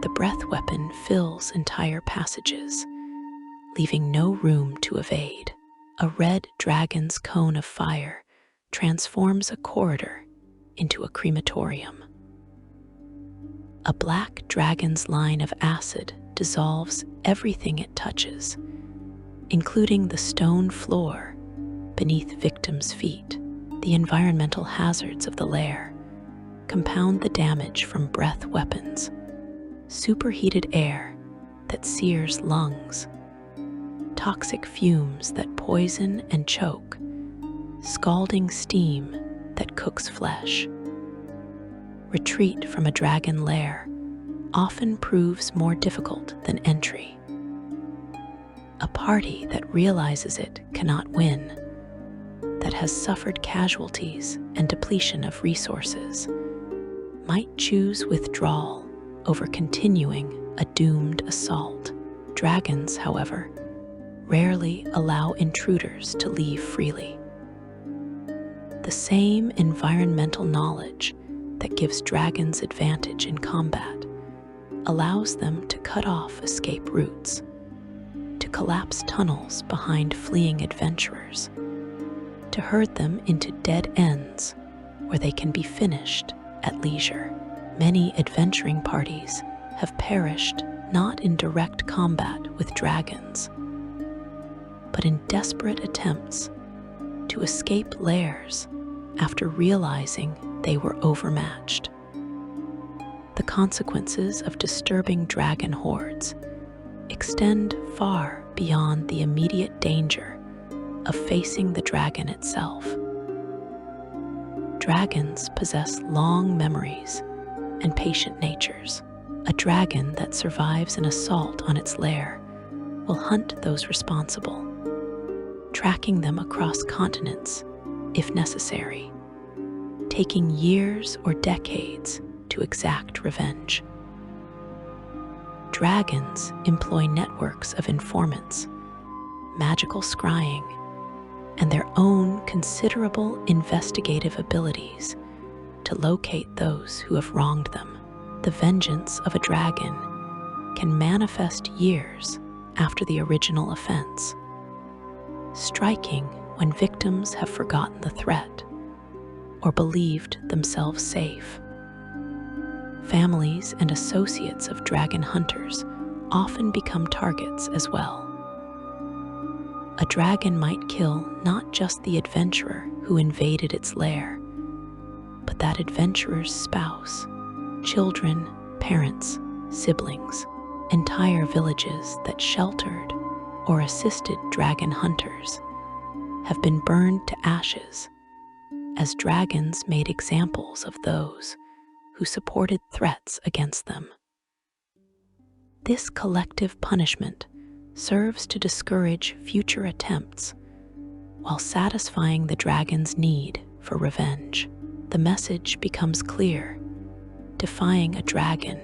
S1: the breath weapon fills entire passages, leaving no room to evade. A red dragon's cone of fire transforms a corridor into a crematorium. A black dragon's line of acid dissolves everything it touches, including the stone floor beneath victims' feet. The environmental hazards of the lair compound the damage from breath weapons, superheated air that sears lungs, toxic fumes that poison and choke, scalding steam that cooks flesh. Retreat from a dragon lair often proves more difficult than entry. A party that realizes it cannot win, that has suffered casualties and depletion of resources, might choose withdrawal over continuing a doomed assault. Dragons, however, rarely allow intruders to leave freely. The same environmental knowledge that gives dragons advantage in combat allows them to cut off escape routes, to collapse tunnels behind fleeing adventurers, to herd them into dead ends where they can be finished at leisure. Many adventuring parties have perished not in direct combat with dragons, but in desperate attempts to escape lairs after realizing they were overmatched. The consequences of disturbing dragon hordes extend far beyond the immediate danger of facing the dragon itself. Dragons possess long memories and patient natures. A dragon that survives an assault on its lair will hunt those responsible, tracking them across continents if necessary, taking years or decades to exact revenge. Dragons employ networks of informants, magical scrying, and their own considerable investigative abilities to locate those who have wronged them. The vengeance of a dragon can manifest years after the original offense, striking when victims have forgotten the threat or believed themselves safe. Families and associates of dragon hunters often become targets as well. A dragon might kill not just the adventurer who invaded its lair, but that adventurer's spouse, children, parents, siblings, entire villages that sheltered or assisted dragon hunters have been burned to ashes, as dragons made examples of those who supported threats against them. This collective punishment serves to discourage future attempts while satisfying the dragon's need for revenge. The message becomes clear: defying a dragon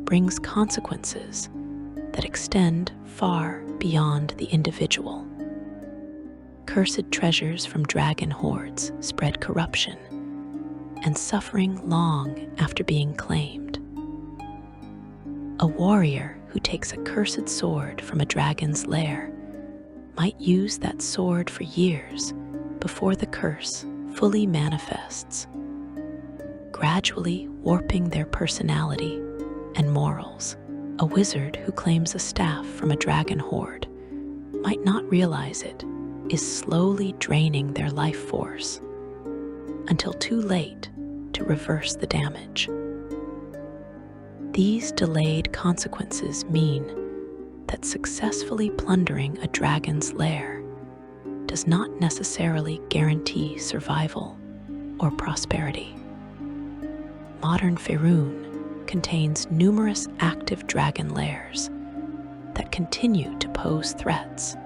S1: brings consequences that extend far beyond the individual. Cursed treasures from dragon hordes spread corruption and suffering long after being claimed. A warrior who takes a cursed sword from a dragon's lair might use that sword for years before the curse fully manifests, gradually warping their personality and morals. A wizard who claims a staff from a dragon horde might not realize it is slowly draining their life force until too late to reverse the damage. These delayed consequences mean that successfully plundering a dragon's lair does not necessarily guarantee survival or prosperity. Modern Faerun contains numerous active dragon lairs that continue to pose threats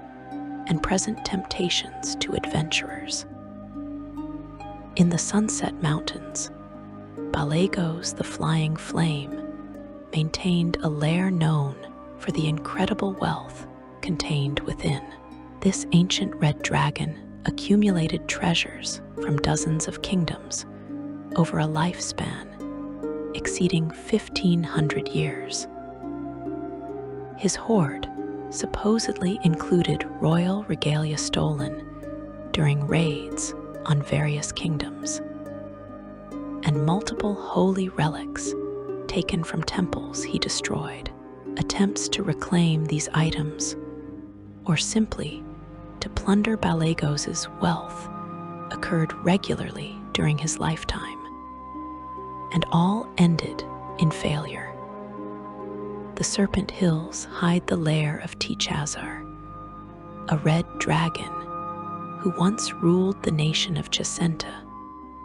S1: and present temptations to adventurers. In the Sunset Mountains, Balagos the Flying Flame maintained a lair known for the incredible wealth contained within. This ancient red dragon accumulated treasures from dozens of kingdoms over a lifespan exceeding 1,500 years. His hoard supposedly included royal regalia stolen during raids on various kingdoms, and multiple holy relics taken from temples he destroyed. Attempts to reclaim these items, or simply to plunder Balagos's wealth, occurred regularly during his lifetime, and all ended in failure. The Serpent Hills hide the lair of Tichazar, a red dragon who once ruled the nation of Chesenta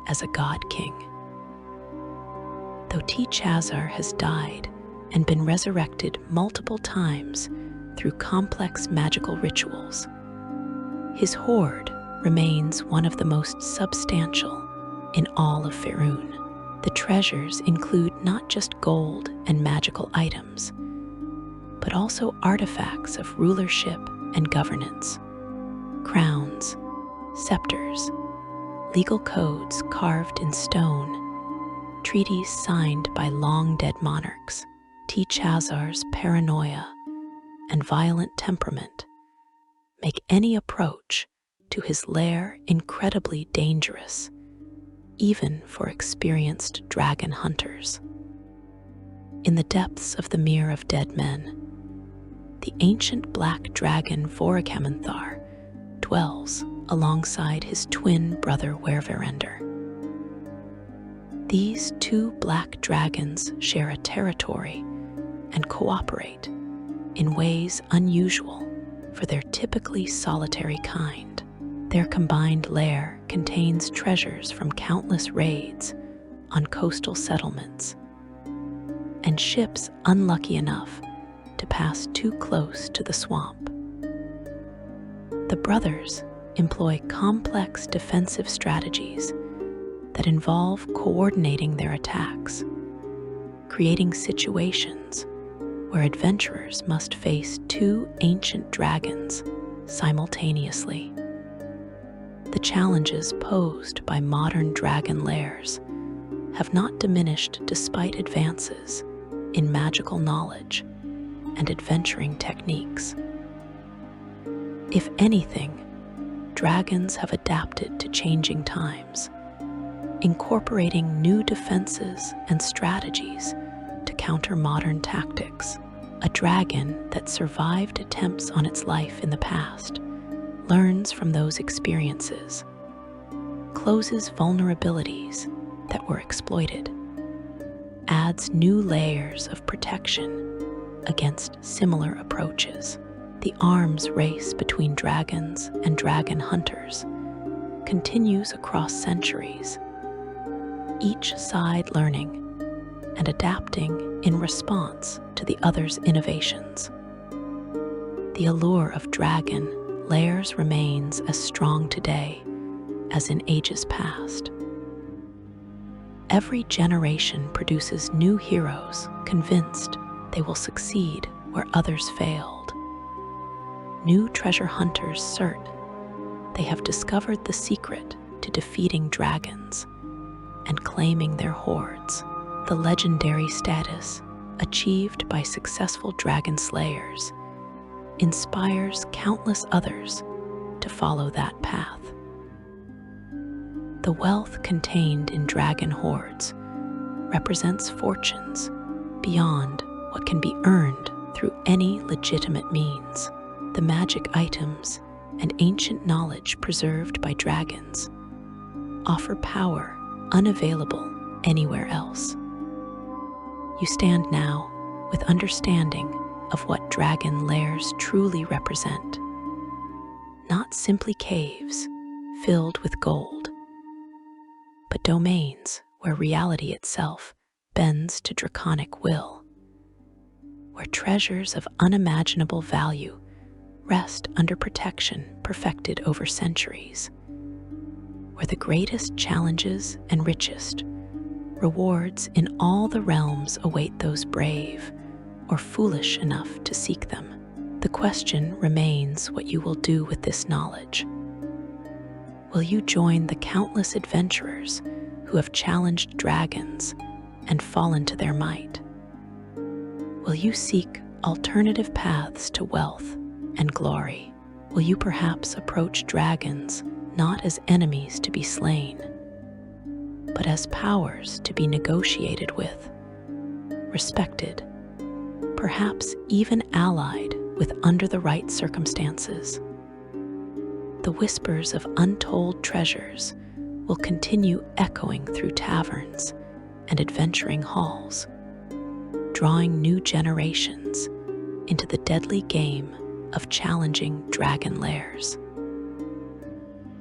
S1: as a god-king. Though Tichazar has died and been resurrected multiple times through complex magical rituals, his hoard remains one of the most substantial in all of Faerun. The treasures include not just gold and magical items, but also artifacts of rulership and governance, crowns, scepters, legal codes carved in stone, treaties signed by long-dead monarchs. Tichazar's paranoia and violent temperament make any approach to his lair incredibly dangerous, even for experienced dragon hunters. In the depths of the Mere of Dead Men, the ancient black dragon Vorakamanthar dwells alongside his twin brother Werverender. These two black dragons share a territory and cooperate in ways unusual for their typically solitary kind. Their combined lair contains treasures from countless raids on coastal settlements and ships unlucky enough to pass too close to the swamp. The brothers employ complex defensive strategies that involve coordinating their attacks, creating situations where adventurers must face two ancient dragons simultaneously. The challenges posed by modern dragon lairs have not diminished despite advances in magical knowledge and adventuring techniques. If anything, dragons have adapted to changing times, incorporating new defenses and strategies to counter modern tactics. A dragon that survived attempts on its life in the past learns from those experiences, closes vulnerabilities that were exploited, adds new layers of protection against similar approaches. The arms race between dragons and dragon hunters continues across centuries, each side learning and adapting in response to the other's innovations. The allure of dragon lairs remains as strong today as in ages past. Every generation produces new heroes convinced they will succeed where others failed. New treasure hunters assert they have discovered the secret to defeating dragons and claiming their hoards. The legendary status achieved by successful dragon slayers inspires countless others to follow that path. The wealth contained in dragon hoards represents fortunes beyond what can be earned through any legitimate means. The magic items and ancient knowledge preserved by dragons offer power unavailable anywhere else. You stand now with understanding of what dragon lairs truly represent. Not simply caves filled with gold, but domains where reality itself bends to draconic will, where treasures of unimaginable value rest under protection perfected over centuries, where the greatest challenges and richest rewards in all the realms await those brave or foolish enough to seek them. The question remains what you will do with this knowledge. Will you join the countless adventurers who have challenged dragons and fallen to their might? Will you seek alternative paths to wealth and glory? Will you perhaps approach dragons not as enemies to be slain, but as powers to be negotiated with, respected, perhaps even allied with under the right circumstances? The whispers of untold treasures will continue echoing through taverns and adventuring halls, drawing new generations into the deadly game of challenging dragon lairs.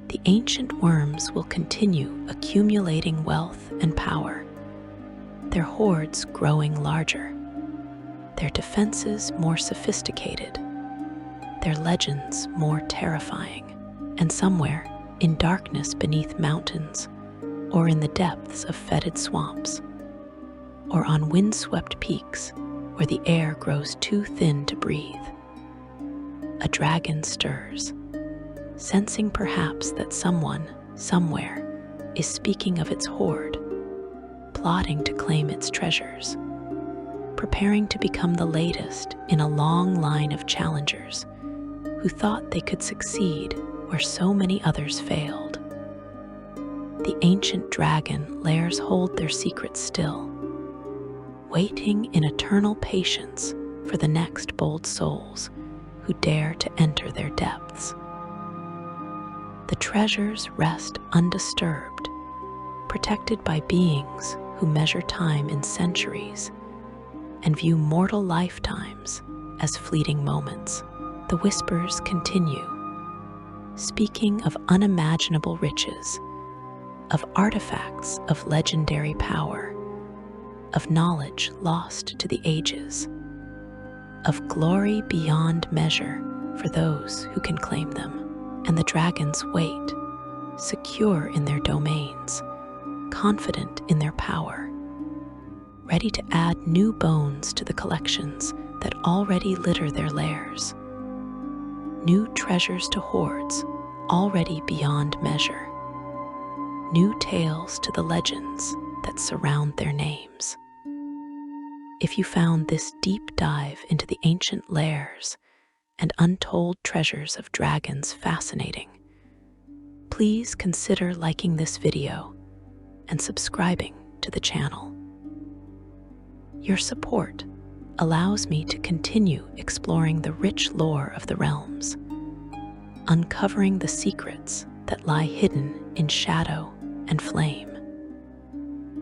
S1: The ancient worms will continue accumulating wealth and power, their hordes growing larger, their defenses more sophisticated, their legends more terrifying, and somewhere in darkness beneath mountains, or in the depths of fetid swamps, or on windswept peaks where the air grows too thin to breathe, a dragon stirs, sensing perhaps that someone, somewhere, is speaking of its hoard, plotting to claim its treasures, preparing to become the latest in a long line of challengers who thought they could succeed where so many others failed. The ancient dragon Lairs hold their secrets still, waiting in eternal patience for the next bold souls who dare to enter their depths. The treasures rest undisturbed, protected by beings who measure time in centuries and view mortal lifetimes as fleeting moments. The whispers continue, speaking of unimaginable riches, of artifacts of legendary power, of knowledge lost to the ages, of glory beyond measure for those who can claim them. And the dragons wait, secure in their domains, confident in their power, ready to add new bones to the collections that already litter their lairs, new treasures to hoards already beyond measure, new tales to the legends that surround their names. If you found this deep dive into the ancient lairs and untold treasures of dragons fascinating, please consider liking this video and subscribing to the channel. Your support allows me to continue exploring the rich lore of the realms, uncovering the secrets that lie hidden in shadow and flame,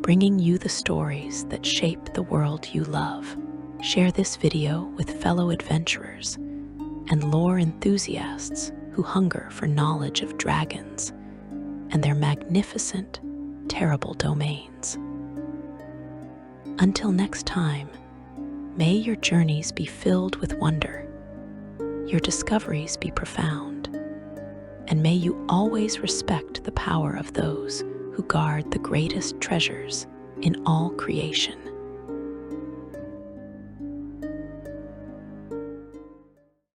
S1: bringing you the stories that shape the world you love. Share this video with fellow adventurers and lore enthusiasts who hunger for knowledge of dragons and their magnificent, terrible domains. Until next time, may your journeys be filled with wonder, your discoveries be profound, and may you always respect the power of those who guard the greatest treasures in all creation.